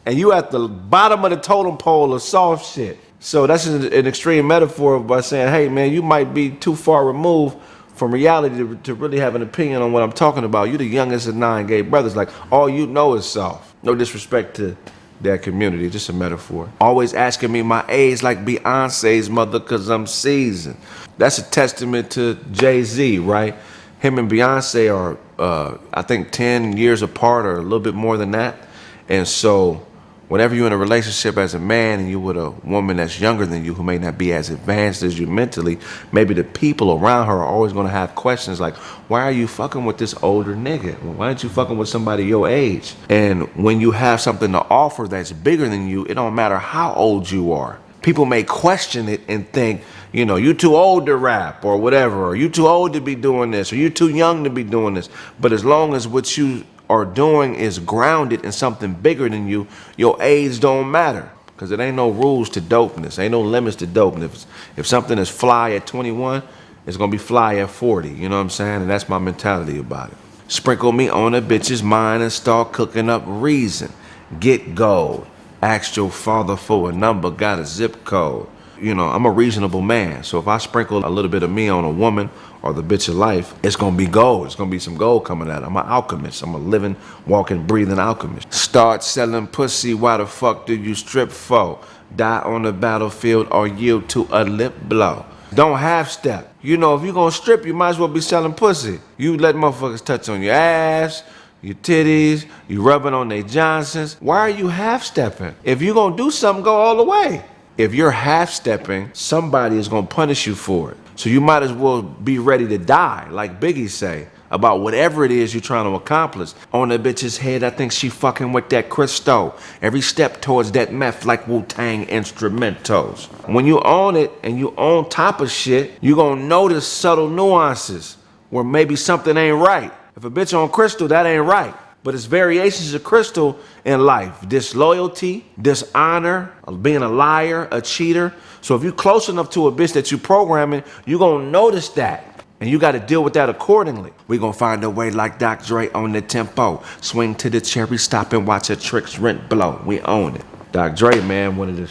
Speaker 4: And you at the bottom of the totem pole of soft shit. So that's an extreme metaphor by saying, hey man, you might be too far removed from reality to really have an opinion on what I'm talking about. You the youngest of 9 gay brothers. Like all you know is soft. No disrespect to that community, just a metaphor. Always asking me my age like Beyonce's mother cause I'm seasoned. That's a testament to Jay-Z, right? Him and Beyonce are, I think 10 years apart or a little bit more than that. And so whenever you're in a relationship as a man and you're with a woman that's younger than you who may not be as advanced as you mentally, maybe the people around her are always gonna have questions like, why are you fucking with this older nigga? Why aren't you fucking with somebody your age? And when you have something to offer that's bigger than you, it don't matter how old you are. People may question it and think, you know, you too old to rap or whatever, or you too old to be doing this, or you too young to be doing this. But as long as what you are doing is grounded in something bigger than you, your age don't matter. Because it ain't no rules to dopeness. Ain't no limits to dopeness. If something is fly at 21, it's going to be fly at 40. You know what I'm saying? And that's my mentality about it. Sprinkle me on a bitch's mind and start cooking up reason. Get gold. Asked your father for a number, got a zip code. You know, I'm a reasonable man. So if I sprinkle a little bit of me on a woman or the bitch of life, it's gonna be gold. It's gonna be some gold coming out. I'm an alchemist. I'm a living, walking, breathing alchemist. Start selling pussy, why the fuck do you strip for? Die on the battlefield or yield to a lip blow. Don't half step. You know, if you gonna strip, you might as well be selling pussy. You let motherfuckers touch on your ass, your titties, you rubbing on their Johnsons. Why are you half stepping? If you gonna do something, go all the way. If you're half-stepping, somebody is going to punish you for it. So you might as well be ready to die. Like Biggie say, about whatever it is you're trying to accomplish. On the bitch's head, I think she fucking with that crystal. Every step towards that meth like Wu-Tang instrumentals. When you own it and you on top of shit, you gonna notice subtle nuances where maybe something ain't right. If a bitch on crystal, that ain't right. But it's variations of crystal in life. Disloyalty, dishonor, being a liar, a cheater. So if you're close enough to a bitch that you programming, you're gonna notice that. And you gotta deal with that accordingly. We gonna find a way like Dr. Dre on the tempo. Swing to the cherry, stop and watch a tricks rent blow. We own it. Dr. Dre, man, one of the,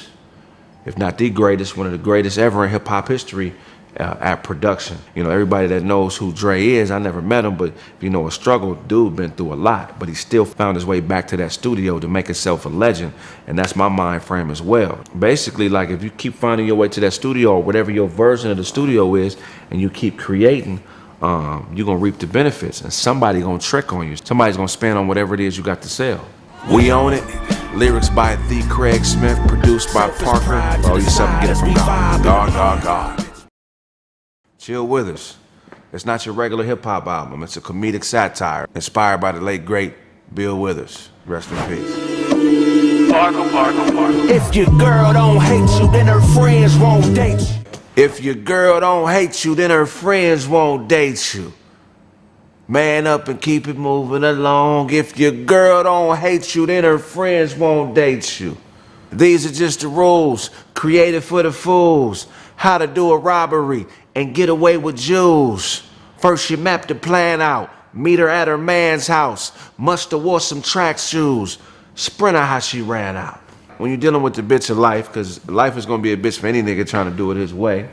Speaker 4: if not the greatest, one of the greatest ever in hip hop history at production. You know, everybody that knows who Dre is, I never met him, but if you know a struggle, dude been through a lot, but he still found his way back to that studio to make himself a legend, and that's my mind frame as well. Basically, like if you keep finding your way to that studio or whatever your version of the studio is, and you keep creating, you're gonna reap the benefits, and somebody gonna trick on you. Somebody's gonna spend on whatever it is you got to sell. We own it. Lyrics by the Kraig Smith, produced by Parker. Oh, you something get it from God. God. Chill with us. It's not your regular hip-hop album. It's a comedic satire inspired by the late, great Bill Withers. Rest in peace.
Speaker 9: If your girl don't hate you, then her friends won't date you.
Speaker 4: If your girl don't hate you, then her friends won't date you. Man up and keep it moving along. If your girl don't hate you, then her friends won't date you. These are just the rules, created for the fools. How to do a robbery and get away with jewels. First you map the plan out, meet her at her man's house. Must have wore some track shoes. Sprint her how she ran out. When you're dealing with the bitch of life, because life is gonna be a bitch for any nigga trying to do it his way,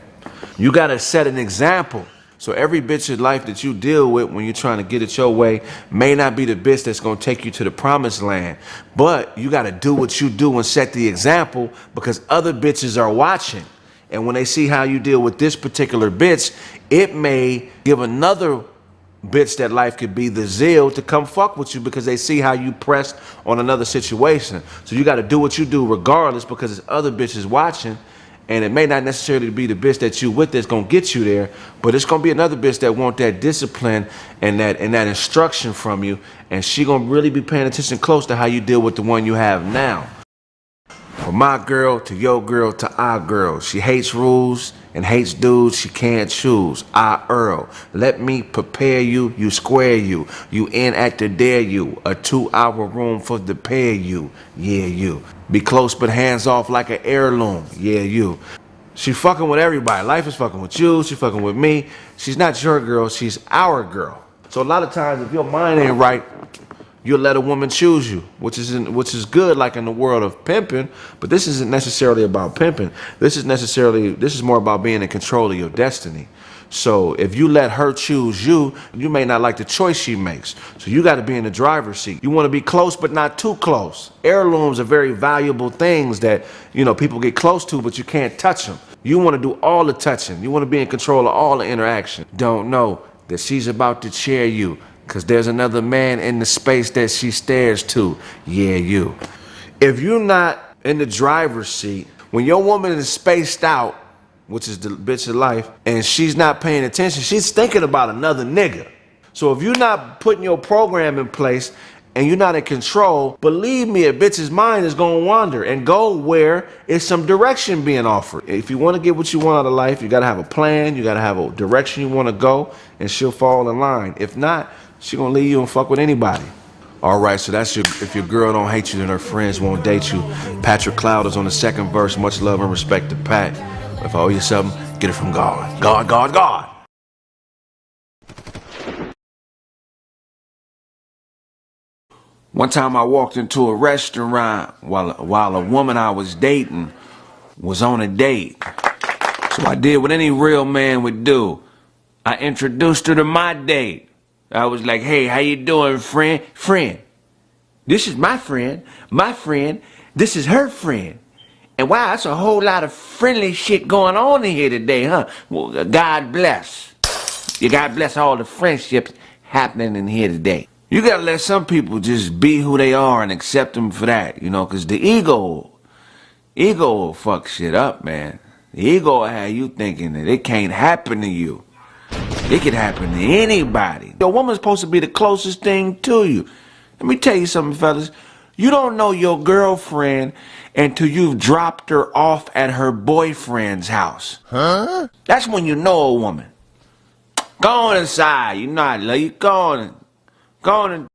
Speaker 4: you gotta set an example. So every bitch of life that you deal with when you're trying to get it your way may not be the bitch that's gonna take you to the promised land. But you gotta do what you do and set the example because other bitches are watching. And when they see how you deal with this particular bitch, it may give another bitch that life could be the zeal to come fuck with you because they see how you pressed on another situation. So you got to do what you do regardless because there's other bitches watching, and it may not necessarily be the bitch that you with that's going to get you there, but it's going to be another bitch that want that discipline and that instruction from you, and she going to really be paying attention close to how you deal with the one you have now. From my girl to your girl to our girl. She hates rules and hates dudes she can't choose. I Earl. Let me prepare you, you square you. You in at the dare you. A 2-hour room for the pair you. Yeah, you. Be close but hands off like an heirloom. Yeah, you. She fucking with everybody. Life is fucking with you. She fucking with me. She's not your girl. She's our girl. So a lot of times if your mind ain't right, you'll let a woman choose you, which is good like in the world of pimping, but this isn't necessarily about pimping. This is more about being in control of your destiny. So if you let her choose you, you may not like the choice she makes. So you got to be in the driver's seat. You want to be close but not too close. Heirlooms are very valuable things that, you know, people get close to, but you can't touch them. You want to do all the touching. You want to be in control of all the interaction. Don't know that she's about to chair you. Cause there's another man in the space that she stares to. Yeah, you. If you're not in the driver's seat, when your woman is spaced out, which is the bitch of life, and she's not paying attention, she's thinking about another nigga. So if you're not putting your program in place and you're not in control, believe me, a bitch's mind is gonna wander and go where is some direction being offered. If you wanna get what you want out of life, you gotta have a plan, you gotta have a direction you wanna go, and she'll fall in line. If not, she gonna leave you and fuck with anybody. All right, so that's if your girl don't hate you, then her friends won't date you. Patrick Cloud is on the second verse. Much love and respect to Pat. If I owe you something, get it from God. God. One time I walked into a restaurant while a woman I was dating was on a date. So I did what any real man would do. I introduced her to my date. I was like, hey, how you doing, friend? Friend, this is my friend. My friend, this is her friend. And wow, that's a whole lot of friendly shit going on in here today, huh? Well, God bless. You God bless all the friendships happening in here today. You gotta let some people just be who they are and accept them for that, you know, because the ego will fuck shit up, man. The ego will have you thinking that it can't happen to you.
Speaker 9: It could happen to anybody. Your woman's supposed to be the closest thing to you. Let me tell you something, fellas. You don't know your girlfriend until you've dropped her off at her boyfriend's house. Huh? That's when you know a woman. Go on inside. You know I love you. Go on. Go on and...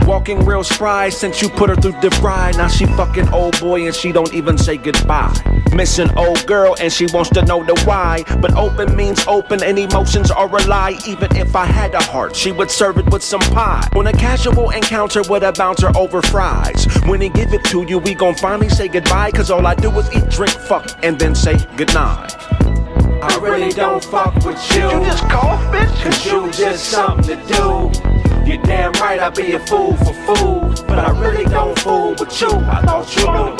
Speaker 9: Walking real spry since you put her through the fry. Now she fucking old boy and she don't even say goodbye. Missing old girl and she wants to know the why. But open means open and emotions are a lie. Even if I had a heart, she would serve it with some pie. On a casual encounter with a bouncer over fries. When he give it to you, we gon' finally say goodbye. Cause all I do is eat, drink, fuck, and then say goodnight. I really don't fuck with you.
Speaker 10: Did you just cough, bitch?
Speaker 9: Cause you just something to do. You're damn right I'd be a fool for food. But I really don't fool with you. I thought you knew.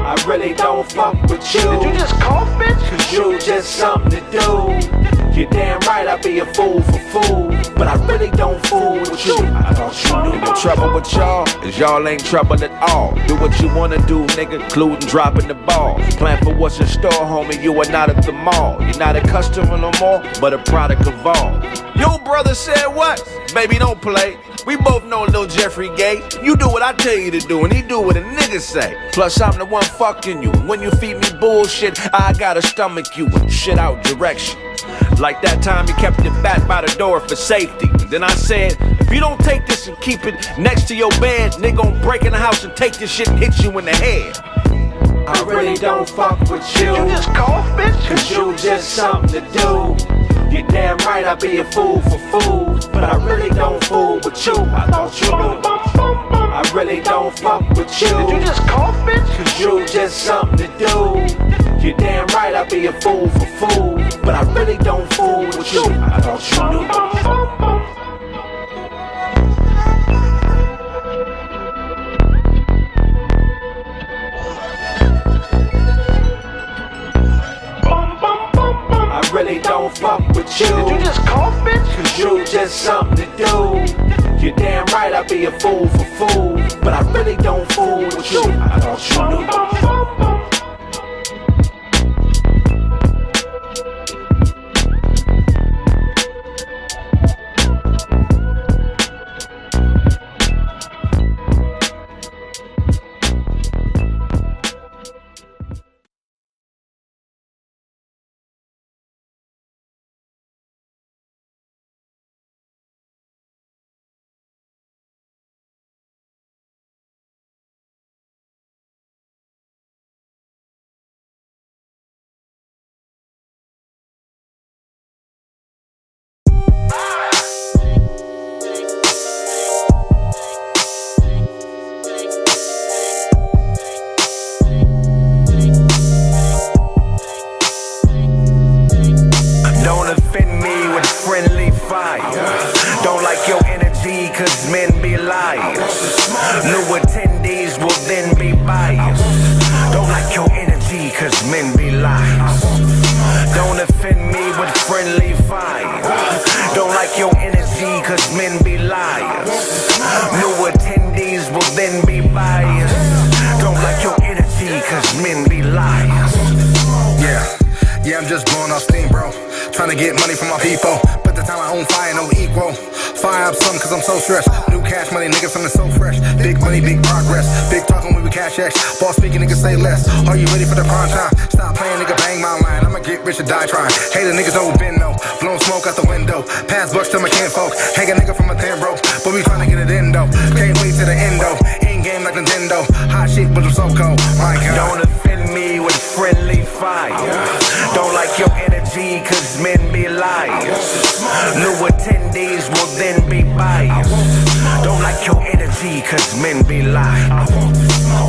Speaker 9: I really don't fuck with you.
Speaker 10: Did you just cough, bitch?
Speaker 9: Cause you just something to do. You're damn right I'd be a fool for food. But I really don't fool with you. I thought you knew. The trouble with y'all is y'all ain't trouble at all. Do what you wanna do, nigga, including dropping the ball. Plan for what's in store, homie, you are not at the mall. You're not a customer no more, but a product of all. Your brother said what? Baby, don't play. We both know Lil Jeffrey gay. You do what I tell you to do, and he do what a nigga say. Plus, I'm the one fucking you. When you feed me bullshit, I gotta stomach you and shit out direction. Like that time you kept your bat by the door for safety. And then I said, if you don't take this and keep it next to your bed, nigga gon' break in the house and take this shit and hit you in the head. I really don't fuck with you.
Speaker 10: Did you just cough, bitch?
Speaker 9: Cause you just something to do. You're damn right I'd be a fool for food. But I really don't fool with you. I thought you knew. I really don't fuck with you.
Speaker 10: Did you just cough, bitch?
Speaker 9: Cause you just something to do. You're damn right I'd be a fool for food. But I really don't fool with you. I thought you knew. I really don't fuck with you.
Speaker 10: Did you just cough, bitch?
Speaker 9: Cause you just something to do. You're damn right I'd be a fool for food. But I really don't fool with you. I thought you knew. energy, cause men be liars. Don't offend me with friendly fire. Don't like your energy, cause men be liars. New attendees will then be biased. Don't like your energy, cause men be liars.
Speaker 11: Yeah, I'm just blowing off steam, bro. Trying to get money from my people. But the time I own fire, no equal. Fire up some, cause I'm so stressed. New cash money, nigga, feeling so fresh. Big money, big progress. Big talking when we cash X. Boss speaking, niggas say less. Are you ready for the prime time? Stop playing, nigga, bang my line. I'ma get rich or die trying. Hater niggas don't bend, no. Blowing smoke out the window. Pass bucks to my kinfolk. Hang a nigga from a thin rope. But we trying to get it in, though. Can't wait to the end, though. In game like Nintendo. Hot shit, but I'm so cold. My God.
Speaker 9: Don't offend me with friendly fire. Don't like your energy, cause men be liars. New attendees will then be biased. Don't like your energy, cause men be liars.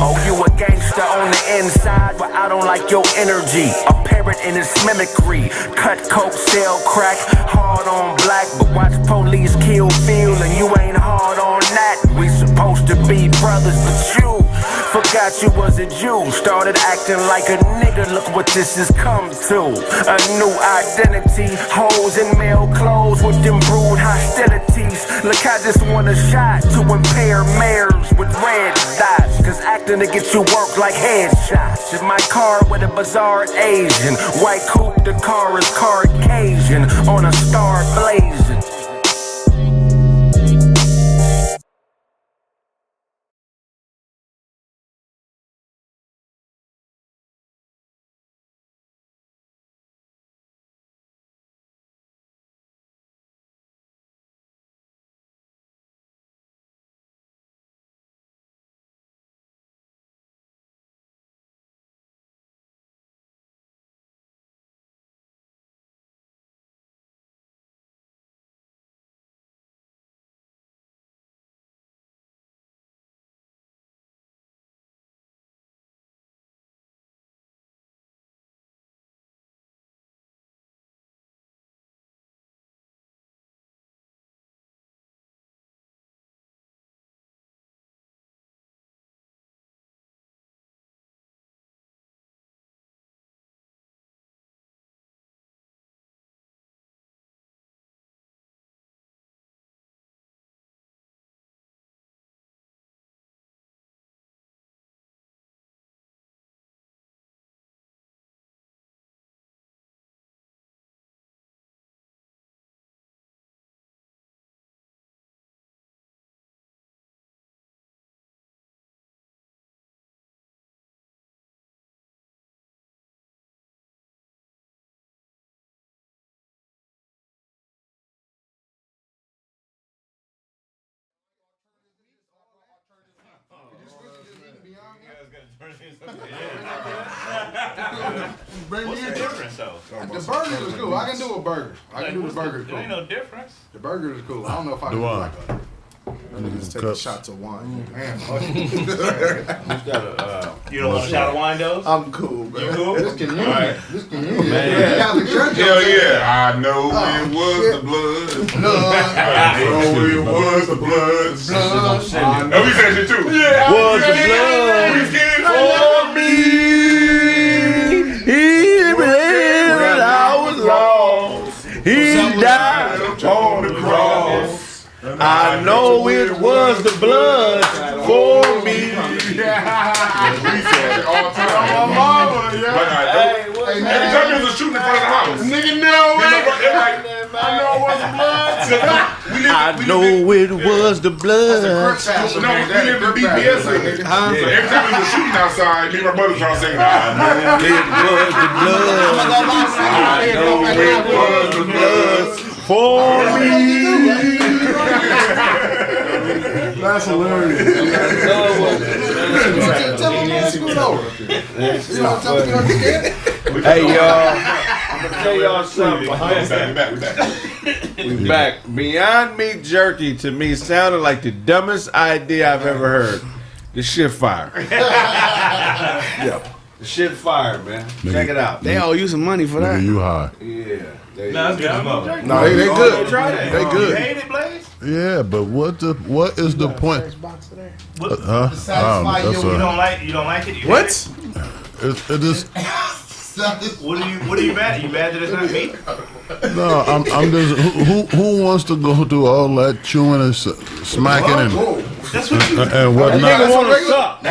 Speaker 9: Oh, you a gangster on the inside, but I don't like your energy. A parrot in his mimicry. Cut coke, sell crack, hard on black. But watch police kill Phil, and you ain't hard on that. We supposed to be brothers, but you forgot you was a Jew. Started acting like a nigga, look what this has come to. A new identity, hoes in male clothes with them brewed hostilities. Look, I just want a shot to impair mares with red dots. Cause acting to get you work like headshots. In my car with a bizarre Asian. White coupe, the car is Caucasian. On a star blazing.
Speaker 7: What's the difference though?
Speaker 6: The burger is cool. I can do a burger. I can do the burger.
Speaker 7: There ain't no difference.
Speaker 6: The burger is cool. I don't know if I can do like a.
Speaker 2: Niggas take shots of wine.
Speaker 6: Man,
Speaker 7: you don't want a shot of wine, though?
Speaker 2: I'm cool, bro.
Speaker 7: You cool?
Speaker 6: This communion.
Speaker 1: Right.
Speaker 6: This communion.
Speaker 1: Man. Hell yeah. I know it was the blood. I know it was the blood. No, we said shit too. Yeah.
Speaker 4: Was the blood.
Speaker 1: We scared for me.
Speaker 4: He believed that I was lost. He died
Speaker 1: upon the cross.
Speaker 4: I know it was the blood for me.
Speaker 1: We said it all the time.
Speaker 6: My mama,
Speaker 1: Hey, every time there was a shooting in front of the house.
Speaker 6: Nigga, no way.
Speaker 1: I know it was the blood.
Speaker 4: I know it was the blood.
Speaker 1: No, we lived in BPS. So every time there was a shooting outside, me and my brother trying to sing it. I know
Speaker 4: It was the blood. I know it was the blood for me.
Speaker 2: That's hilarious.
Speaker 4: Hey y'all, I'm gonna tell y'all something. We back. Beyond Meat Jerky to me sounded like the dumbest idea I've ever heard. The shit fire. Yeah. The shit fire, man. Check it out.
Speaker 3: They all using money for that.
Speaker 5: You high.
Speaker 4: Yeah.
Speaker 7: No, it's good as mother.
Speaker 2: No, they good. They
Speaker 7: You
Speaker 2: good.
Speaker 7: hate it, Blaze?
Speaker 5: Yeah, but what is the point?
Speaker 7: What?
Speaker 5: Huh?
Speaker 7: You don't like it?
Speaker 2: What?
Speaker 5: it just.
Speaker 7: What are you mad at? You mad that it's not me?
Speaker 5: No, I'm just. Who wants to go through all that chewing and smacking and whatnot?
Speaker 8: Nigga want to suck.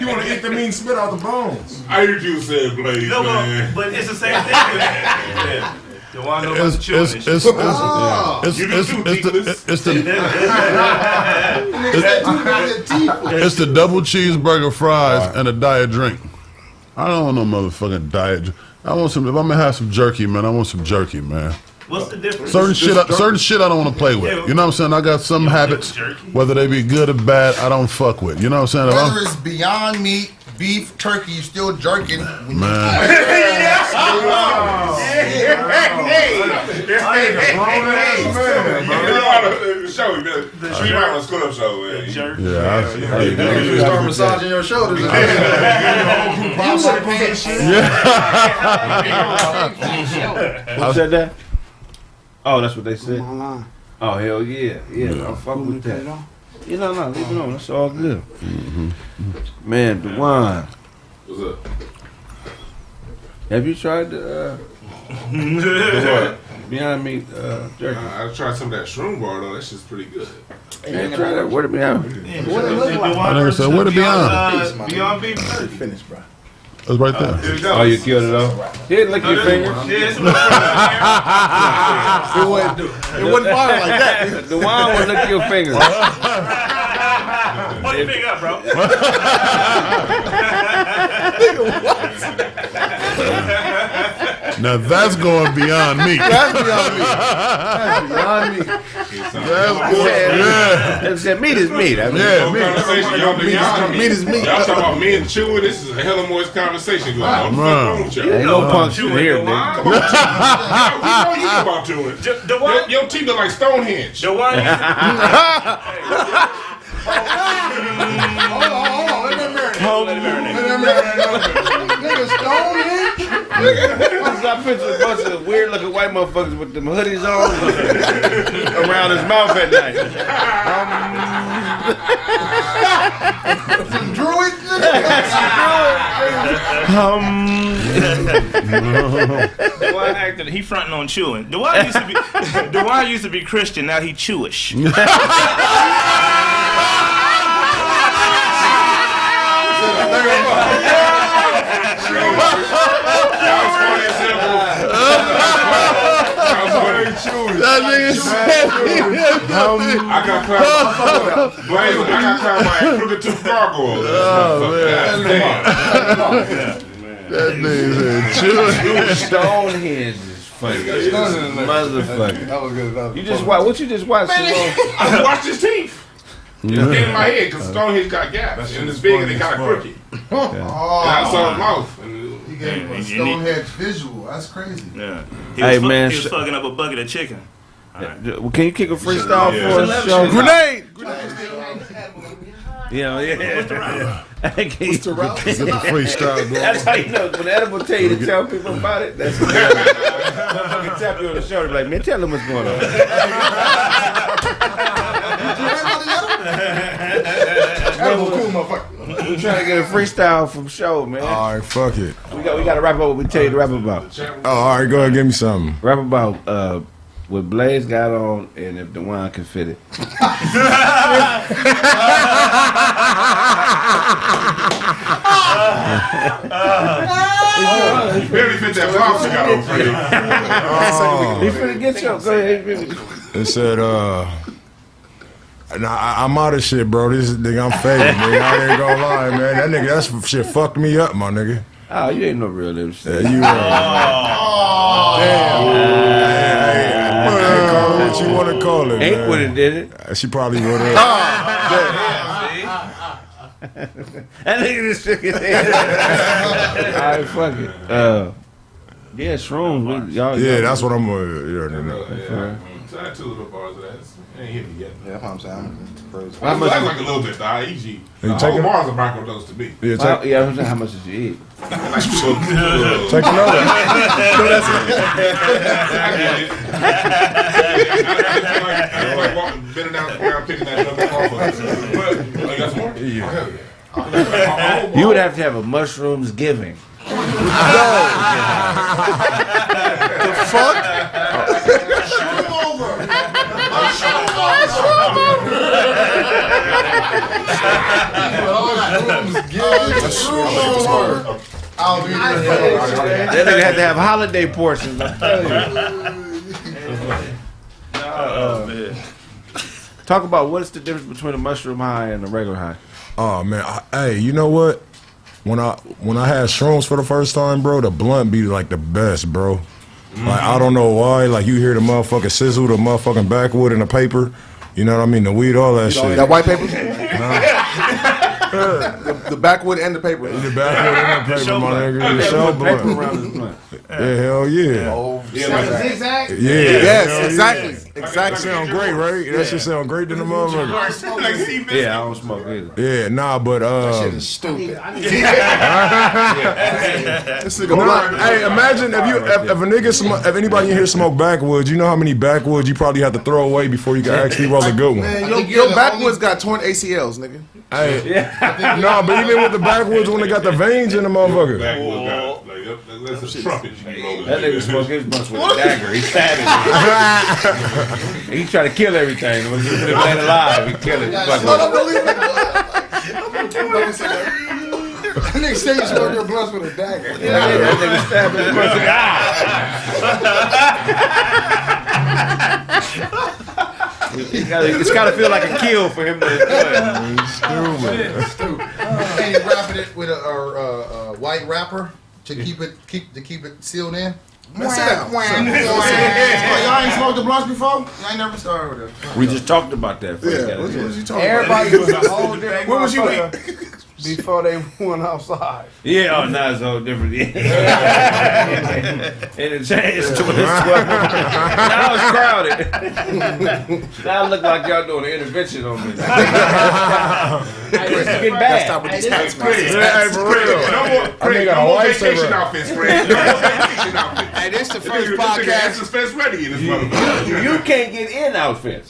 Speaker 12: You want to eat the meat and spit out the bones.
Speaker 1: I heard you say, Blaze,
Speaker 7: No,
Speaker 1: man.
Speaker 7: but it's the same thing. Yeah. The one know about the chewing and shit.
Speaker 5: It's the double cheeseburger fries and a diet drink. I don't want no motherfucking diet. I want some. If I'm gonna have some jerky, man, I want some jerky, man.
Speaker 7: What's the difference?
Speaker 5: Certain shit I don't want to play with. You know what I'm saying? I got some habits, whether they be good or bad, I don't fuck with. You know what I'm saying?
Speaker 13: Whether it's Beyond Meat, beef, turkey, you still jerking.
Speaker 5: Man.
Speaker 1: Show the Tree Mountain School Up show, man.
Speaker 6: You start massaging your shoulders.
Speaker 4: Who said that? Oh, that's what they said. Oh, hell yeah. I'm fucking with that. You know, no, leave it on. That's all good. Man, DeJuan.
Speaker 1: What's up?
Speaker 4: Have you tried the Beyond Meat jerky?
Speaker 1: I tried some of that shroom bar though. That shit's pretty good.
Speaker 4: Man, try that. What it Beyond?
Speaker 5: I never said what it Beyond.
Speaker 7: Beyond Beef.
Speaker 13: Finish, bro.
Speaker 5: It's right there.
Speaker 4: Oh, you killed it off. Here, lick your finger.
Speaker 2: It wasn't fire like that.
Speaker 4: DeJuan will lick your finger.
Speaker 7: Put your finger up, bro.
Speaker 5: Now that's going beyond me.
Speaker 2: That's beyond me. That's beyond me.
Speaker 5: That's good. Yeah.
Speaker 4: Said meat is meat. I mean,
Speaker 2: Meat is meat.
Speaker 1: Y'all talking about me and chewing. This is a hella moist conversation going on.
Speaker 4: ain't no punks in here,
Speaker 1: Come
Speaker 4: nigga.
Speaker 1: on, you know about chewing. Your teeth look like Stonehenge.
Speaker 7: The one.
Speaker 13: Hold on. Let me Nigga, Stonehenge?
Speaker 4: I picture a bunch of weird looking white motherfuckers with them hoodies on around his mouth at night.
Speaker 13: Some druid?
Speaker 7: The one actor, he fronting on chewing. The one used to be Christian. Now he Jewish.
Speaker 5: That nigga said
Speaker 1: I got clown by crooked tooth gargoyle.
Speaker 5: that nigga said
Speaker 4: Stonehenge is funny. Motherfucker.
Speaker 13: That was good.
Speaker 4: You just watch. What you just watched?
Speaker 1: I watched his teeth. It's getting in my head because Stonehenge got gaps and it's big and they kind of crooked. And I saw his mouth.
Speaker 13: He gave him a Stonehenge visual. That's crazy.
Speaker 7: Yeah.
Speaker 4: Hey, man,
Speaker 7: he was fucking up a bucket of chicken.
Speaker 4: Well, can you kick a freestyle for us?
Speaker 2: Grenade!
Speaker 4: Yeah.
Speaker 5: Mr. Rouse. It's a freestyle.
Speaker 4: That's how you know. When the edible tell you to tell people about it, that's motherfucking tap you on the shoulder, like, man, tell them what's going on. We're trying to get a freestyle from show, man.
Speaker 12: All right, fuck it.
Speaker 4: We got to wrap up what we tell you to rap about.
Speaker 12: Oh, all right, go ahead, give me something.
Speaker 4: Rap about what Blaze got on and if DeJuan can fit it.
Speaker 1: He barely fit that box you got on for you.
Speaker 4: He finna get you. Go ahead.
Speaker 12: It said, nah, I'm out of shit, bro. This nigga, I'm faded, nigga. I ain't gonna lie, man. That nigga, that shit fucked me up, my nigga.
Speaker 4: Oh, you ain't no real little shit.
Speaker 12: Yeah, you damn. Call it what you want to call it,
Speaker 4: Ain't
Speaker 12: man.
Speaker 4: would have did it.
Speaker 12: She probably would have.
Speaker 4: That nigga just shook his head. Alright, fuck it. Yeah, shrooms. Y'all.
Speaker 12: That's what I'm gonna.
Speaker 1: So I had two little bars of that. Ain't hit me yet.
Speaker 6: Yeah, that's what I'm saying.
Speaker 1: I like a little bit, though. Easy.
Speaker 12: You
Speaker 1: Whole
Speaker 12: taking-
Speaker 1: bars of microdose to me.
Speaker 12: Yeah,
Speaker 4: I'm saying, how much did you eat?
Speaker 12: Take another.
Speaker 1: Bending down, picking that number off of it. But, you got some more?
Speaker 12: Yeah.
Speaker 4: You would have to have a mushrooms giving.
Speaker 2: The fuck?
Speaker 4: That nigga had to have holiday portions. I'm telling you. Talk about what's the difference between a mushroom high and a regular high.
Speaker 12: Oh man, hey, you know what? When I had shrooms for the first time, bro, the blunt be like the best, bro. Like I don't know why. Like you hear the motherfucking sizzle, the motherfucking backwood and the paper. You know what I mean? The weed, all that shit.
Speaker 2: That white paper? The backwood and the paper.
Speaker 12: The backwood and the paper, my nigga. The show blunt. Yeah, hell yeah.
Speaker 2: Oh,
Speaker 12: zigzag? Yeah.
Speaker 2: Yes, exactly.
Speaker 12: That sound great, right? That shit sound great to the motherfucker.
Speaker 4: Yeah, I don't smoke either.
Speaker 12: Yeah, nah, but
Speaker 3: That shit is stupid.
Speaker 12: Hey, imagine if anybody in here smoke backwoods, you know how many backwoods you probably have to throw away before you can actually roll a good one.
Speaker 2: Man, your backwoods got torn ACLs, nigga.
Speaker 12: Hey, no, but even with the backwoods when they got the veins in the motherfucker.
Speaker 1: That's a trumpet.
Speaker 4: That nigga smoke his bunch with a dagger. He's savage. He try to kill everything. When he's man alive, he kill it.
Speaker 3: That nigga say you smoke your blunts with a dagger.
Speaker 4: That nigga stabbed his bunch. It's gotta feel like a kill for him to enjoy it.
Speaker 13: Stupid. And you wrapping it with a white wrapper to keep it sealed in.
Speaker 2: Y'all ain't smoked the blunts before? I ain't never started with that.
Speaker 4: We just talked about that.
Speaker 2: Yeah, what you talking
Speaker 3: Everybody
Speaker 2: about?
Speaker 3: was a whole different
Speaker 2: Where was you at?
Speaker 3: before they went outside.
Speaker 4: Yeah, oh, now it's all different. Yeah. And it changed to now it's crowded. Now it look like y'all doing an intervention on me. It's getting bad.
Speaker 2: Stop with these hats, man.
Speaker 12: Hey, for real.
Speaker 1: No more vacation outfits, Craig. No more vacation outfits.
Speaker 3: Hey, this the first
Speaker 1: This
Speaker 3: podcast.
Speaker 1: is fest ready in this motherfucker.
Speaker 4: You can't get in outfits.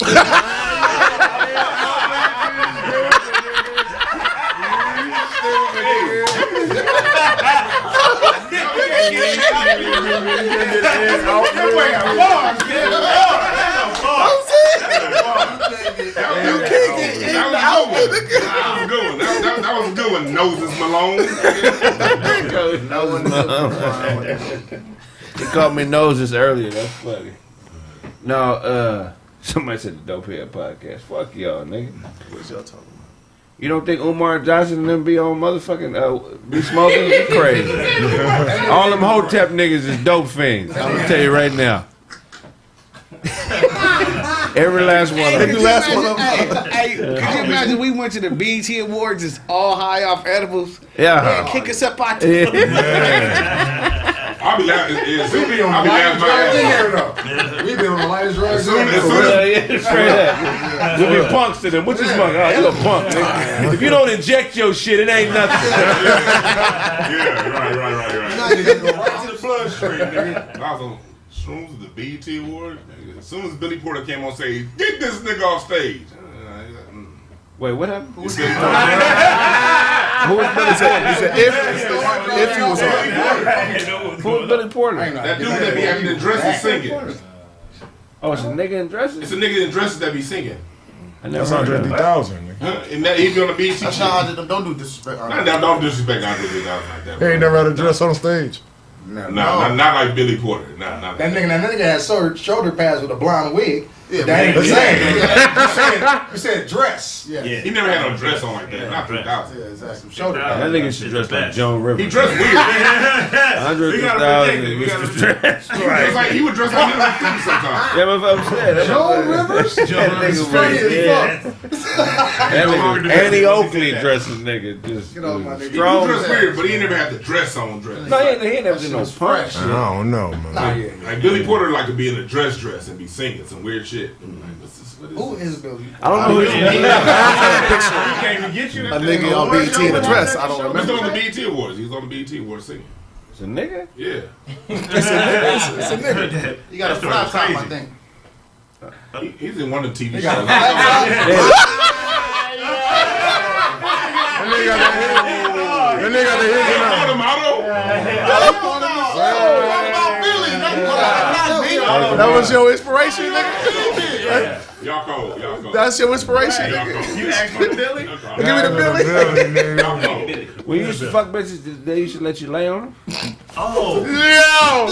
Speaker 1: That was a good one, Noses Malone.
Speaker 4: He called me Noses earlier. That's funny. No, somebody said the Dope Head Podcast. Fuck y'all, nigga.
Speaker 2: What y'all talking about?
Speaker 4: You don't think Umar Johnson and them be on motherfucking be smoking? You crazy. All them Hotep niggas is dope fiends. I'm gonna tell you right now. Every last one of them.
Speaker 3: Hey, could you imagine we went to the BET Awards, it's all high off edibles?
Speaker 4: Yeah.
Speaker 3: Kick us up out
Speaker 1: I'll be laughing.
Speaker 13: We be on the lightest drugs in here, though. We be on the lightest drugs in here.
Speaker 4: We be punks to them. What you smoking? Oh, you a punk, nigga. If you don't inject your shit, it ain't nothing.
Speaker 1: Yeah, right. You gotta go right to the bloodstream, nigga. I was on shrooms at the BET Award. As soon as Billy Porter came on stage, get this nigga off stage.
Speaker 4: Wait, what happened?
Speaker 2: Who was Billy Porter? He said if he was on.
Speaker 4: Who was Billy Porter?
Speaker 1: That dude that be having the dresses singing.
Speaker 4: Oh, it's a nigga in dresses?
Speaker 1: It's a nigga in dresses that be singing.
Speaker 12: That's Andre 3000.
Speaker 1: And that he be on the BET.
Speaker 2: That's not, don't do disrespect.
Speaker 1: Don't disrespect Andre 3000 like that.
Speaker 12: He ain't never had a dress on stage.
Speaker 1: No, not like Billy Porter. Not
Speaker 13: That nigga had shoulder pads with a blonde wig.
Speaker 2: Yeah,
Speaker 13: that ain't the same. You said dress.
Speaker 2: Yeah.
Speaker 1: He never had no dress on like that. Not 3000.
Speaker 2: Yeah, exactly.
Speaker 13: Shoulder pads.
Speaker 4: That nigga should dress like Joan Rivers.
Speaker 1: He dressed weird.
Speaker 4: 100,000 used to dress.
Speaker 1: Right. He would dress like Hillary Clinton sometimes.
Speaker 4: Yeah, but I'm saying.
Speaker 13: Joan Rivers?
Speaker 4: That nigga weird. Annie Oakley dresses nigga. Just
Speaker 2: Get off my nigga.
Speaker 1: He dressed weird, but he ain't never had the dress on dress.
Speaker 4: No, he ain't never did no punch.
Speaker 12: I don't know, man.
Speaker 1: Like Billy Porter like to be in a dress and be singing some weird shit. Like,
Speaker 13: Who is Billy?
Speaker 4: I don't know who he is.
Speaker 1: He can't even get you.
Speaker 2: A nigga on BET in a dress. I don't
Speaker 1: He was
Speaker 2: remember.
Speaker 1: on the BET Awards. He was on the BET Awards singing.
Speaker 4: It's a nigga?
Speaker 1: Yeah.
Speaker 2: It's a nigga.
Speaker 13: You got a flat top, I think.
Speaker 1: He's in one of the TV shows.
Speaker 12: That nigga nigga got the hits and that was your inspiration, nigga?
Speaker 1: Y'all cold.
Speaker 12: That's your inspiration, nigga?
Speaker 7: You asked for Billy?
Speaker 12: Give me the Billy.
Speaker 4: When you used to fuck bitches, they used to let you lay on them?
Speaker 7: Oh.
Speaker 12: Yo!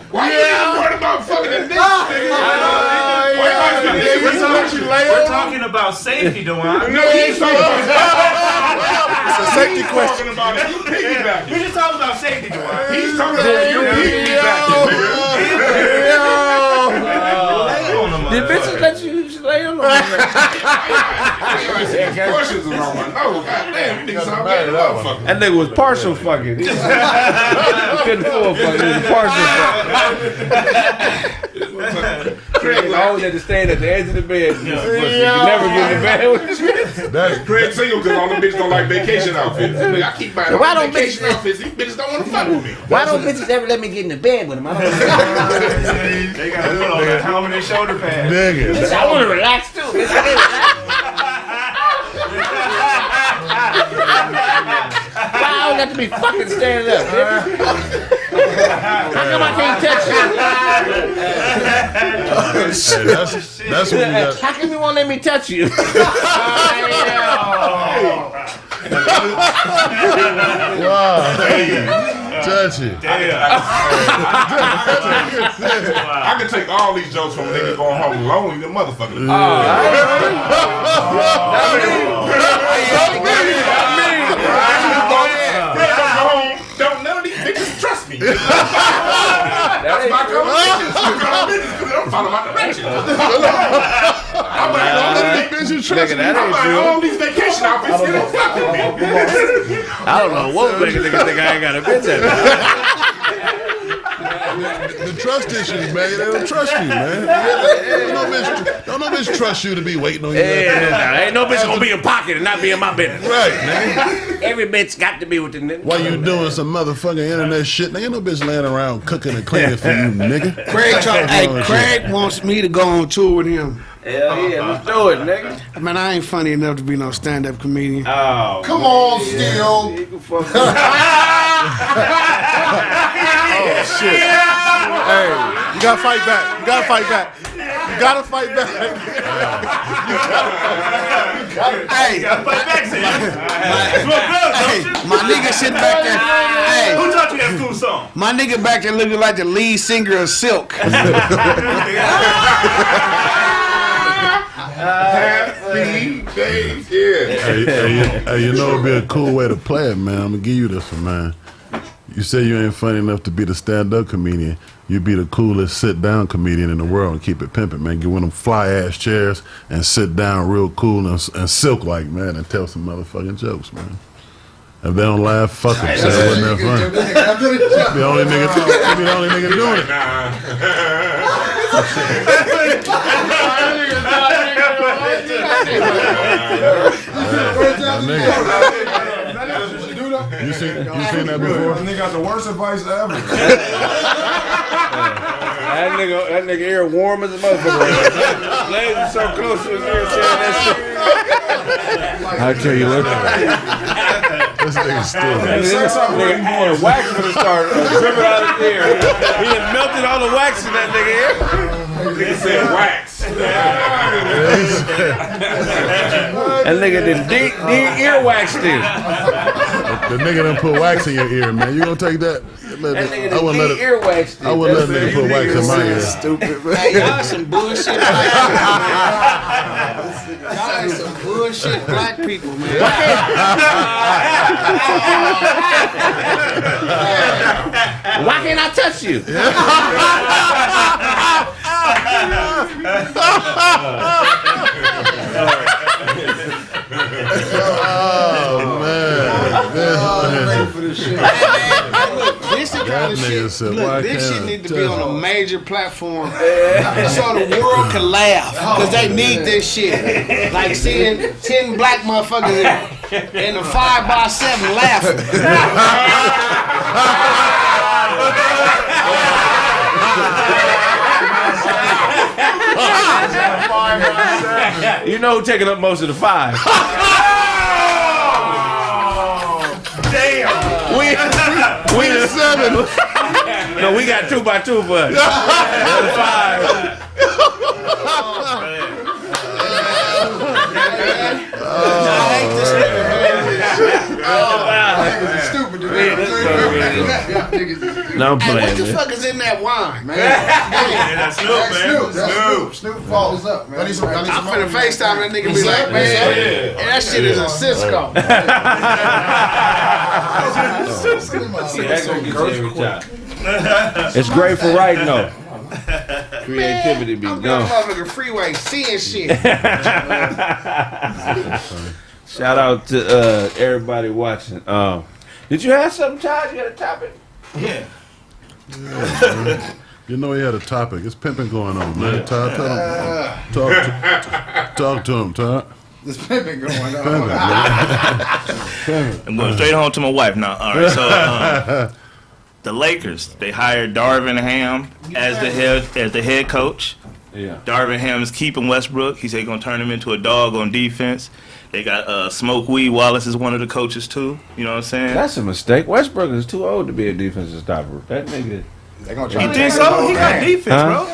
Speaker 1: Why you worried about fucking the dick?
Speaker 7: We're talking about safety, Dewan.
Speaker 1: No, he's talking about
Speaker 12: It's a safety question.
Speaker 1: You piggyback.
Speaker 7: We're just talking about safety, Dewan.
Speaker 1: He's talking about you piggyback.
Speaker 4: Did bitches let you lay on them?
Speaker 1: Questions around my nose. Goddamn, you niggas sound bad motherfucker.
Speaker 4: That nigga was partial fucking. He couldn't full fucking. He was partial fucking. Craig always had to stand at the edge of the bed. You could never get in the bed with shit.
Speaker 1: That's Craig single because all the bitches don't like vacation outfits. I keep buying all the vacation outfits. These bitches don't want to fuck with me.
Speaker 14: Why don't bitches ever let me get in the bed with them? I don't know.
Speaker 7: They got to put on that helmet and shoulder pads.
Speaker 12: Nigga.
Speaker 14: I want to relax too. Bitch. I can't relax. Why I don't have to be fucking standing up, bitch? How come I can't touch you?
Speaker 5: Hey, that's when you got.
Speaker 14: How come you won't let me touch you?
Speaker 5: Wow. Touch it.
Speaker 1: I can take all these jokes from niggas going home lonely, the motherfucker. Don't none of these niggas trust me. That's my conversations. I'm following my directions. I'm like, don't let these bitches trust me. I'm like, all these vacation outfits, they don't fuck with me.
Speaker 4: I don't know what nigga think I ain't got a bitch at.
Speaker 5: The trust issues, man. They don't trust you, man. Don't no bitch trust you to be waiting on you.
Speaker 4: Ain't no bitch gonna be in pocket and not be in my business.
Speaker 5: Right, nigga.
Speaker 14: Every bitch got to be with the nigga.
Speaker 5: While you doing some motherfucking internet shit, nigga, ain't no bitch laying around cooking and cleaning for you, nigga.
Speaker 3: Craig wants me to go on tour with him.
Speaker 4: Hell yeah, let's do it, nigga.
Speaker 3: Man, I ain't funny enough to be no stand-up comedian.
Speaker 4: Oh,
Speaker 13: Come on, Steel.
Speaker 12: Oh, shit. Hey, you gotta fight back. You gotta fight back. You gotta fight back.
Speaker 3: Hey, my nigga sitting back there. Hey,
Speaker 7: who taught you that school song?
Speaker 3: My nigga back there looking like the lead singer of Silk.
Speaker 1: Happy days, yeah.
Speaker 5: Hey, you know it'd be a cool way to play it, man. I'm gonna give you this one, man. You say you ain't funny enough to be the stand-up comedian. You be the coolest sit-down comedian in the world and keep it pimping, man. Get one of them fly-ass chairs and sit down real cool and silk-like, man, and tell some motherfucking jokes, man. If they don't laugh, fuck them. Say it wasn't that funny. Be the only nigga doing it. You seen that before?
Speaker 12: That nigga got the worst advice ever.
Speaker 4: That nigga ear warm as a motherfucker. Legs are so close to his ear saying that shit. I tell you what.
Speaker 5: This nigga's still.
Speaker 4: Nigga, wax for the start. Dripping out of his ear. He had melted all the wax in that nigga ear.
Speaker 1: Nigga said wax.
Speaker 4: That nigga did ear wax him.
Speaker 5: The nigga done put wax in your ear, man. You gonna take that?
Speaker 4: That nigga did ear wax him.
Speaker 5: I wouldn't let a nigga put wax in my ear.
Speaker 3: Stupid, man. Hey, y'all some bullshit. Y'all ain't some bullshit black people, man.
Speaker 14: Why can't I touch you?
Speaker 5: Oh man.
Speaker 3: This the kind of shit. Look, this shit need to be on a major platform so the world can laugh because they need this shit. Like seeing 10 black motherfuckers in a 5x7 laughing.
Speaker 4: You know who taking up most of the 5?
Speaker 7: Damn.
Speaker 4: We the 7. No, we got 2 by 2 for us. 5.
Speaker 3: Stupid, dude.
Speaker 4: No, I'm playing.
Speaker 3: What the fuck is in that wine, man?
Speaker 7: That's Snoop, man.
Speaker 13: Snoop falls up, man.
Speaker 3: I'm finna FaceTime that nigga and be like, man, that shit is a Cisco.
Speaker 4: It's great for writing though. Creativity be
Speaker 3: I'm
Speaker 4: gone.
Speaker 3: motherfucking freeway seeing shit.
Speaker 4: Shout out to everybody watching. Did you have something, Todd? You got a topic?
Speaker 7: Yeah.
Speaker 5: You know he had a topic. It's pimping going on, man. Todd, tell him. Talk to him, Todd.
Speaker 6: There's pimping going on.
Speaker 5: Pimping,
Speaker 7: I'm going straight home to my wife now. All right, so the Lakers, they hired Darvin Ham as the head coach.
Speaker 4: Yeah.
Speaker 7: Darvin Ham is keeping Westbrook. He said he's going to turn him into a dog on defense. They got Smoke Weed Wallace is one of the coaches too. You know what I'm saying?
Speaker 4: That's a mistake. Westbrook is too old to be a defensive stopper. That nigga.
Speaker 6: They gonna try
Speaker 7: You think so? He got defense, bro.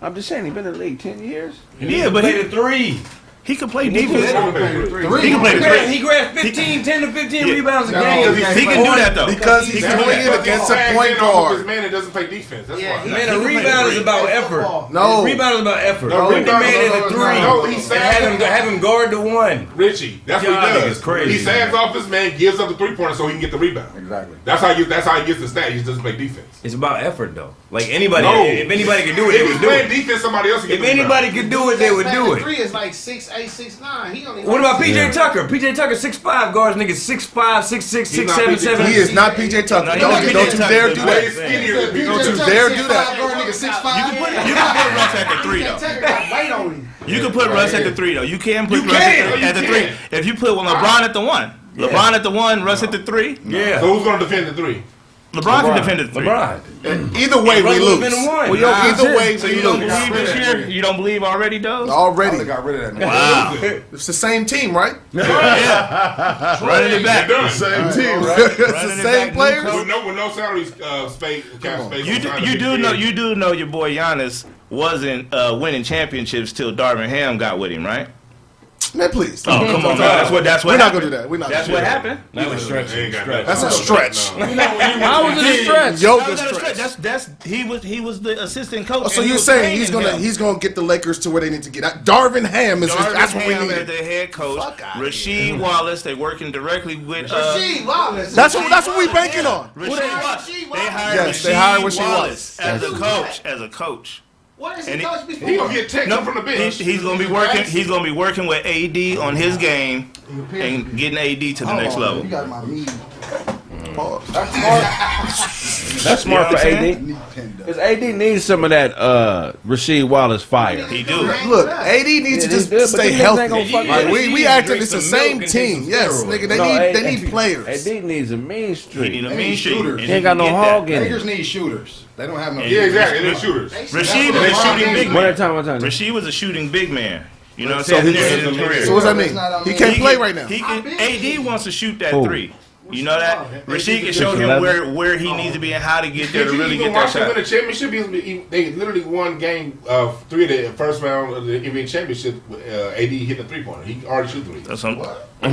Speaker 4: I'm just saying, he been in the league 10 years.
Speaker 7: Yeah, but
Speaker 8: Play the 3.
Speaker 7: he can play defense. He can play the
Speaker 8: He grabbed 10 to 15 rebounds a game.
Speaker 7: He can do that though.
Speaker 2: Because he's doing it against a point guard.
Speaker 1: This man that doesn't play defense. That's why.
Speaker 8: Man, a rebound is about effort.
Speaker 2: No.
Speaker 8: Rebound is about effort.
Speaker 1: No,
Speaker 8: Put the
Speaker 1: rebound
Speaker 8: man
Speaker 1: is
Speaker 8: in the
Speaker 1: about-
Speaker 8: 3
Speaker 1: no, he's
Speaker 8: and have him guard the 1.
Speaker 1: Richie, that's what
Speaker 8: Y'all
Speaker 1: he does.
Speaker 8: niggas crazy,
Speaker 1: He sags off his man, gives up the 3-pointer so he can get the rebound.
Speaker 6: Exactly.
Speaker 1: That's how he gets the stat. He just doesn't play defense.
Speaker 8: It's about effort, though. Like anybody,
Speaker 1: No.
Speaker 8: if anybody could do it,
Speaker 1: If
Speaker 8: they
Speaker 1: he's
Speaker 8: would do
Speaker 1: playing
Speaker 8: it.
Speaker 1: defense, somebody else can get
Speaker 8: If
Speaker 1: the rebound.
Speaker 8: anybody could do it, they would do it.
Speaker 3: 3 is like 6'8", 6'9". He only.
Speaker 8: What about
Speaker 3: like
Speaker 8: PJ Tucker? PJ Tucker 6'5", guards niggas 6'5", 6'6",
Speaker 1: He's not
Speaker 8: 6'7",
Speaker 1: PJ
Speaker 8: 7.
Speaker 2: He is not PJ Tucker.
Speaker 7: No, he's
Speaker 2: Don't
Speaker 7: not
Speaker 2: you
Speaker 7: PJ
Speaker 2: dare
Speaker 7: Tucker.
Speaker 2: do
Speaker 1: Way
Speaker 2: that.
Speaker 1: skinnier than
Speaker 2: Don't
Speaker 1: PJ
Speaker 2: you
Speaker 1: Tucker.
Speaker 2: dare do that.
Speaker 3: Nigga 6'5".
Speaker 7: You can put Russ at the 3 though.
Speaker 3: Tucker got weight on him.
Speaker 7: You can put Russ at the 3 though. You can put Russ at the 3. If you put LeBron at the 1, LeBron at the 1, Russ at the 3.
Speaker 8: Yeah.
Speaker 1: So who's going to defend the 3?
Speaker 7: LeBron can defend the 3.
Speaker 8: LeBron.
Speaker 2: Either way, we
Speaker 8: Russell
Speaker 2: lose.
Speaker 8: been one.
Speaker 2: Well, either way,
Speaker 7: So
Speaker 2: we
Speaker 7: you don't
Speaker 2: lose.
Speaker 7: believe this year? You don't believe already, Doe?
Speaker 2: Already.
Speaker 6: They got rid of that nigga.
Speaker 7: Wow.
Speaker 2: It's the same team, right?
Speaker 7: Yeah. Running it back.
Speaker 5: Same team, right?
Speaker 2: It's the
Speaker 7: Running it
Speaker 2: same
Speaker 7: back,
Speaker 2: players.
Speaker 1: With no salary space, cap space.
Speaker 7: You do know your boy Giannis wasn't winning championships till Darvin Ham got with him, right?
Speaker 2: Man, please.
Speaker 7: Oh, come on, man. That's what
Speaker 2: We're not
Speaker 7: happened.
Speaker 2: gonna do that. We're not.
Speaker 7: That's
Speaker 2: gonna
Speaker 7: what
Speaker 2: do
Speaker 7: happened.
Speaker 8: That was stretching.
Speaker 2: That's a stretch.
Speaker 14: How was it a stretch?
Speaker 2: Yoga stretch.
Speaker 7: That's he was the assistant coach.
Speaker 2: Oh, so
Speaker 7: and he
Speaker 2: you're
Speaker 7: was
Speaker 2: saying he's
Speaker 7: training
Speaker 2: gonna
Speaker 7: him.
Speaker 2: get the Lakers to where they need to get at? Darvin Ham is
Speaker 7: Darvin
Speaker 2: that's what we
Speaker 7: Ham
Speaker 2: need.
Speaker 7: as the head coach.
Speaker 2: Fuck outta
Speaker 7: Rasheed Wallace, they working directly with
Speaker 3: Rasheed Wallace.
Speaker 2: That's what we banking on.
Speaker 7: Rasheed Wallace. They hired
Speaker 2: Yes, they hired
Speaker 7: Rasheed
Speaker 2: Rasheed
Speaker 7: Wallace as a coach.
Speaker 3: What is
Speaker 7: And
Speaker 3: he
Speaker 7: he-
Speaker 3: coach before?
Speaker 1: He gonna get texted
Speaker 7: No,
Speaker 1: from the bench.
Speaker 7: he's gonna be working. He's gonna be working with AD on his game and getting AD to the next level.
Speaker 6: You got my knee.
Speaker 4: That's smart for AD.
Speaker 6: Knee pinned up.
Speaker 4: Because AD needs some of that Rasheed Wallace fire.
Speaker 7: He do.
Speaker 2: Look, AD needs to
Speaker 4: Yeah,
Speaker 2: just
Speaker 4: they do, but
Speaker 2: stay
Speaker 4: them niggas
Speaker 2: healthy.
Speaker 4: ain't gonna fuck
Speaker 2: Like,
Speaker 4: with
Speaker 2: we acting it's the same team. Yes, nigga, they need players.
Speaker 4: AD needs a mean
Speaker 7: He
Speaker 4: streak.
Speaker 7: need a
Speaker 6: They
Speaker 7: mean
Speaker 6: need
Speaker 7: streak.
Speaker 6: shooters.
Speaker 7: and
Speaker 4: He ain't got no
Speaker 7: can get
Speaker 4: hog
Speaker 7: that.
Speaker 4: in
Speaker 6: Lakers
Speaker 4: it.
Speaker 6: need shooters. They don't have no.
Speaker 1: Yeah, exactly. They're shooters.
Speaker 7: Rasheed was
Speaker 6: That's
Speaker 7: a
Speaker 6: what
Speaker 7: shooting
Speaker 6: they
Speaker 7: big
Speaker 6: need.
Speaker 4: One
Speaker 7: man.
Speaker 4: at a time, one at a time.
Speaker 7: Rasheed was a shooting big man. You know what
Speaker 2: So
Speaker 7: I'm saying?
Speaker 2: he-
Speaker 7: In his career.
Speaker 2: So what's that mean? He can't play right now.
Speaker 7: He can, AD wants to shoot that
Speaker 4: Who?
Speaker 7: 3. You know that? Rasheed can show him
Speaker 4: 11.
Speaker 7: where he needs to be and how to get there
Speaker 1: Did
Speaker 7: to
Speaker 1: you
Speaker 7: really
Speaker 1: even
Speaker 7: get that
Speaker 1: watch them
Speaker 7: shot.
Speaker 1: win a championship? They literally won game 3 of the first round of the NBA championship. AD hit a 3-pointer. He already shoot 3.
Speaker 7: That's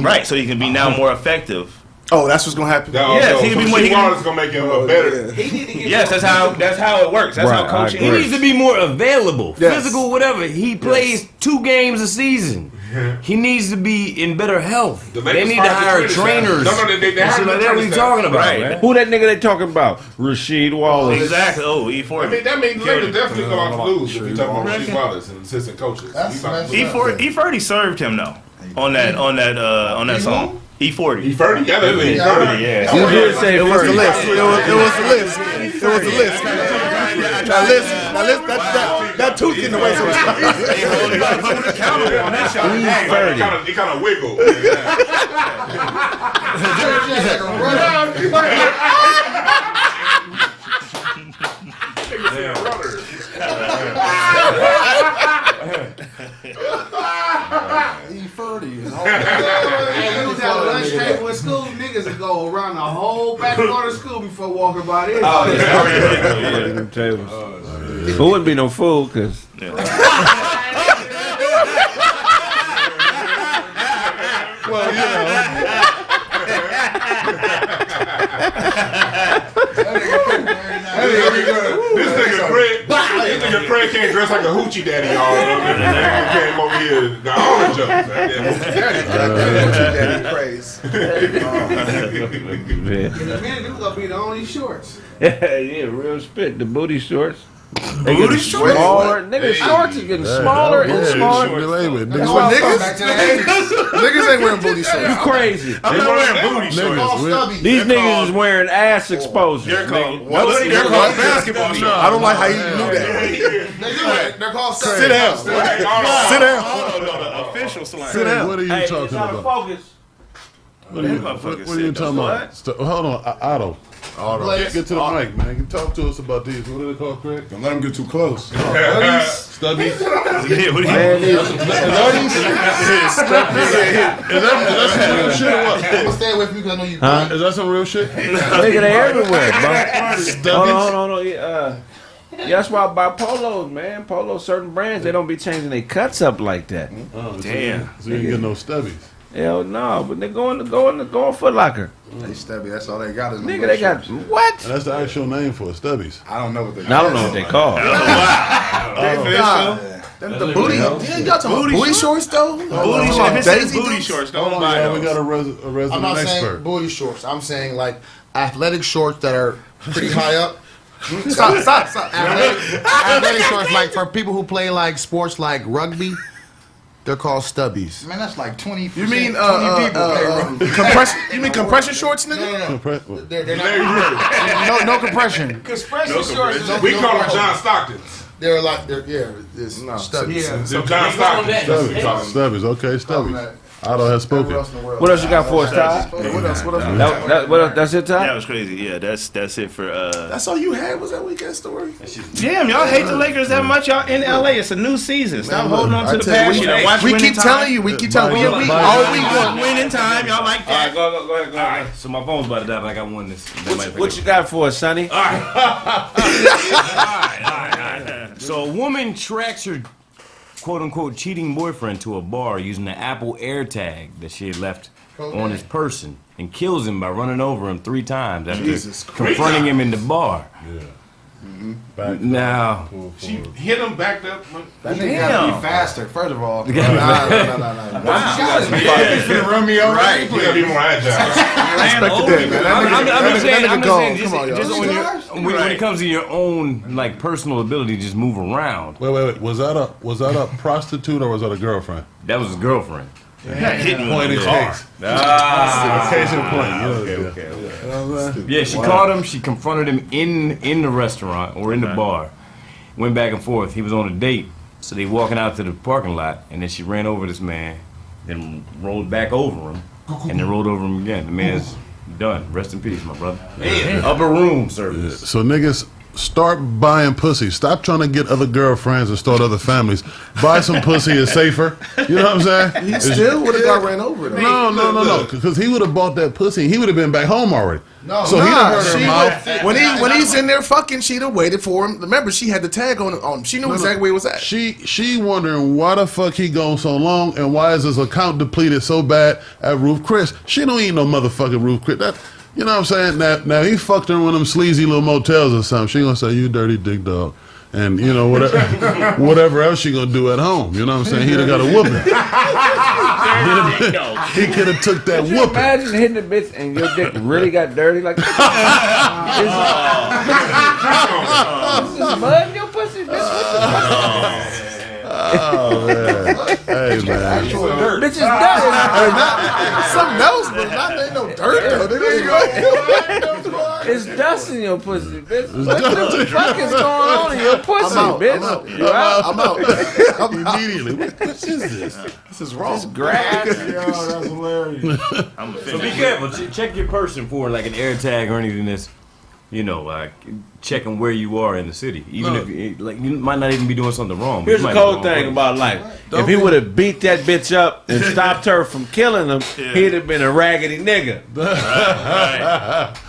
Speaker 7: right, so he can be now more effective.
Speaker 2: Oh, that's what's gonna happen.
Speaker 7: Yes, he can be more. He
Speaker 1: Wallace
Speaker 7: can,
Speaker 1: gonna make him better.
Speaker 7: yes, that's how it works. That's how
Speaker 4: Right,
Speaker 7: coaching
Speaker 4: I
Speaker 8: He
Speaker 4: agree.
Speaker 8: needs to be more available,
Speaker 2: Yes.
Speaker 8: physical, whatever. He plays 2 games a season. He needs to be in better health.
Speaker 1: The
Speaker 8: They
Speaker 1: Lakers
Speaker 8: need to
Speaker 1: fired the
Speaker 8: hire
Speaker 1: trainer staff.
Speaker 8: trainers.
Speaker 1: No, they
Speaker 8: and
Speaker 1: hired
Speaker 8: shit
Speaker 1: the
Speaker 8: like that. What
Speaker 1: trainer
Speaker 8: you
Speaker 1: staff.
Speaker 8: talking about,
Speaker 7: Right.
Speaker 8: man?
Speaker 4: Who that nigga they talking about? Rasheed Wallace.
Speaker 7: Exactly. Oh, E40.
Speaker 1: I mean, that means the Lakers definitely go out to lose if you talk about
Speaker 7: Reckon?
Speaker 1: Rasheed Wallace and assistant coaches.
Speaker 7: E40 served him though on that song. E40.
Speaker 1: E40? Yeah, that is E40.
Speaker 7: Yeah.
Speaker 4: You did say
Speaker 2: It was the
Speaker 4: first.
Speaker 2: list. It was the list. It was the list. Now listen, that tooth getting away sometimes.
Speaker 7: They hold him accountable on that shot.
Speaker 1: He kind of wiggled.
Speaker 3: lunch table in school, niggas would go around the whole back corner of school before walking by this.
Speaker 4: Yeah, them tables. It wouldn't be no food, cause.
Speaker 5: Well,
Speaker 1: This nigga Kraig can't dress like a hoochie daddy, y'all. He came over here, got all the jokes.
Speaker 2: Hoochie daddy praise.
Speaker 3: In a minute, them gonna be the only shorts.
Speaker 4: Yeah, real spit. The booty shorts. They
Speaker 1: Booty
Speaker 4: getting
Speaker 1: shorts?
Speaker 4: smaller. Nigga, shorts is getting smaller and smaller.
Speaker 2: That's what niggas ain't wearing booty shorts.
Speaker 4: You crazy.
Speaker 7: I'm not wearing booty shorts.
Speaker 4: These niggas is wearing ass exposure.
Speaker 7: They're called
Speaker 1: basketball shorts.
Speaker 2: I don't like how you knew that.
Speaker 13: They're called
Speaker 2: Sit down. Sit down.
Speaker 7: The official slang.
Speaker 2: Sit down.
Speaker 5: What are you talking about?
Speaker 4: Focus.
Speaker 5: What are you talking about? Hold on, Otto. Get to the mic, man. Talk to us about these. What are they called, Kraig?
Speaker 12: Don't let him get too close.
Speaker 5: Stubbies?
Speaker 7: Yeah, what do you
Speaker 5: Is that some real shit or what?
Speaker 13: I'm gonna stay away from you because I know you.
Speaker 5: Is that some real shit?
Speaker 4: Nigga, they everywhere, bro.
Speaker 5: Stubbies?
Speaker 4: Hold on. Yeah, that's why I buy polos, man. Polos, certain brands, they don't be changing their cuts up like that.
Speaker 5: Oh,
Speaker 7: Damn.
Speaker 5: So you ain't get no stubbies.
Speaker 4: Hell no, but they going Foot Locker.
Speaker 6: They stubby. That's all they got. Is
Speaker 4: Nigga, they got what?
Speaker 5: And that's the actual name for it, stubbies.
Speaker 6: I don't know what they.
Speaker 4: I don't know what they call.
Speaker 2: The booty. Yeah, y'all talking about booty shorts though?
Speaker 7: Booty shorts. If it says booty shorts, don't buy
Speaker 5: Yeah,
Speaker 7: those.
Speaker 5: we got a resident
Speaker 13: I'm not
Speaker 5: expert.
Speaker 13: saying booty shorts. I'm saying like athletic shorts that are pretty high up. Stop. Athletic shorts, like for people who play like sports like rugby, they're called stubbies.
Speaker 6: Man, that's like 20.
Speaker 2: You mean compression? You mean compression shorts, nigga?
Speaker 13: No. They're not. No compression.
Speaker 3: Compression shorts.
Speaker 1: We call them John Stockton's.
Speaker 13: They're it's stubbies.
Speaker 1: Them John Stockton's.
Speaker 5: Stubbies, okay, stubbies. Otto has spoken.
Speaker 4: What else you got for us, Ty?
Speaker 2: What else?
Speaker 4: That's it, Ty?
Speaker 7: That was crazy. Yeah, that's it for.
Speaker 2: That's all you had was that weekend story.
Speaker 7: Damn, y'all hate the Lakers that much. Y'all in LA. It's a new season. Stop holding on to the past. Watch
Speaker 2: We
Speaker 7: winning
Speaker 2: keep
Speaker 7: time.
Speaker 2: telling you. We keep telling you. All week long.
Speaker 7: Winning time. Y'all like that.
Speaker 8: Go ahead. So my phone's about to die, but I got one.
Speaker 4: What you got for us, Sonny?
Speaker 8: All right. So a woman tracks her quote-unquote cheating boyfriend to a bar using the Apple AirTag that she had left on his person and kills him by running over him 3 times after confronting him in the bar.
Speaker 5: Yeah.
Speaker 8: Now,
Speaker 1: She hit him, backed up.
Speaker 6: That nigga gotta be faster. First of all, no.
Speaker 1: He's gonna run me over. Right. He's gonna be more agile.
Speaker 8: I'm just saying, when it comes to your own like personal ability, just move around.
Speaker 5: Wait. Was that a prostitute or was that a girlfriend?
Speaker 8: That was his girlfriend.
Speaker 7: Hitting
Speaker 5: Point in case. Case in point.
Speaker 8: Okay. Yeah, she caught him. She confronted him in the restaurant or in the bar. Went back and forth. He was on a date, so they walking out to the parking lot, and then she ran over this man, then rolled back over him, and then rolled over him again. The man's done. Rest in peace, my brother. Upper room service.
Speaker 5: So niggas, start buying pussy. Stop trying to get other girlfriends and start other families. Buy some pussy is safer. You know what I'm saying?
Speaker 2: He still would have got ran over though.
Speaker 5: No. Because he would have bought that pussy. He would have been back home already. So he done hurt her mouth.
Speaker 2: When he's in there fucking, she'd have waited for him. Remember, she had the tag on him. She knew exactly where he was at.
Speaker 5: She wondering why the fuck he gone so long and why is his account depleted so bad at Ruth Chris. She don't eat no motherfucking Ruth Chris. You know what I'm saying? Now he fucked her in one of them sleazy little motels or something. She gonna say, you dirty dick dog. And, you know, whatever else she gonna do at home. You know what I'm saying? He'd have got a whooping. He could have took that
Speaker 4: Could you
Speaker 5: whooping.
Speaker 4: imagine hitting the bitch and your dick really got dirty like this? This is mud in your pussy, bitch. What the fuck?
Speaker 5: Oh, man. Hey, man.
Speaker 4: Bitch is dirty.
Speaker 2: Something else, but ain't no dirt though.
Speaker 4: It's dust in your pussy, bitch. What the fuck is going on in your pussy, bitch?
Speaker 2: I'm out.
Speaker 5: Immediately. What is this?
Speaker 2: This is wrong.
Speaker 4: It's grass.
Speaker 12: Yo, that's hilarious.
Speaker 8: So be careful. Check your person for like an AirTag or anything that's you know, like checking where you are in the city, even if you might not even be doing something wrong.
Speaker 4: Here's the cold thing about life: if he would have beat that bitch up and stopped her from killing him, he'd have been a raggedy nigga.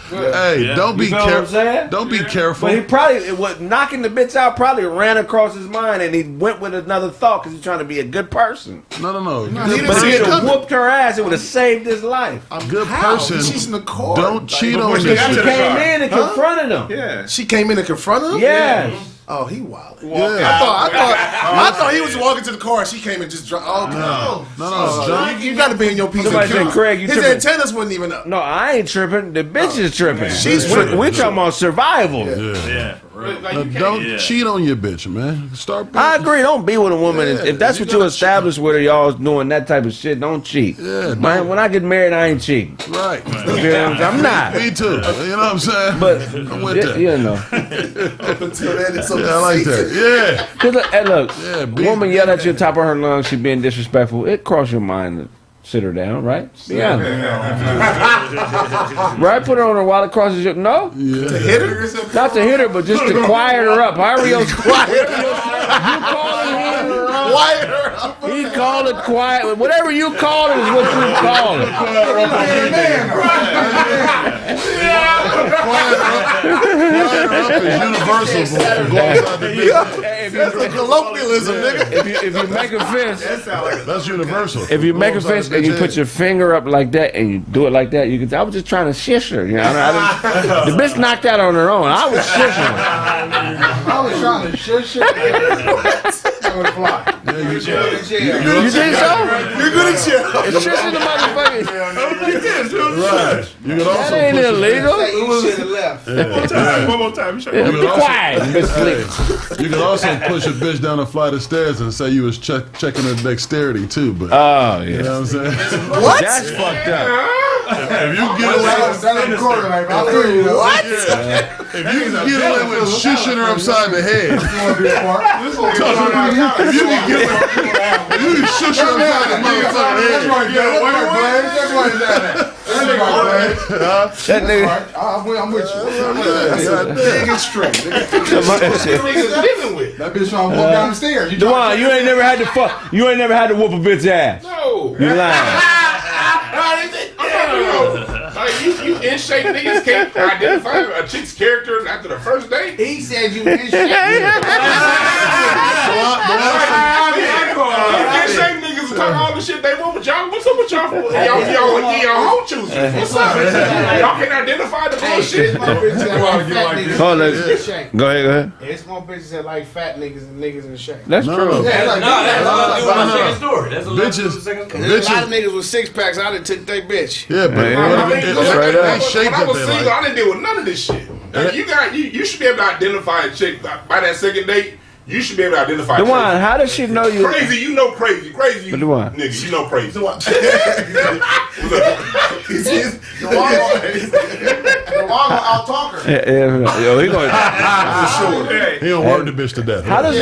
Speaker 5: Hey, don't be careful. Don't be careful.
Speaker 4: But he probably knocking the bitch out probably ran across his mind, and he went with another thought because he's trying to be a good person.
Speaker 5: No.
Speaker 4: But if he had whooped her ass, it would have saved his life.
Speaker 5: A good person.
Speaker 2: She's in the court.
Speaker 5: Don't cheat on
Speaker 4: She
Speaker 5: this.
Speaker 4: came in and confronted him.
Speaker 1: Yeah.
Speaker 2: She came in and confronted him?
Speaker 4: Yes.
Speaker 2: Oh, he wild.
Speaker 5: Yeah.
Speaker 2: I thought he was walking to the car and she came and just dropped. Oh,
Speaker 5: No.
Speaker 2: You got to be in your piece
Speaker 4: Somebody
Speaker 2: of
Speaker 4: said,
Speaker 2: cake.
Speaker 4: Craig, you
Speaker 2: His
Speaker 4: tripping.
Speaker 2: antennas wasn't even up.
Speaker 4: No, I ain't tripping. The bitch is tripping.
Speaker 2: She's tripping.
Speaker 4: We talking about survival.
Speaker 7: Yeah.
Speaker 5: Don't cheat on your bitch, man. Start.
Speaker 4: I agree. Don't be with a woman. If that's what you established with her, y'all doing that type of shit, don't cheat.
Speaker 5: Yeah,
Speaker 4: Man, when I get married, I ain't cheating.
Speaker 5: Right.
Speaker 4: I'm not.
Speaker 5: Me too. You know what I'm saying?
Speaker 4: But,
Speaker 5: I'm with that.
Speaker 4: you know.
Speaker 2: Up until then, it's
Speaker 5: Yeah, I like that. Yeah.
Speaker 4: Cause look,
Speaker 5: Yeah,
Speaker 4: a woman yell at you at the top of her lungs, she being disrespectful. It crossed your mind to sit her down, right? Be honest. Right? Put her on her while it crosses your... No?
Speaker 5: Yeah.
Speaker 2: To hit her?
Speaker 4: Not to hit her, but just to quiet her up. However you
Speaker 2: Quiet her up.
Speaker 4: He call it quiet. Whatever you call it is what you call it.
Speaker 5: Universal.
Speaker 2: Colloquialism, nigga.
Speaker 4: If you make a fist...
Speaker 5: That's universal.
Speaker 4: If you make a fist and you put your finger up like that and you do it like that, you can say, I was just trying to shish her. You know, the bitch knocked out on her own. I was shishing her.
Speaker 3: I was trying to shish it.
Speaker 4: You think so?
Speaker 2: You're good at shit.
Speaker 4: It's shishing the motherfucker.
Speaker 5: Right. You can also
Speaker 4: That ain't
Speaker 5: push
Speaker 4: illegal.
Speaker 3: You should have left.
Speaker 7: One more time.
Speaker 5: You
Speaker 4: Be
Speaker 5: can also-
Speaker 4: quiet, bitch.
Speaker 5: You can also push a bitch down a flight of stairs and say you was checking her dexterity too, but
Speaker 4: Oh,
Speaker 5: you
Speaker 4: yeah.
Speaker 5: know what I'm saying?
Speaker 2: What?
Speaker 4: That's fucked up.
Speaker 5: If you get away with
Speaker 2: What?
Speaker 5: if you can get away with shushing her upside the head, if you can shush her upside the motherfucking head.
Speaker 4: That nigga.
Speaker 3: I'm with you.
Speaker 2: Nigga straight.
Speaker 3: That bitch trying to walk down the stairs.
Speaker 4: Dewan, you ain't never had to fuck. You ain't never had to whoop a bitch ass.
Speaker 1: No.
Speaker 4: You lying.
Speaker 1: Like you in shape niggas can't identify a chick's character after the first date.
Speaker 3: He said you in shape.
Speaker 1: In shape niggas talk all the shit they want with y'all. What's up with y'all? Y'all home choosers. What's up? Y'all can't identify the bullshit.
Speaker 4: Hold on. Go ahead.
Speaker 3: It's more bitches that like fat niggas and niggas in shape.
Speaker 4: That's true.
Speaker 5: Bitches,
Speaker 3: A lot of niggas with six packs, I done took they bitch.
Speaker 5: yeah, but
Speaker 4: Straight up.
Speaker 5: they shape
Speaker 1: When I
Speaker 5: that
Speaker 1: was
Speaker 5: they
Speaker 1: single,
Speaker 5: like.
Speaker 1: I didn't deal with none of this shit. Like, you should be able to identify a chick by that second date. You should be able to identify.
Speaker 4: Dewan, how does she know you?
Speaker 1: Crazy, you know crazy. Crazy, you
Speaker 4: Dewan.
Speaker 1: nigga, you know crazy.
Speaker 3: The long I'll talk her.
Speaker 4: Yo, he going.
Speaker 5: He don't work the bitch to death.
Speaker 4: How does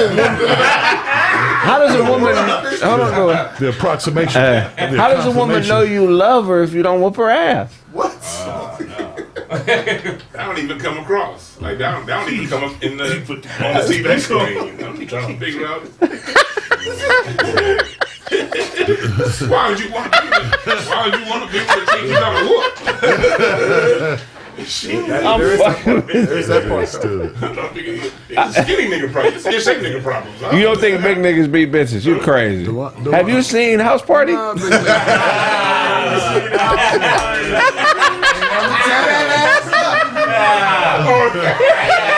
Speaker 4: a woman? Hold on, go ahead.
Speaker 5: The approximation.
Speaker 4: How does a woman know you love her if you don't whoop her ass?
Speaker 2: What?
Speaker 1: That don't even come across. Like that don't even come up in the on the TV screen. I'm trying to figure out. Why would you want to be with a chick you got to whoop?
Speaker 5: There's that part too.
Speaker 1: It's a skinny nigga problem. It's a shape nigga problem.
Speaker 4: You don't think big niggas beat bitches? You crazy? Have you seen House Party?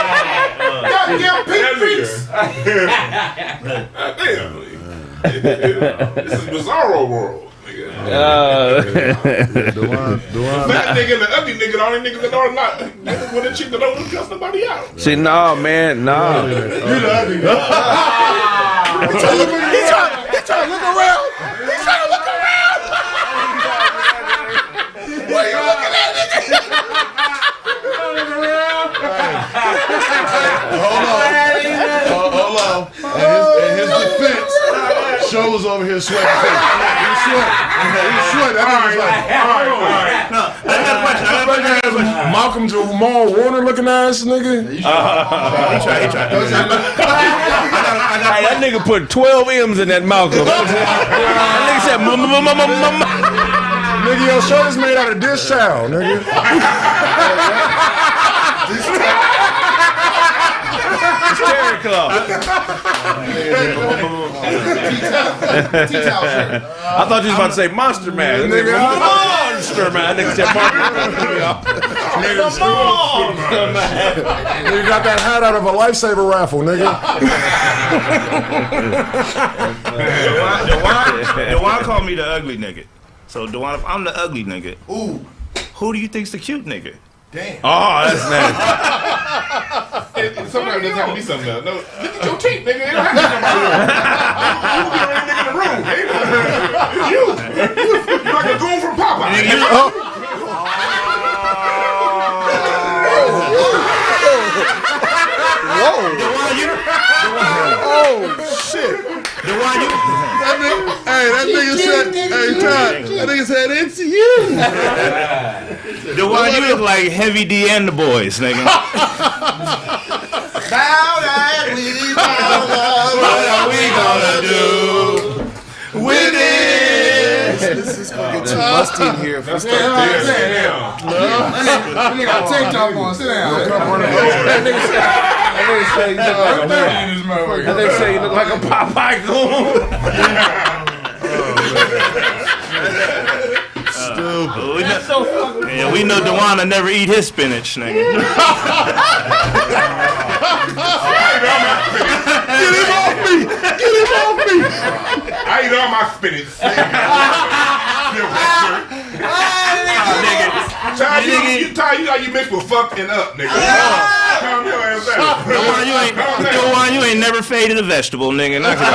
Speaker 1: Goddamn pink freaks. Damn. This is Bizarro world. Fat nigga and the ugly nigga, the only niggas that are not with a chick that don't cuss nobody out.
Speaker 4: See, no, man, no.
Speaker 2: He trying to look around. He's trying to look around. What are you looking at, nigga?
Speaker 5: Hold on. In his defense, Shows over here sweating. He's sweating. He's sweating. That nigga's like,
Speaker 7: all right. No, I got a question.
Speaker 12: Malcolm Jamal Warner looking ass nigga.
Speaker 7: He tried.
Speaker 4: Hey, that nigga put 12 M's in that Malcolm. That nigga said,
Speaker 12: nigga, your shirt is made out of dish towel, nigga.
Speaker 4: It's Terry Claw. I thought you was about to say Monster Man. Monster Man. Nigga said Monster Man.
Speaker 12: You got that hat out of a lifesaver raffle, nigga.
Speaker 7: Dewan called me the ugly nigga. So Dewan, if I'm the ugly nigga, who do you think's the cute nigga?
Speaker 13: Damn.
Speaker 4: Oh, that's nasty.
Speaker 1: Sometimes there's have to be something else. No, look at your teeth, nigga. They don't have to be nobody else. You the nigga in the room. You're like a goon from Popeye.
Speaker 2: Whoa. Oh, shit.
Speaker 6: That nigga said, hey, Todd, that nigga said, it's you.
Speaker 7: Dewan, you look like Heavy D and the boys, nigga.
Speaker 6: What are we gonna do with this?
Speaker 2: This is gonna get too musty in here if we start this.
Speaker 6: That nigga got tank top on. Sit down.
Speaker 4: That nigga say you look like a Popeye goon.
Speaker 7: Yeah, we know Dewan never eat his spinach, nigga.
Speaker 1: Get him off me! Get him off me! I eat all my spinach. You mix with fuck and up, nigga. Calm your ass down.
Speaker 7: Dewan, you ain't never faded a vegetable, nigga. Knock it off.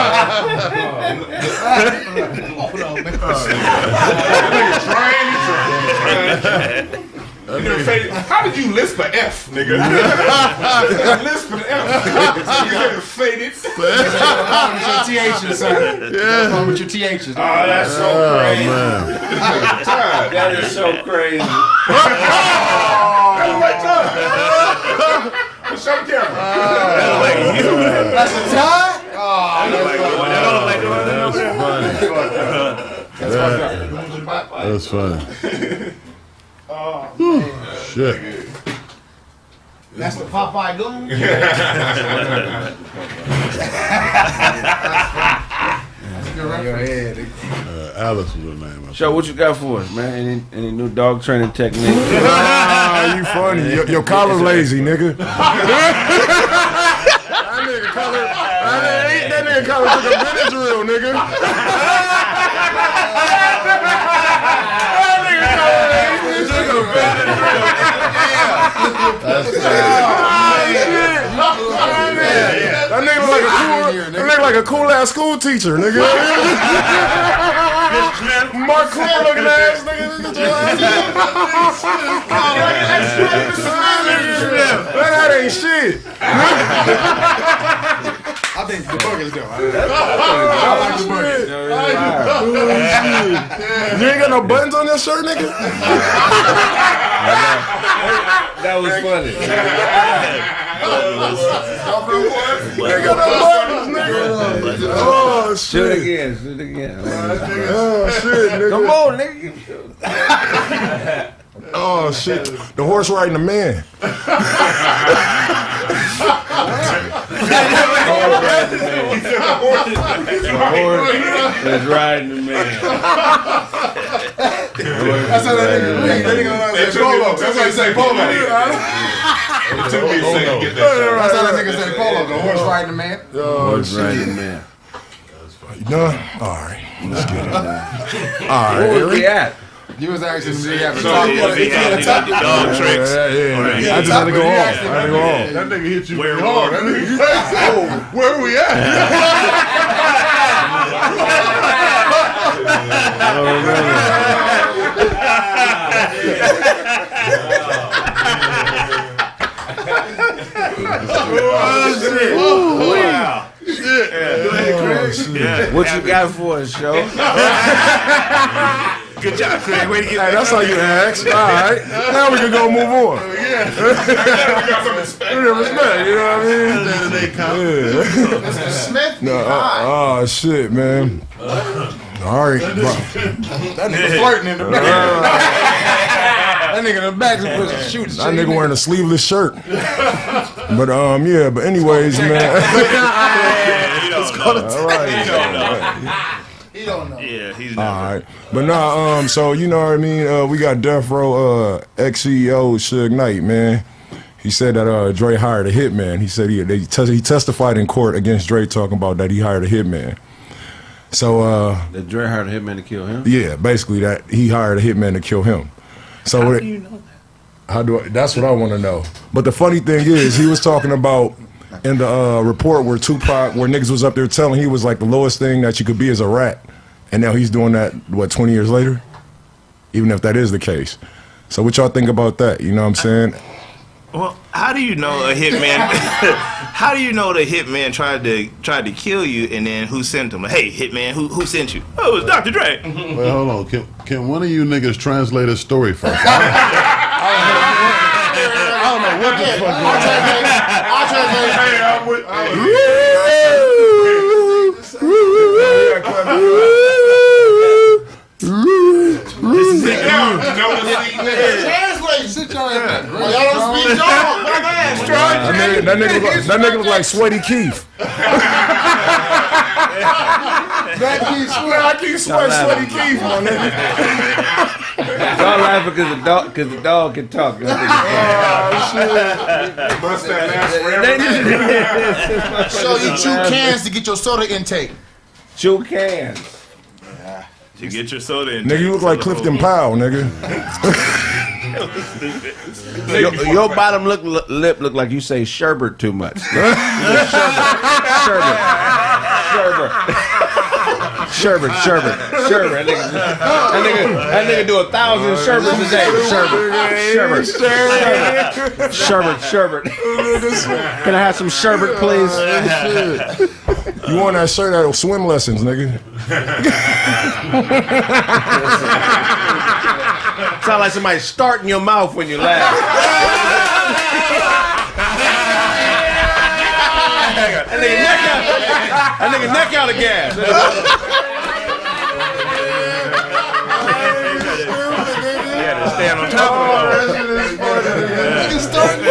Speaker 1: How did you lisp for F, nigga? Lisp for F. You got faded.
Speaker 6: With your THs, son. Yeah. With your THs.
Speaker 4: Oh, that's so crazy.
Speaker 5: Man.
Speaker 4: That is so crazy.
Speaker 1: Show the camera.
Speaker 6: That's a tie?
Speaker 5: That's funny. Shit.
Speaker 6: That's the Popeye goon?
Speaker 5: Alice was her name.
Speaker 4: So what you got for us, man? Any new dog training technique?
Speaker 12: Ah, you funny. Your collar lazy, nigga. That nigga collar took a minute drill, nigga. That nigga like a cool ass school teacher, nigga. Mark Cool looking ass nigga. That ain't shit.
Speaker 6: I think the burger's dope. I like the burger.
Speaker 12: You ain't got no buttons on your shirt, nigga?
Speaker 4: That was funny.
Speaker 12: Ain't got no buttons, nigga. Oh,
Speaker 4: Shoot
Speaker 12: shit.
Speaker 4: it again.
Speaker 12: Oh, shit, nigga.
Speaker 4: Come on, nigga.
Speaker 12: Oh, shit. The horse riding the man.
Speaker 4: That's riding the man.
Speaker 6: That's how that nigga say polo. That's how he say polo.
Speaker 1: It took me a second to get that shot.
Speaker 6: That's how that nigga say polo. The horse riding the man.
Speaker 4: Horse riding the man.
Speaker 12: You done? All right. Let's get it. All right.
Speaker 4: Where we at?
Speaker 6: You was asking me to have a
Speaker 7: Dog tricks.
Speaker 12: Yeah. I just had to go home.
Speaker 1: That nigga hit you very hard. That nigga, where are we at?
Speaker 7: Wow.
Speaker 1: Shit.
Speaker 7: Yeah.
Speaker 4: What you got for us, show?
Speaker 7: Good job, Craig. Way to get
Speaker 12: Hey, that's how you ask. All right. Now we can go move on.
Speaker 1: Yeah. We got some respect.
Speaker 12: You know what I mean?
Speaker 13: Mr. Smith,
Speaker 12: Oh, shit, man. All right, bro.
Speaker 13: that nigga flirting in the back. That nigga in the back is supposed to shoot.
Speaker 12: That nigga wearing a sleeveless shirt. But yeah. But anyways, man.
Speaker 7: All
Speaker 13: right. He don't know.
Speaker 7: Yeah, he's
Speaker 12: all right. But nah, so you know what I mean? We got Death Row ex-CEO Suge Knight, man. He said that Dre hired a hitman. He said he testified in court against Dre talking about that he hired a hitman. So
Speaker 4: that Dre hired a hitman to kill him?
Speaker 12: Yeah, basically that he hired a hitman to kill him. So
Speaker 4: how do you know that?
Speaker 12: That's what I want to know. But the funny thing is, he was talking about in the report where Tupac, where niggas was up there telling he was like the lowest thing that you could be is a rat, and now he's doing that 20 years later, even if that is the case. So what y'all think about that? You know what I'm saying?
Speaker 7: Well, how do you know a hitman? How do you know the hitman tried to kill you, and then who sent him? Hey, hitman, who sent you? Oh, it was Dr. Dre.
Speaker 5: Well, hold on. Can one of you niggas translate a story for us?
Speaker 13: I don't know what the fuck. I'll translate. Translate. Sit your ass. Y'all don't speak dog. My bad.
Speaker 12: That nigga look like Sweaty Keith.
Speaker 13: I keep
Speaker 12: Sweaty Keith, my nigga.
Speaker 4: Y'all laughing because the dog can talk.
Speaker 1: Bust that last
Speaker 13: So you chew cans to get your soda intake.
Speaker 4: Chew cans.
Speaker 7: To get your soda intake.
Speaker 12: Nigga, you look like Clifton Powell, nigga.
Speaker 4: Your bottom lip look like you say sherbet too much. Sherbet. That nigga do 1,000 sherbets a day. Sherbet. Can I have some sherbet, please?
Speaker 12: You want that shirt out of swim lessons, nigga?
Speaker 4: Sound like somebody starting your mouth when you laugh. That nigga neck out of gas.
Speaker 7: Yeah, to stand on top of it.
Speaker 13: He's starting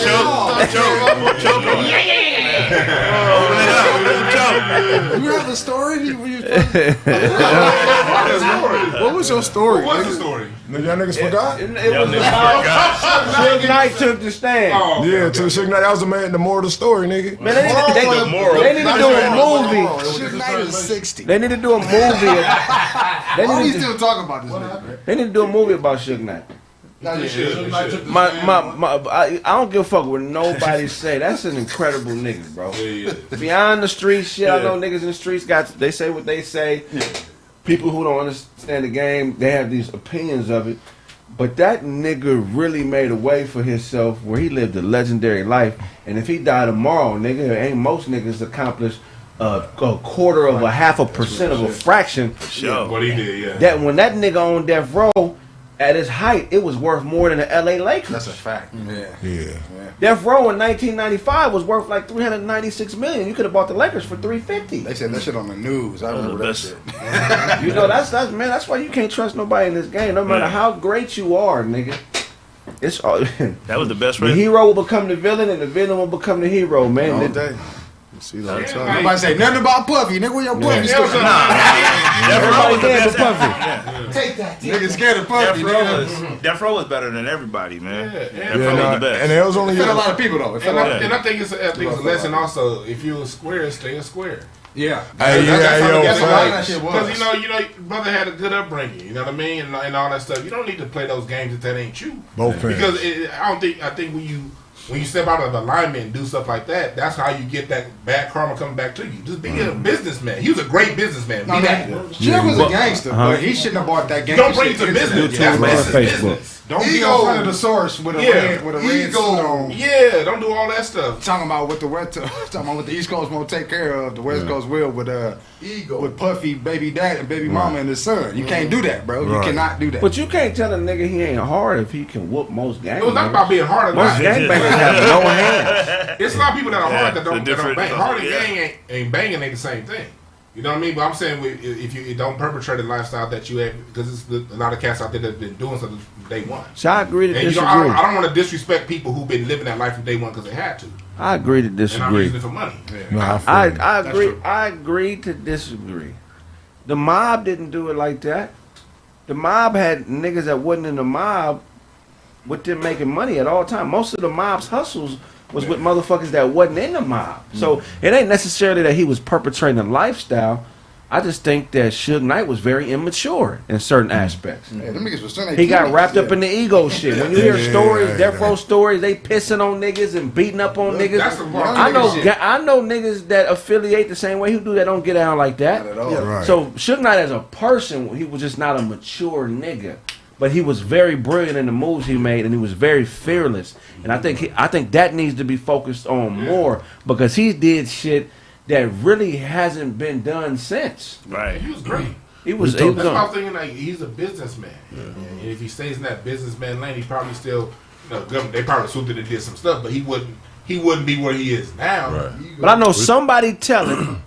Speaker 7: Choke.
Speaker 13: You have a story? What was your story?
Speaker 1: What was the story?
Speaker 12: Y'all niggas forgot?
Speaker 4: It was about Suge Knight took the stand.
Speaker 12: Yeah, to Suge Knight. That was the more of the story, nigga.
Speaker 4: Man, they need to do a movie.
Speaker 13: Suge Knight is 60.
Speaker 4: They need to do a movie.
Speaker 13: Why are you still talking about this nigga?
Speaker 4: They need to do a movie about Suge Knight. I don't give a fuck what nobody say. That's an incredible nigga, bro. Beyond the street shit, I know niggas in the streets they say what they say. People who don't understand the game, they have these opinions of it. But that nigga really made a way for himself where he lived a legendary life. And if he died tomorrow, nigga, ain't most niggas accomplish a quarter of 0.5% of a fraction.
Speaker 1: What he did, yeah.
Speaker 4: That when that nigga on death row, at its height, it was worth more than the LA Lakers.
Speaker 13: That's a fact.
Speaker 12: Yeah.
Speaker 4: Death Row in 1995 was worth like $396 million. You could have bought the Lakers for $350.
Speaker 13: They said that shit on the news. I remember that shit.
Speaker 4: You know, that's why you can't trust nobody in this game. No matter how great you are, nigga. It's all.
Speaker 7: That was the best.
Speaker 4: The hero will become the villain, and the villain will become the hero, man.
Speaker 13: All day. See that time. Nobody say nothing about Puffy. Nigga, where your Puffy story?
Speaker 4: Everybody dead but Puffy.
Speaker 13: Take that. Nigga scared of Puffy.
Speaker 7: Death Row was better than everybody, man. Death
Speaker 12: Yeah,
Speaker 7: Row was the best.
Speaker 12: and there was only
Speaker 13: It a lot of people though.
Speaker 1: And I think it's a lesson also. If you're a square, stay a square.
Speaker 13: Yeah.
Speaker 12: Hey,
Speaker 1: Because you know, brother had a good upbringing. You know what I mean, and all that stuff. You don't need to play those games if that ain't you.
Speaker 12: Both
Speaker 1: because I think when you step out of alignment and do stuff like that, that's how you get that bad karma coming back to you. Just be a businessman. He was a great businessman.
Speaker 13: Jim was a gangster, but he shouldn't have bought that game.
Speaker 1: Don't bring it to business. That's business.
Speaker 15: Don't be in front of the source with a red suit on.
Speaker 1: Yeah, don't do all that stuff.
Speaker 15: Talking about what the East Coast won't take care of, the West Coast will with Puffy, baby dad, and baby mama and his son. You can't do that, bro. You cannot do that.
Speaker 4: But you can't tell a nigga he ain't hard if he can whoop most gangbangers.
Speaker 1: It's not about being hard.
Speaker 4: Most gangbangers have no hands.
Speaker 1: It's a lot of people that are hard that don't bang. Hard and gang ain't banging ain't the same thing. You know what I mean? But I'm saying if you don't perpetrate a lifestyle that you have, because there's a lot of cats out there that have been doing something from day one.
Speaker 4: So I agree to disagree.
Speaker 1: I don't want to disrespect people who've been living that life from day one because they had to.
Speaker 4: I agree to disagree.
Speaker 1: And I'm using it for money.
Speaker 4: Yeah. No, I agree. I agree to disagree. The mob didn't do it like that. The mob had niggas that wasn't in the mob with them making money at all time. Most of the mob's hustles was with motherfuckers that wasn't in the mob. So it ain't necessarily that he was perpetrating a lifestyle. I just think that Suge Knight was very immature in certain aspects.
Speaker 15: Yeah, them niggas was still
Speaker 4: he got wrapped up in the ego shit. When you hear stories, death row stories, they pissing on niggas and beating up on niggas.
Speaker 1: That's the part.
Speaker 4: I know niggas that affiliate the same way who do that don't get down like that.
Speaker 15: Not at all.
Speaker 4: Yeah.
Speaker 15: Right.
Speaker 4: So Suge Knight as a person, he was just not a mature nigga. But he was very brilliant in the moves he made, and he was very fearless. And I think that needs to be focused on more, because he did shit that really hasn't been done since.
Speaker 7: Right.
Speaker 1: He was great.
Speaker 4: That's
Speaker 1: why I was thinking, like, he's a businessman. Yeah. And if he stays in that businessman lane, he probably still, they probably swooped in and did some stuff, but he wouldn't be where he is now.
Speaker 5: Right.
Speaker 4: But I know somebody telling,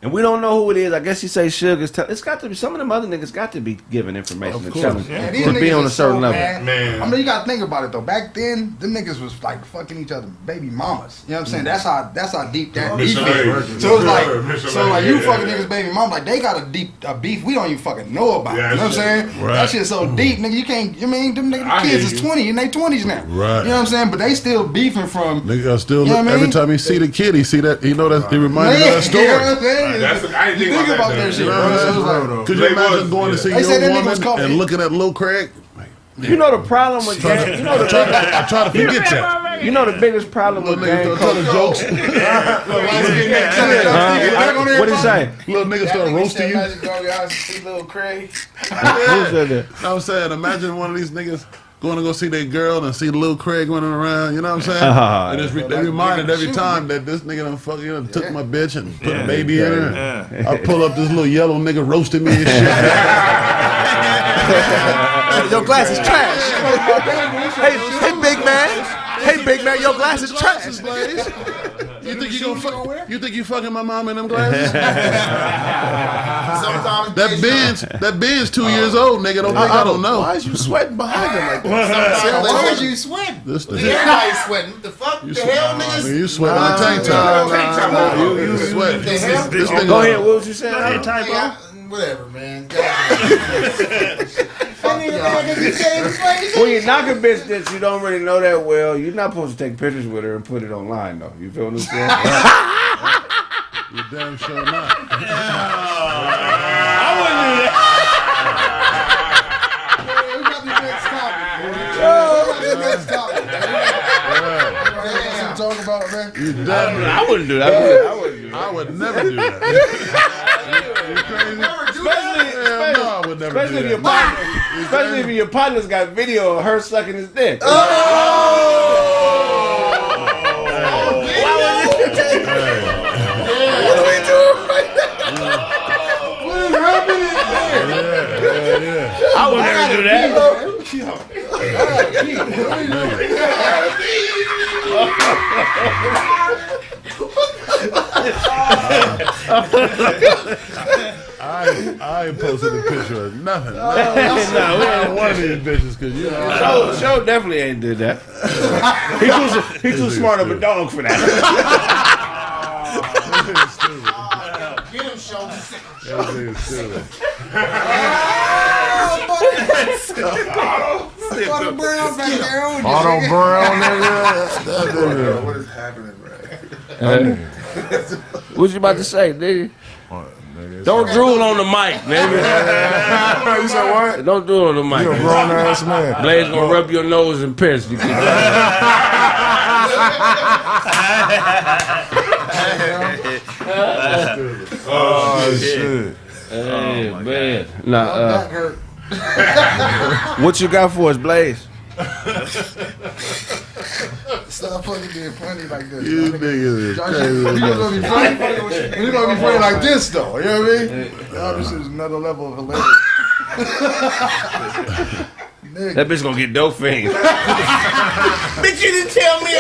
Speaker 4: and we don't know who it is. I guess you say Suge is telling. It's got to be some of them other niggas got to be giving information and telling to be on a certain level.
Speaker 15: Man. I mean, you gotta think about it though. Back then, them niggas was like fucking each other, baby mamas. You know what I'm saying? That's how deep that beef is. So it's like you fucking niggas, baby mama. Like they got a beef we don't even fucking know about. You know what I'm saying?
Speaker 5: Right.
Speaker 15: That shit's so deep, nigga. You can't. You mean them niggas kids is 20 in their 20s now.
Speaker 5: Right.
Speaker 15: You know what I'm saying? But they still beefing from.
Speaker 5: Nigga still
Speaker 15: you know
Speaker 5: look every time he see the kid, he see that he know that he reminded of that story.
Speaker 15: You know what I'm saying?
Speaker 1: I didn't think about that shit, bro.
Speaker 5: Could you imagine going to see your woman and looking at Lil Kraig?
Speaker 4: You know the problem with gang. You know the
Speaker 5: I try to forget that.
Speaker 4: You know the biggest problem with gang
Speaker 5: telling jokes.
Speaker 4: What he say?
Speaker 5: Little niggas start roasting you.
Speaker 15: Lil Kraig.
Speaker 5: Who said that? I'm saying, imagine one of these niggas going to go see their girl and see Lil Kraig running around, you know what I'm saying? And they reminded every time that this nigga done fucking took my bitch and put a baby in her. I pull up this little yellow nigga roasting me and shit.
Speaker 13: Your glass is trash. Hey, big man. Hey, big man, your glass is trash.
Speaker 5: You think you gonna fuck? You think you fucking my mom in them glasses? that Ben's 2 years old, nigga. Don't think I don't know.
Speaker 2: Why is you sweating behind him like that?
Speaker 6: Why is you sweating? Everybody's sweating. What the fuck? The hell, niggas?
Speaker 5: You sweating like tank top. You sweating.
Speaker 4: Go ahead. What was you saying?
Speaker 6: Whatever, man.
Speaker 4: When you knock a bitch that you don't really know that well, you're not supposed to take pictures with her and put it online, though. You feel what I'm saying?
Speaker 5: You damn sure not.
Speaker 7: I wouldn't do that.
Speaker 4: I wouldn't do that.
Speaker 5: I would never do that.
Speaker 4: Especially if your partner's got video of her sucking his dick.
Speaker 7: I would never do that.
Speaker 5: I ain't posted a picture of nothing. No, one of these bitches, because you know.
Speaker 4: Show definitely ain't did that. He's too smart of a dog for that.
Speaker 6: Get him, Show.
Speaker 15: Auto Brown back there on you.
Speaker 12: Auto Brown, nigga.
Speaker 2: What is happening, bro?
Speaker 4: What you about to say, nigga? Don't drool on the mic, nigga.
Speaker 12: You said what?
Speaker 4: Don't drool on the mic.
Speaker 12: You a grown ass man.
Speaker 4: Blaze gonna rub your nose and piss. You can
Speaker 12: oh shit.
Speaker 4: Hey, man. Nah,
Speaker 15: that hurt.
Speaker 4: What you got for us, Blaze?
Speaker 15: Stop fucking being funny like this.
Speaker 5: You niggas is crazy.
Speaker 15: You gonna be funny? You gonna be funny like this though? You know what I mean? Y'all, this is another level of hilarious.
Speaker 4: That bitch gonna get dope fiend.
Speaker 14: Bitch, you didn't tell me.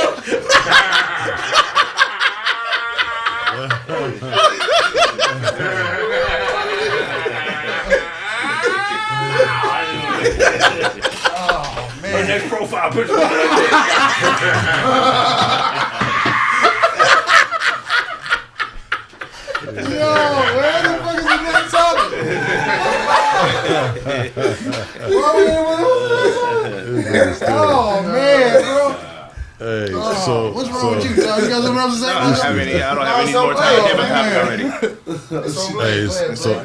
Speaker 15: Oh man.
Speaker 14: Her next profile picture.
Speaker 15: Yo, where the fuck is the next topic? Oh man, bro.
Speaker 5: Hey,
Speaker 15: what's wrong with you? You got something else to say?
Speaker 7: I don't have any more time. I have a topic already.
Speaker 5: Hey,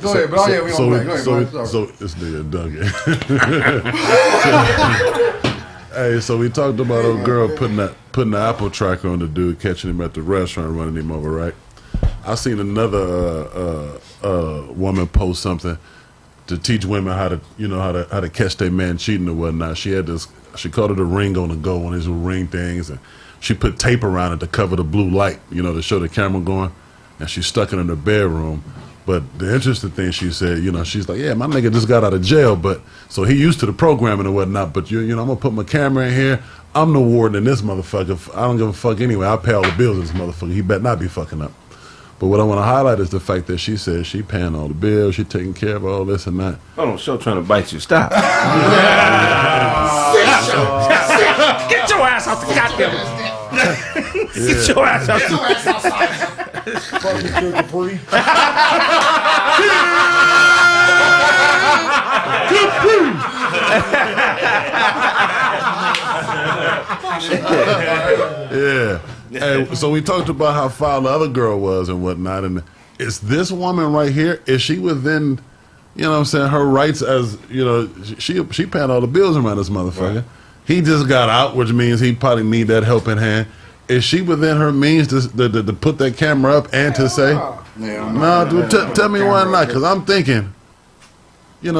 Speaker 15: Go ahead, bro. Yeah, we on play. Go ahead, bro.
Speaker 5: so this nigga Duncan. Hey, so we talked about old girl putting the Apple tracker on the dude, catching him at the restaurant, running him over, right? I seen another woman post something to teach women how to catch their man cheating or whatnot. She called it a ring on the go, one of these ring things, and she put tape around it to cover the blue light, to show the camera going, and she stuck it in her bedroom. But the interesting thing she said, she's like, yeah, my nigga just got out of jail, but so he used to the programming and whatnot, but I'm gonna put my camera in here. I'm the warden in this motherfucker. I don't give a fuck anyway. I pay all the bills in this motherfucker. He better not be fucking up. But what I want to highlight is the fact that she said she paying all the bills, she taking care of all this and that.
Speaker 4: Hold on, show trying to bite you. Stop. Get your ass out the goddamn. Get your ass out the
Speaker 12: Fucking Capri.
Speaker 5: Yeah. Hey, so we talked about how foul the other girl was and whatnot, and is this woman right here, is she within, her rights as, she paying all the bills around this motherfucker. Right. He just got out, which means he probably need that helping hand. Is she within her means to put that camera up and to say, no, dude, tell me why not? Because I'm thinking, you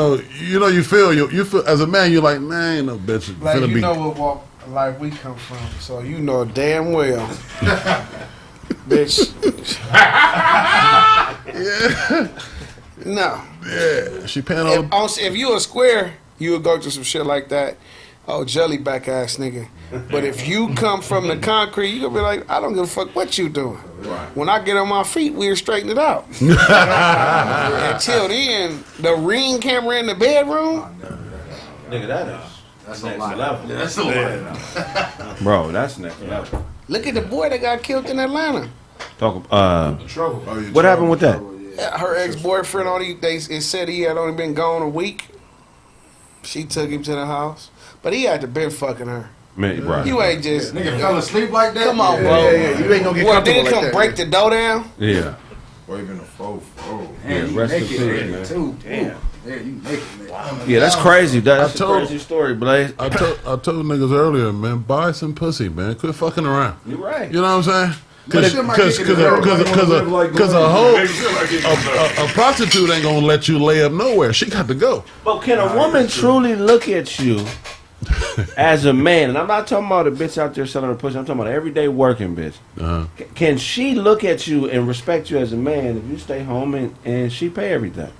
Speaker 5: feel as a man, you're like, man, ain't no bitch.
Speaker 3: Like, what walk life we come from, so you know damn well, bitch.
Speaker 5: Yeah.
Speaker 3: No.
Speaker 5: Yeah. She paying all.
Speaker 3: If you a square, you would go through some shit like that. Oh, jelly back ass nigga. But if you come from the concrete, you gonna be like, I don't give a fuck what you doing. Right. When I get on my feet, we'll straighten it out. Until then, the ring camera in the bedroom.
Speaker 4: Nigga, that's next level.
Speaker 14: That's a lot.
Speaker 4: Bro, that's next level.
Speaker 3: Look at the boy that got killed in Atlanta.
Speaker 4: What happened with that?
Speaker 3: Her ex-boyfriend it said he had only been gone a week. She took him to the house, but he had to been fucking her.
Speaker 4: Man, right.
Speaker 3: You ain't just
Speaker 15: nigga fell asleep like that.
Speaker 3: Come on, bro.
Speaker 2: Yeah. You ain't gonna get
Speaker 3: did it
Speaker 2: like
Speaker 3: come
Speaker 2: that,
Speaker 3: break the door down?
Speaker 4: Yeah.
Speaker 13: Or even a fofo.
Speaker 4: Yeah, rest in peace, man.
Speaker 15: Too.
Speaker 13: Damn.
Speaker 15: Yeah, you naked, nigga.
Speaker 4: Yeah, that's crazy. That's a crazy story, Blaze.
Speaker 5: I told niggas earlier, man, buy some pussy, man. Quit fucking around.
Speaker 4: You're right.
Speaker 5: You know what I'm saying? Because a prostitute ain't gonna let you lay up nowhere. She got to go.
Speaker 4: But can a woman truly look at you as a man? And I'm not talking about a bitch out there selling her pussy. I'm talking about an everyday working bitch.
Speaker 5: Uh-huh.
Speaker 4: Can she look at you and respect you as a man if you stay home and she pay everything?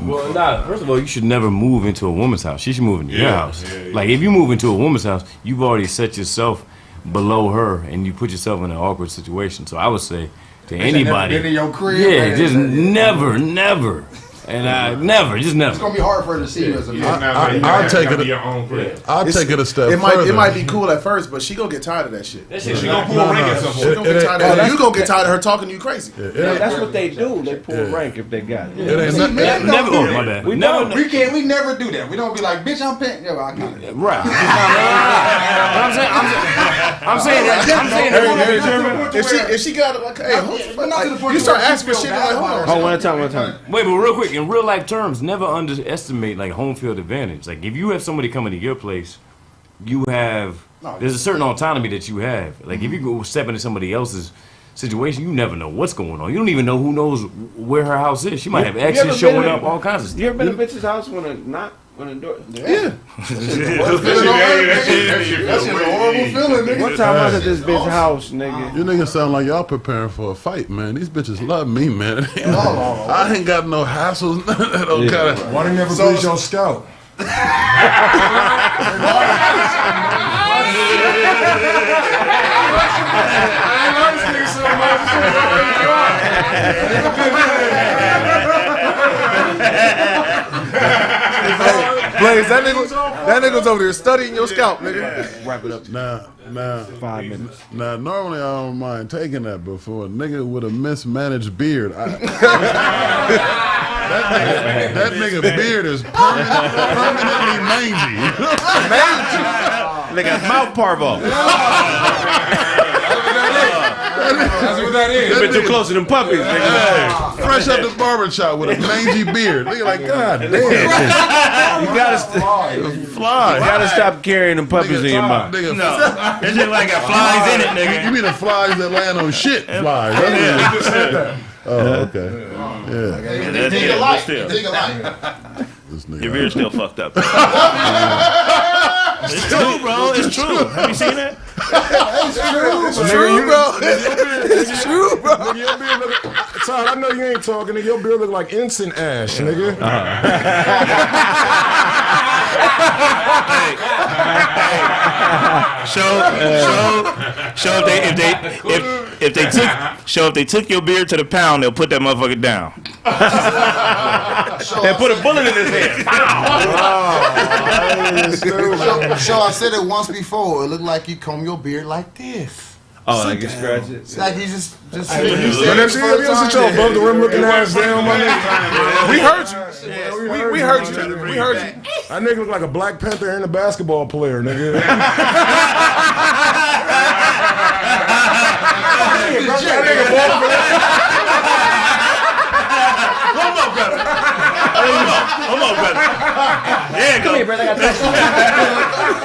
Speaker 8: Well, first of all, you should never move into a woman's house. She should move into your house. Yeah. Like, if you move into a woman's house, you've already set yourself below her, and you put yourself in an awkward situation. So I would say to anybody,
Speaker 15: been in your crib,
Speaker 8: just never. And just never.
Speaker 15: It's gonna be hard for her to see you as a man.
Speaker 5: I'll take it. I'll take it a step further.
Speaker 2: It might be cool at first, but she gonna get tired of that shit.
Speaker 14: That shit, she gonna pull rank at some point.
Speaker 2: She gonna get tired of you gonna get tired of her talking to you crazy.
Speaker 4: That's what they do. They pull rank if they got it.
Speaker 8: Never. Oh, my bad.
Speaker 15: We never do that. We don't be like, bitch, I'm paying. Yeah, I got it.
Speaker 8: Right. I'm saying
Speaker 2: if she got like, hey, you start asking for shit like, hold on.
Speaker 4: One time.
Speaker 8: Wait, but real quick, in real life terms, never underestimate like home field advantage. Like, if you have somebody coming to your place, there's a certain autonomy that you have. Like, if you go step into somebody else's situation, you never know what's going on. You don't even know who knows where her house is. She might have exes showing up, all kinds of stuff.
Speaker 4: You ever been to a bitch's house when a door?
Speaker 2: Yeah.
Speaker 15: That's just a horrible feeling, nigga.
Speaker 4: One time I was at this bitch house, nigga.
Speaker 5: You niggas sound like y'all preparing for a fight, man. These bitches love me, man. I ain't got no hassles, none of that old kind of.
Speaker 12: Why they never bleed your scalp?
Speaker 2: Blaze, that nigga's over there studying your scalp, nigga.
Speaker 4: Wrap it up.
Speaker 5: Nah.
Speaker 4: 5 minutes.
Speaker 5: Now, normally I don't mind taking that, but for a nigga with a mismanaged beard, that nigga beard is permanently mangy.
Speaker 4: Nigga, mouth parvo.
Speaker 12: That's what that is.
Speaker 4: You been too close to them puppies, nigga.
Speaker 5: Fresh out the barbershop with a mangy beard. Nigga like, God damn.
Speaker 4: You gotta
Speaker 5: fly.
Speaker 4: You gotta stop carrying them puppies in your mouth.
Speaker 7: No, it's just like got flies in it, nigga.
Speaker 5: You mean the flies that land on shit flies? Oh, okay. Yeah.
Speaker 15: Dig a light.
Speaker 7: Your beard's still fucked up. It's true, bro. It's true. Have you seen that?
Speaker 2: It's true, bro. It's true, bro.
Speaker 12: Nigga, your beard look, Todd, I know you ain't talking, nigga. Your beard look like incense ash, nigga.
Speaker 7: If they took your beard to the pound, they'll put that motherfucker down.
Speaker 4: And put a bullet in his head.
Speaker 15: So I said it once before. It looked like you comb your beard like this.
Speaker 4: Oh, like you scratch it?
Speaker 15: It's like you just.
Speaker 12: When them see y'all above the rim looking ass down, my nigga.
Speaker 2: We heard you. We heard you. We heard you.
Speaker 12: That nigga look like a Black Panther and a basketball player, nigga.
Speaker 7: Come on, brother. Yeah,
Speaker 14: Come here, brother. I got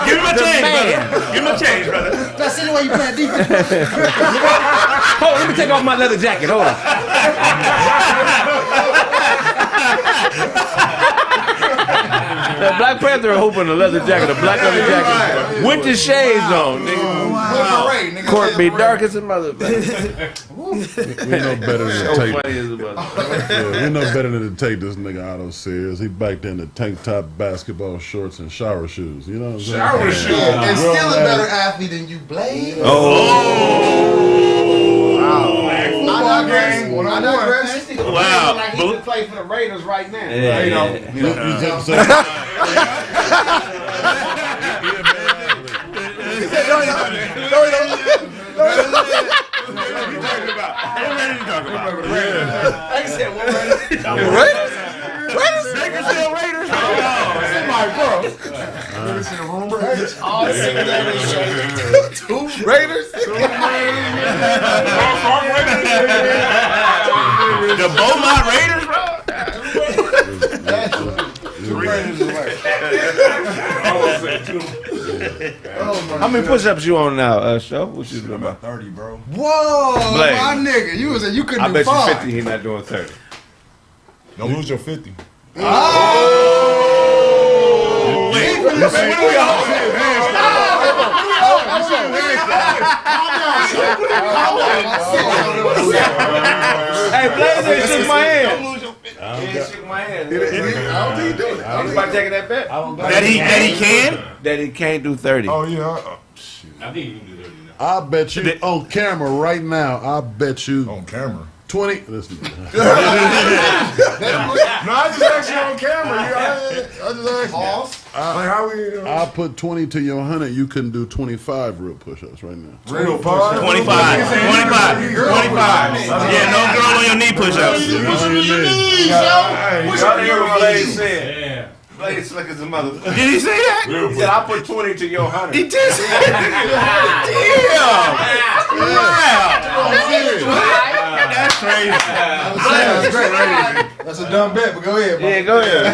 Speaker 7: Give him a change, brother. Give him a change, brother.
Speaker 14: That's the way you play defense. Hold on, let me take off my leather jacket. Hold on.
Speaker 4: The Black Panther hooping a leather jacket, a black leather jacket, with the shades on, nigga. Court be dark as a motherfucker.
Speaker 5: We know better than to take.
Speaker 4: Funny as a motherfucker.
Speaker 5: We know better than to take this nigga Otto serious. He back in the tank top, basketball shorts, and shower shoes. You know what I'm saying?
Speaker 15: Shower shoes. And still a better athlete than you, Blade.
Speaker 3: I digress.
Speaker 7: Wow.
Speaker 3: Like he could play for the Raiders right now.
Speaker 2: Raiders?
Speaker 7: The Beaumont Raiders, bro?
Speaker 4: How many push-ups you on now, Show? What you doing about?
Speaker 13: 30, bro.
Speaker 15: Whoa,
Speaker 4: Blade.
Speaker 15: my nigga. You couldn't
Speaker 4: I
Speaker 15: do
Speaker 4: bet you
Speaker 15: 5.
Speaker 4: 50 he not doing 30.
Speaker 12: Don't lose your 50.
Speaker 4: Hey, Blaze shook my hand. He shook my hand.
Speaker 2: I don't think he do it.
Speaker 4: He's about taking that bet.
Speaker 7: That he can?
Speaker 4: That he can't do 30.
Speaker 12: Oh, yeah.
Speaker 8: I think you can do 30 now.
Speaker 5: I bet you on camera right now. I bet you
Speaker 12: On camera.
Speaker 5: 20. Listen.
Speaker 12: No, I just asked you on camera. I just asked you. Like how we?
Speaker 5: I put 20 to your 100. You couldn't do 25 real push-ups right now.
Speaker 12: Real
Speaker 7: 25. 25. Yeah, no girl on your knee push-ups.
Speaker 4: Y'all hear what Blaze said? Yeah. Blaze slick as a motherfucker.
Speaker 7: Did he say that?
Speaker 4: He said, I put 20 to your 100.
Speaker 7: He did say that. Damn. Wow. That's crazy.
Speaker 15: That's great.
Speaker 13: That's a dumb bet, but go ahead.
Speaker 4: Yeah, go ahead.
Speaker 12: I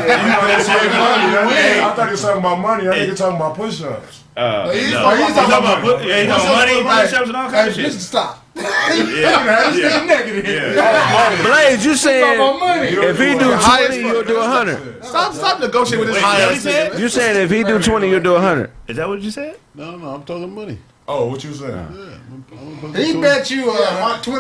Speaker 12: thought you were talking about money. That nigga talking about push-ups.
Speaker 13: He's talking about money.
Speaker 7: Yeah, he's talking money, push-ups, and all kinds of shit.
Speaker 13: Just stop.
Speaker 4: Blaze, you saying if he do 20, you'll do 100.
Speaker 2: Stop negotiating with this high ass nigga.
Speaker 4: You saying if he do 20, you'll do 100.
Speaker 7: Is that what you said?
Speaker 5: No, I'm talking money.
Speaker 12: Oh, what you saying?
Speaker 13: He bet you $20 to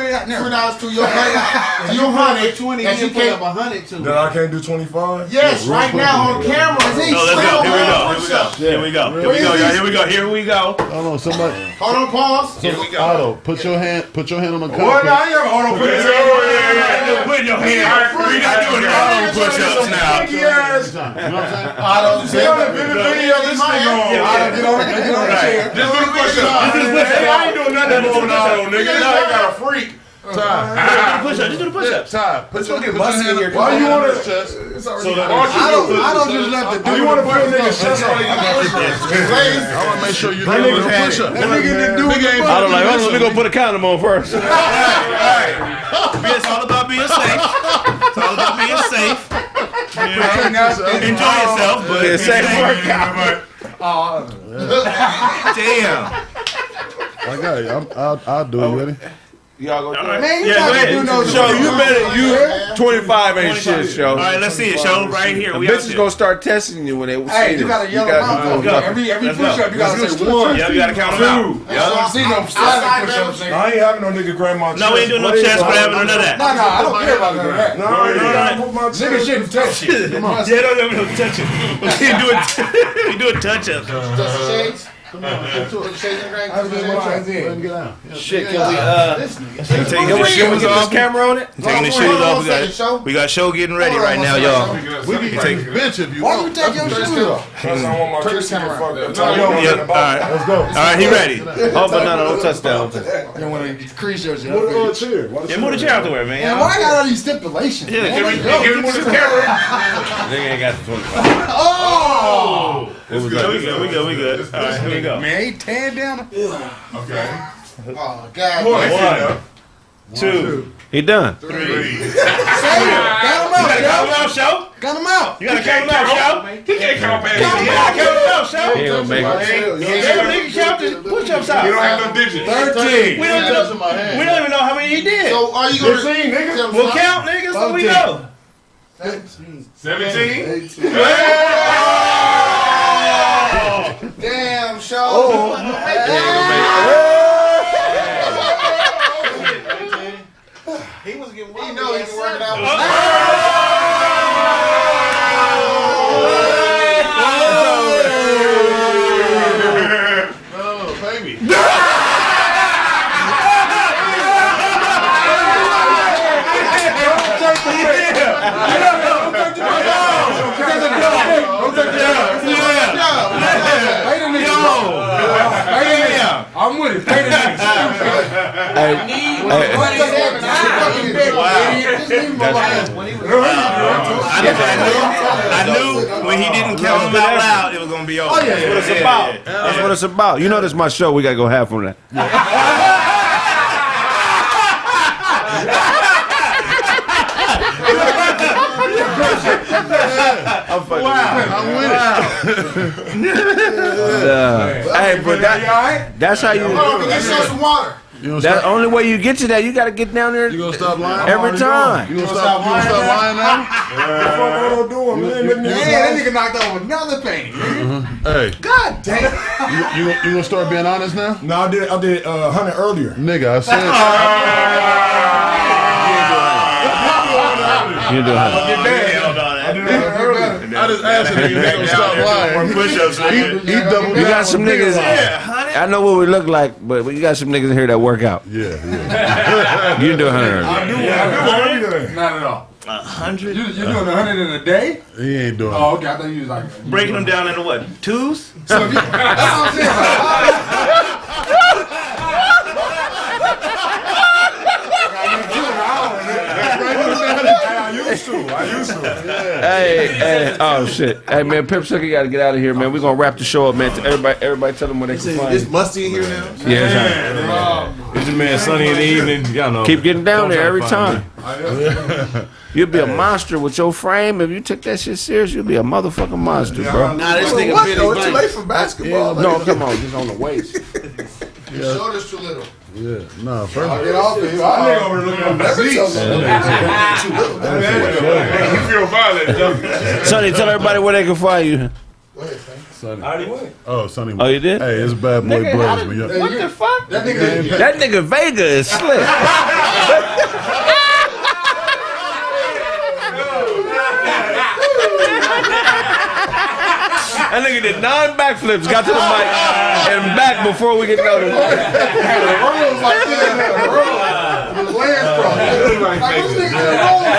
Speaker 13: your $100. You
Speaker 14: 20, you put up 100 to.
Speaker 12: That I can't do 25?
Speaker 13: Yes, right now on camera.
Speaker 7: No, let's go. Here we go. Here we go.
Speaker 5: Hold on, somebody.
Speaker 13: Hold on, pause.
Speaker 5: Here we go. Otto, put your hand on the
Speaker 12: What?
Speaker 5: cockpit.
Speaker 12: I ain't Auto put his hand.
Speaker 7: Put your hand. We're not doing the auto push-ups now.
Speaker 5: You know what I'm saying?
Speaker 13: Otto,
Speaker 12: See, I'm in the video this nigga on.
Speaker 13: get on the chair.
Speaker 12: Just do the push-up. I ain't doing nothing more than Auto, nigga. Now he got a freak.
Speaker 7: Just do the push-ups.
Speaker 5: Put your hand
Speaker 2: Why
Speaker 5: on
Speaker 2: you
Speaker 5: your
Speaker 2: wanna-
Speaker 5: chest.
Speaker 12: So
Speaker 13: I don't just left the
Speaker 12: you want to put a nigga's chest on you?
Speaker 5: I want to make sure you do
Speaker 12: That
Speaker 5: the
Speaker 12: nigga had it.
Speaker 5: push-up.
Speaker 12: That nigga didn't do it.
Speaker 4: I don't like, let me go put a condom on first.
Speaker 7: It's all about being safe. It's all about being safe. Enjoy yourself, but
Speaker 4: It's a safe workout.
Speaker 7: Damn.
Speaker 5: I'll do it. Ready?
Speaker 4: Y'all go do it.
Speaker 13: Man, you
Speaker 7: Yeah,
Speaker 13: not
Speaker 7: go
Speaker 13: gonna do
Speaker 7: ahead.
Speaker 13: no
Speaker 4: Show, you better, 25 ain't shit, show.
Speaker 7: All right, let's see it. Show right here.
Speaker 4: The
Speaker 7: We got
Speaker 4: bitches gonna start testing you when they see
Speaker 13: Hey,
Speaker 4: this.
Speaker 13: you got to yell
Speaker 4: gotta
Speaker 13: them
Speaker 4: do
Speaker 13: out.
Speaker 4: it.
Speaker 13: Every
Speaker 7: Let's
Speaker 13: push-up, you got to say one.
Speaker 7: Yeah, you gotta count them out.
Speaker 13: I don't see no silent push-ups.
Speaker 12: I ain't having no nigga grab my chest.
Speaker 7: No, we ain't doing no chest grabbing or none of that.
Speaker 13: No, I don't care about none of that.
Speaker 12: No, I ain't put my
Speaker 13: Nigga
Speaker 12: chest.
Speaker 13: shouldn't touch you.
Speaker 7: Yeah, don't touch it. We doing touch-ups.
Speaker 13: Come on,
Speaker 5: Shit,
Speaker 7: Taking the shoes off.
Speaker 4: Camera on it?
Speaker 7: Taking the shoes off. We got show getting ready right now, y'all.
Speaker 5: we can take bench if you
Speaker 13: Why
Speaker 5: want.
Speaker 13: you take your shoes off?
Speaker 12: Because I want my chest to get fucked up.
Speaker 7: Yeah, all right.
Speaker 12: Let's go.
Speaker 7: All right, he ready.
Speaker 4: Oh, but no, don't touch that.
Speaker 13: You don't want to increase your shit.
Speaker 12: What about a chair?
Speaker 7: Yeah, move the chair out the way,
Speaker 13: Man,
Speaker 7: man.
Speaker 13: why I got all these stipulations?
Speaker 7: Yeah,
Speaker 13: man?
Speaker 7: give
Speaker 13: Let's
Speaker 7: me
Speaker 13: go.
Speaker 7: the camera.
Speaker 4: Nigga ain't got the 25.
Speaker 13: Oh!
Speaker 7: We good. All right, here we go.
Speaker 13: Man, he tearing down.
Speaker 12: Okay.
Speaker 13: Oh, God.
Speaker 7: 1, 2,
Speaker 4: He done.
Speaker 7: 3.
Speaker 13: Got him out,
Speaker 7: Show.
Speaker 13: Got him out.
Speaker 7: You gotta count him out, Show.
Speaker 1: He can't count back.
Speaker 7: Yeah, count him out, Show.
Speaker 4: He ain't gonna make it.
Speaker 7: Nigga count the push-ups out.
Speaker 1: You don't have no digits.
Speaker 7: 13. We don't even know how many he did.
Speaker 13: So, are you going to
Speaker 12: 15, nigga.
Speaker 7: We'll count, niggas, so we know.
Speaker 1: 17.
Speaker 13: Damn, show.
Speaker 14: He was getting
Speaker 13: You know he's working out.
Speaker 5: Oh, baby.
Speaker 13: I'm with it. Pay the niggas.
Speaker 7: I knew when he didn't count them out loud, it was gonna be over.
Speaker 4: That's what it's about. That's what it's about. You know this is my show. We gotta go half on that.
Speaker 5: I'm with it.
Speaker 4: Hey, but that's how you.
Speaker 13: Let's show some water.
Speaker 4: That's the only way you get to that. You gotta get down there
Speaker 5: You gonna stop lying?
Speaker 4: every time.
Speaker 5: You gonna stop lying now?
Speaker 12: What the fuck I'm doing, man?
Speaker 13: Yeah, that nigga knocked over another thing.
Speaker 5: Hey,
Speaker 13: God damn.
Speaker 5: you gonna start being honest now?
Speaker 12: No, I did 100 earlier.
Speaker 5: Nigga, I said.
Speaker 4: You do it.
Speaker 5: I just asked him if he gonna stop lying.
Speaker 7: Push-ups, nigga.
Speaker 5: He doubled
Speaker 4: You
Speaker 5: down
Speaker 4: got some
Speaker 5: on
Speaker 4: niggas.
Speaker 7: honey.
Speaker 4: I know what we look like, but you got some niggas in here that work out.
Speaker 5: Yeah.
Speaker 4: You do 100 earlier.
Speaker 12: I do everything.
Speaker 13: Not at all.
Speaker 7: 100.
Speaker 13: You doing 100 in a day?
Speaker 5: He ain't doing it.
Speaker 13: Oh, okay. I thought you was like
Speaker 7: Breaking them down into what? Twos?
Speaker 13: So if you, that's what I'm saying.
Speaker 12: I used to.
Speaker 4: Hey, oh shit. Hey man, Pimp Sucker got to get out of here, man. We're gonna wrap the show up, man. Everybody tell them where they can find
Speaker 2: It's
Speaker 4: you.
Speaker 2: musty in here now.
Speaker 4: Yeah,
Speaker 8: it's a man Sunny in the evening. Y'all know.
Speaker 4: Keep getting down there every time. You'll be a monster with your frame. If you took that shit serious, you'll be a motherfucking monster, bro.
Speaker 3: Nah, this nigga
Speaker 2: What?
Speaker 3: Billy
Speaker 2: No, it's too
Speaker 3: Blank.
Speaker 2: late for basketball.
Speaker 4: No, come on, just on the waist.
Speaker 15: Your shoulder's too little.
Speaker 5: Yeah, nah, first.
Speaker 15: Get off it.
Speaker 1: I over looking at the seats. You feel violent, don't you?
Speaker 4: Sonny, tell everybody where they can find you.
Speaker 5: Sonny.
Speaker 8: I already went.
Speaker 5: Oh, Sonny.
Speaker 4: Oh, you did?
Speaker 5: Hey, it's Bad Boy
Speaker 4: Nigga,
Speaker 5: Blaze, man.
Speaker 4: What the fuck?
Speaker 15: That
Speaker 4: nigga Vega is slick. That nigga did 9 backflips, got to the mic, and back before we get noticed. That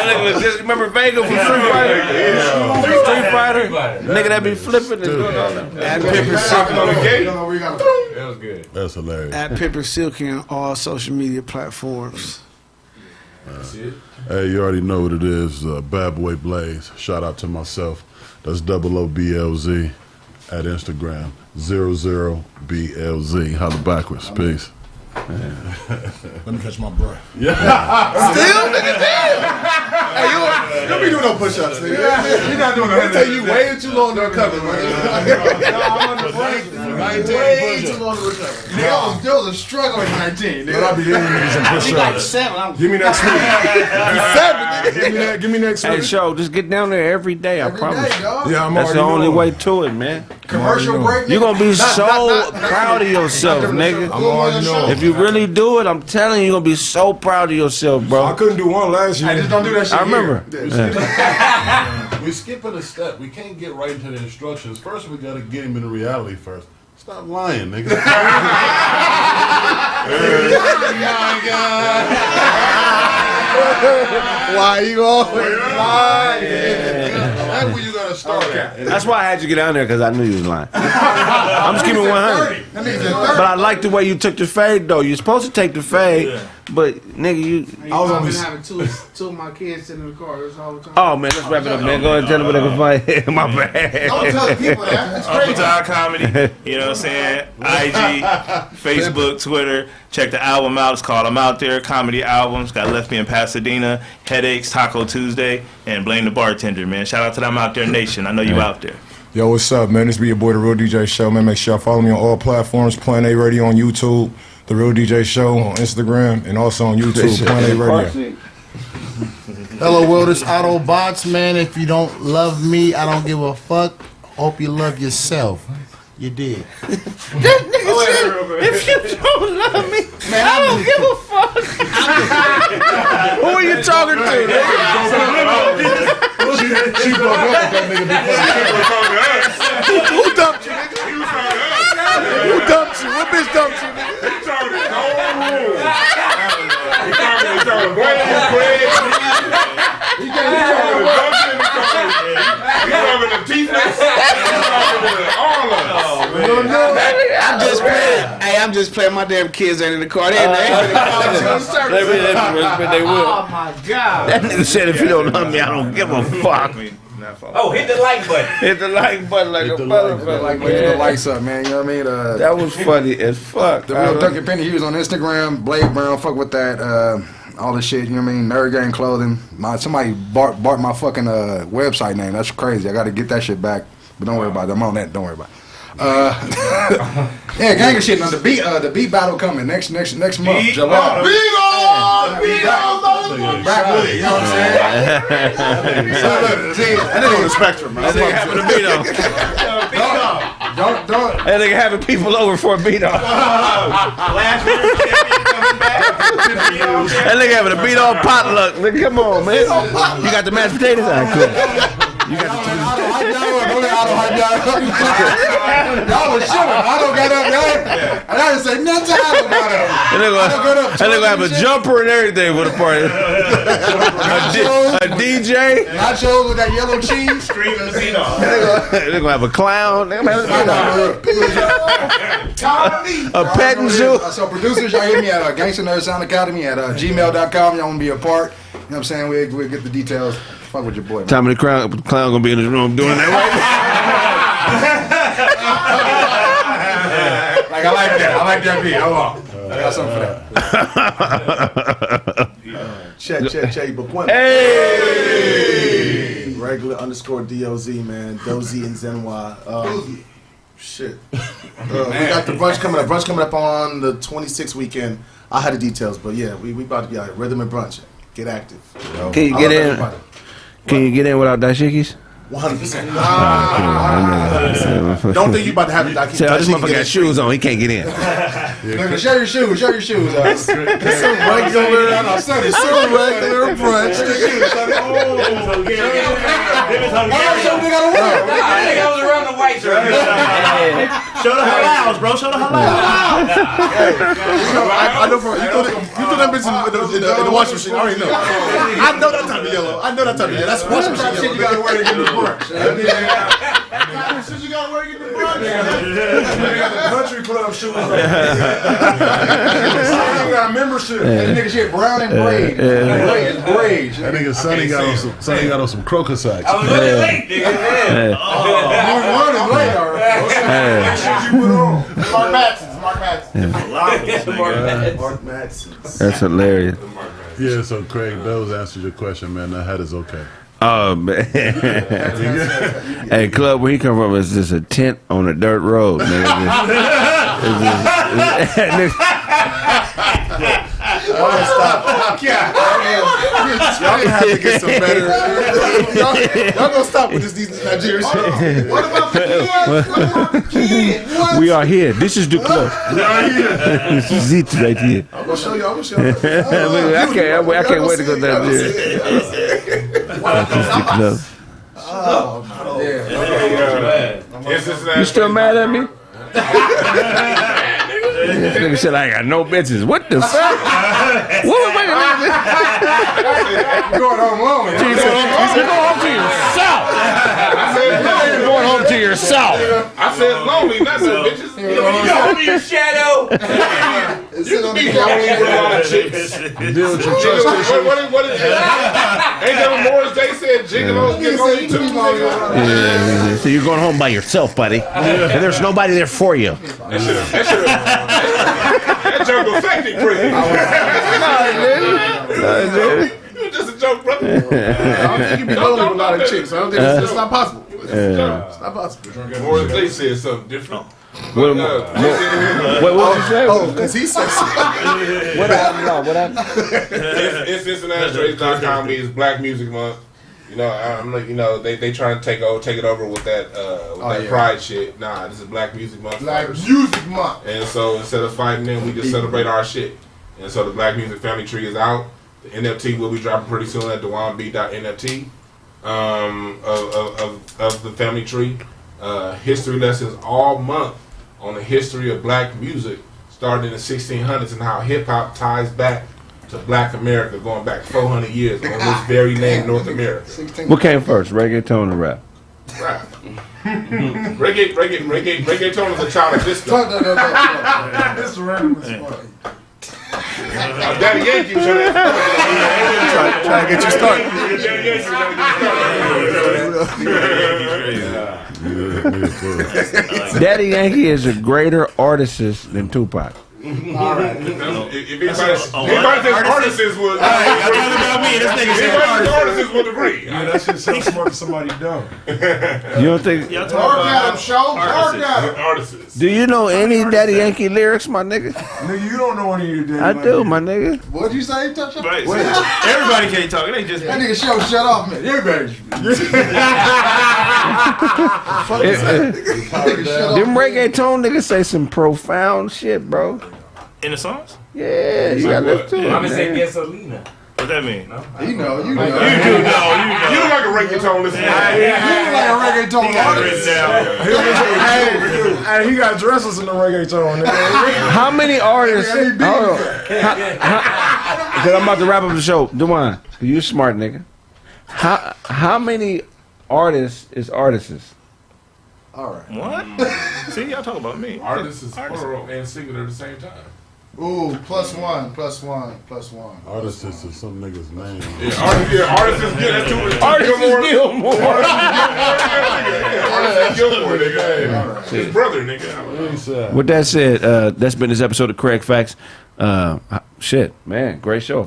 Speaker 4: nigga was just, remember Vega from Street Fighter? Street Fighter? Nigga that be flipping and doing all that.
Speaker 3: At Pipper Silky.
Speaker 8: That was good.
Speaker 5: That's hilarious.
Speaker 3: At Pipper Silky on all social media platforms.
Speaker 5: Hey, you already know what it is. Bad Boy Blaze. Shout out to myself. That's OOBLZ at Instagram. 00BLZ. Holla backwards. Peace.
Speaker 12: Let me catch my breath.
Speaker 2: Still, nigga, damn. Hey, you don't be doing no push-ups, nigga.
Speaker 1: You're not doing
Speaker 2: It'll take you way too long to recover, man.
Speaker 15: I'm on the break.
Speaker 2: Way too long to recover.
Speaker 15: Nigga, I was still a struggle at 19.
Speaker 12: But I be hitting niggas in push-ups. Give me next week. Give me next week.
Speaker 4: Hey, show, just get down there every day, I promise.
Speaker 12: Yeah, I'm
Speaker 4: That's the
Speaker 12: already
Speaker 4: only
Speaker 12: knowing.
Speaker 4: way to it, man.
Speaker 15: Commercial break.
Speaker 4: You're gonna be so proud of yourself, nigga.
Speaker 12: I'm already knowing.
Speaker 4: If you really do it, I'm telling you, you're gonna be so proud of yourself,
Speaker 12: I
Speaker 4: bro.
Speaker 12: couldn't do one last year.
Speaker 15: I just don't do that shit.
Speaker 4: I remember.
Speaker 5: We skipping a step. We can't get right into the instructions. First, we gotta get him into reality first. Stop lying, nigga.
Speaker 2: Why you always lying?
Speaker 1: That's where you gotta start at.
Speaker 4: That's why I had you get down there, because I knew you was lying. I'm just keeping 100. But I like the way you took the fade, though. You're supposed to take the fade, but nigga, you.
Speaker 3: I was only having two of my kids sitting in the car this whole time.
Speaker 4: Oh man, let's wrap it up, man. Go ahead and tell them where they can find. My bad.
Speaker 15: Don't tell people that. That's
Speaker 7: Up
Speaker 15: crazy.
Speaker 7: to our comedy, you know what I'm saying? IG, Facebook, Twitter. Check the album out. It's called I'm Out There. Comedy albums. Got Left Me in Pasadena, Headaches, Taco Tuesday, and Blame the Bartender, man. Shout out to the I'm Out There Nation. I know you out there.
Speaker 12: Yo, what's up, man? This be your boy, The Real DJ Show, man. Make sure y'all follow me on all platforms. Planet A Radio on YouTube. The Real DJ Show on Instagram. And also on YouTube, Planet A Radio.
Speaker 13: Hello, world. It's Autobots, man. If you don't love me, I don't give a fuck. Hope you love yourself. You did.
Speaker 4: That nigga said, if you don't love me, man, I don't give a fuck. Who are you talking to, nigga?
Speaker 5: She broke up with that nigga before.
Speaker 2: Who dumped you, nigga? Who dumped you? What bitch dumped you, nigga?
Speaker 1: He talking the whole room. He talking Brandon, Craig. He talking the Dustin. He talking the T-Flex. He talking to all of us.
Speaker 3: I'm just playing. Hey, I'm just playing. My damn kids ain't in the car. They ain't in the car.
Speaker 4: They will.
Speaker 3: Oh my god.
Speaker 4: That nigga said, if you don't love me, I don't give a fuck.
Speaker 8: Oh, hit the like button.
Speaker 4: Hit the like button like a motherfucker.
Speaker 15: Like when you get the lights up, man. You know what I mean?
Speaker 4: That was funny as fuck.
Speaker 15: The Real Duncan Penny, he was on Instagram. Blade Brown, fuck with that. All the shit, you know what I mean? Nerd Gang Clothing. Somebody bought my fucking website name. That's crazy. I got to get that shit back. But don't worry about it. I'm on that. Don't worry about it. Yeah, gang of shit. Now the beat battle coming next month, July. Back with it, you know what I'm saying? That nigga on the spectrum, man.
Speaker 4: That nigga having a beat on.
Speaker 15: Don't.
Speaker 4: That nigga having people over for a beat on. That nigga having a beat on potluck. Nigga, come on, man. You got the mashed potatoes? All right, cool. You got the
Speaker 15: Y'all was shooting. I don't got up, y'all. And I didn't say nothing. I don't got up.
Speaker 4: That nigga have a jumper and everything for the party. A DJ.
Speaker 15: Nachos with that yellow cheese.
Speaker 7: Screaming the beat off.
Speaker 4: They're gonna have a clown. They're gonna have a petting zoo.
Speaker 15: So producers, y'all hit me at Gangsta Nerd Sound Academy at gmail.com. Y'all want to be a part. You know what I'm saying? We'll get the details. Fuck with your boy. Man.
Speaker 4: Tommy the Clown gonna be in his room doing that right
Speaker 12: Like I like that. I like that beat. Hold on. I got something for that.
Speaker 2: Check, but one.
Speaker 4: Hey!
Speaker 2: Regular _DOZ, man. Dozy and Zenwa. Shit. We got the brunch coming up. Brunch coming up on the 26th weekend. I had the details, but yeah, we about to be out. Rhythm and brunch. Get active. You know?
Speaker 4: Can you get in? Can you get in without dashikis?
Speaker 2: 100%.
Speaker 4: Don't
Speaker 2: think you about to have the dashikis.
Speaker 4: Tell this motherfucker got shoes on. He can't get in.
Speaker 15: Look, show your shoes. Show your shoes.
Speaker 2: It's some regular. It's some regular brunch.
Speaker 7: I was around the white shirt. Show the halaals, bro. Show the halaals.
Speaker 2: I know for you throw them bitches in the washing machine. I already know. I know that type of yellow. That's washing machine yellow.
Speaker 12: You gotta wear to get the brunch.
Speaker 2: Shit you gotta wear to get the brunch.
Speaker 12: They got the country club shoes on. You got a membership.
Speaker 15: That nigga shit brown and braid. Braid.
Speaker 5: That nigga Sonny got on some croaker sacks.
Speaker 7: I was running late, nigga.
Speaker 2: Mark Madsen.
Speaker 4: That's hilarious.
Speaker 5: Yeah, so Craig, those answered your question, man. That hat is okay.
Speaker 4: Oh man! Hey, club where he come from is just a tent on a dirt road, man.
Speaker 2: Stop. Y'all gonna have to get some better. Y'all gonna stop with these Nigerian shit. What about the kids?
Speaker 4: We are here. This is the club. This is it right here.
Speaker 2: I'm gonna show you.
Speaker 4: I can't wait to go down there. This is the club. You still mad at me? This nigga said I got no bitches. What the fuck? What? Wait a minute.
Speaker 12: You're going home alone.
Speaker 4: He said, go home to yourself. You're going home to yourself.
Speaker 1: I said lonely, not some bitches.
Speaker 7: You don't be your shadow.
Speaker 1: You can be lonely with a lot of chicks.
Speaker 5: Deal with your trust issue.
Speaker 1: What is it? Ain't that what Morris Day said? Gigolos get lonely too.
Speaker 4: Yeah.
Speaker 14: So you're going home by yourself, buddy. And there's nobody there for you.
Speaker 1: That joke affected Chris. You were just a joke, brother.
Speaker 2: I don't think you be lonely with a lot of chicks. I don't think it's not possible. It's not possible.
Speaker 1: Morris Day said something different.
Speaker 4: What did you say?
Speaker 2: Oh, because he said
Speaker 4: What happened?
Speaker 1: It's CincinnatiStraits.com. It's Black Music Month. You know, I'm like, they trying to take it over with that Pride shit. Nah, this is Black Music Month.
Speaker 15: Black Music Month.
Speaker 1: And so instead of fighting them, we just celebrate our shit. And so the Black Music Family Tree is out. The NFT will be dropping pretty soon at DewanB.NFT of the Family Tree. History lessons all month on the history of black music, starting in the 1600s and how hip hop ties back to Black America, going back 400 years on this very name, North America.
Speaker 4: What came first, reggaeton or rap?
Speaker 1: Rap. Reggaeton is a child of disco.
Speaker 12: It's random as fuck.
Speaker 1: Daddy Yankee was
Speaker 2: trying to get you started.
Speaker 4: Daddy Yankee is a greater artist than Tupac.
Speaker 1: If anybody says artists would, artists would agree.
Speaker 12: Yeah, that shit sounds smart to somebody dumb.
Speaker 4: You don't think?
Speaker 1: Artists.
Speaker 4: Do you know any Daddy Yankee lyrics, my nigga?
Speaker 12: Nigga, you don't know any of your daddy.
Speaker 4: I do, my nigga.
Speaker 15: What'd you say, Touch Up?
Speaker 7: Everybody can't talk. It ain't just
Speaker 15: That nigga shut off, man. Everybody.
Speaker 4: Them reggaeton niggas say some profound shit, bro.
Speaker 7: in the songs.
Speaker 4: Yeah, you gotta listen to it.
Speaker 8: I'm gonna say gasolina.
Speaker 7: What that mean?
Speaker 15: You know.
Speaker 1: You do know. You look like a reggaeton listener.
Speaker 15: You look like a reggaeton artist.
Speaker 12: Hey, he got dresses in the reggaeton.
Speaker 4: How many artists? Hold on. Because I'm about to wrap up the show. Duane, you smart nigga. How many artists is artists?
Speaker 15: All right.
Speaker 7: What? See, y'all talk about me.
Speaker 1: Artists is plural and singular at the same time.
Speaker 2: Ooh, +1.
Speaker 5: Artist is some nigga's name.
Speaker 1: Artist is good. That's too much.
Speaker 4: Artist is Gilmore.
Speaker 1: Artist is Gilmore, nigga. His brother, nigga.
Speaker 4: With that said, that's been this episode of Kraig Facts. Shit, man, great show.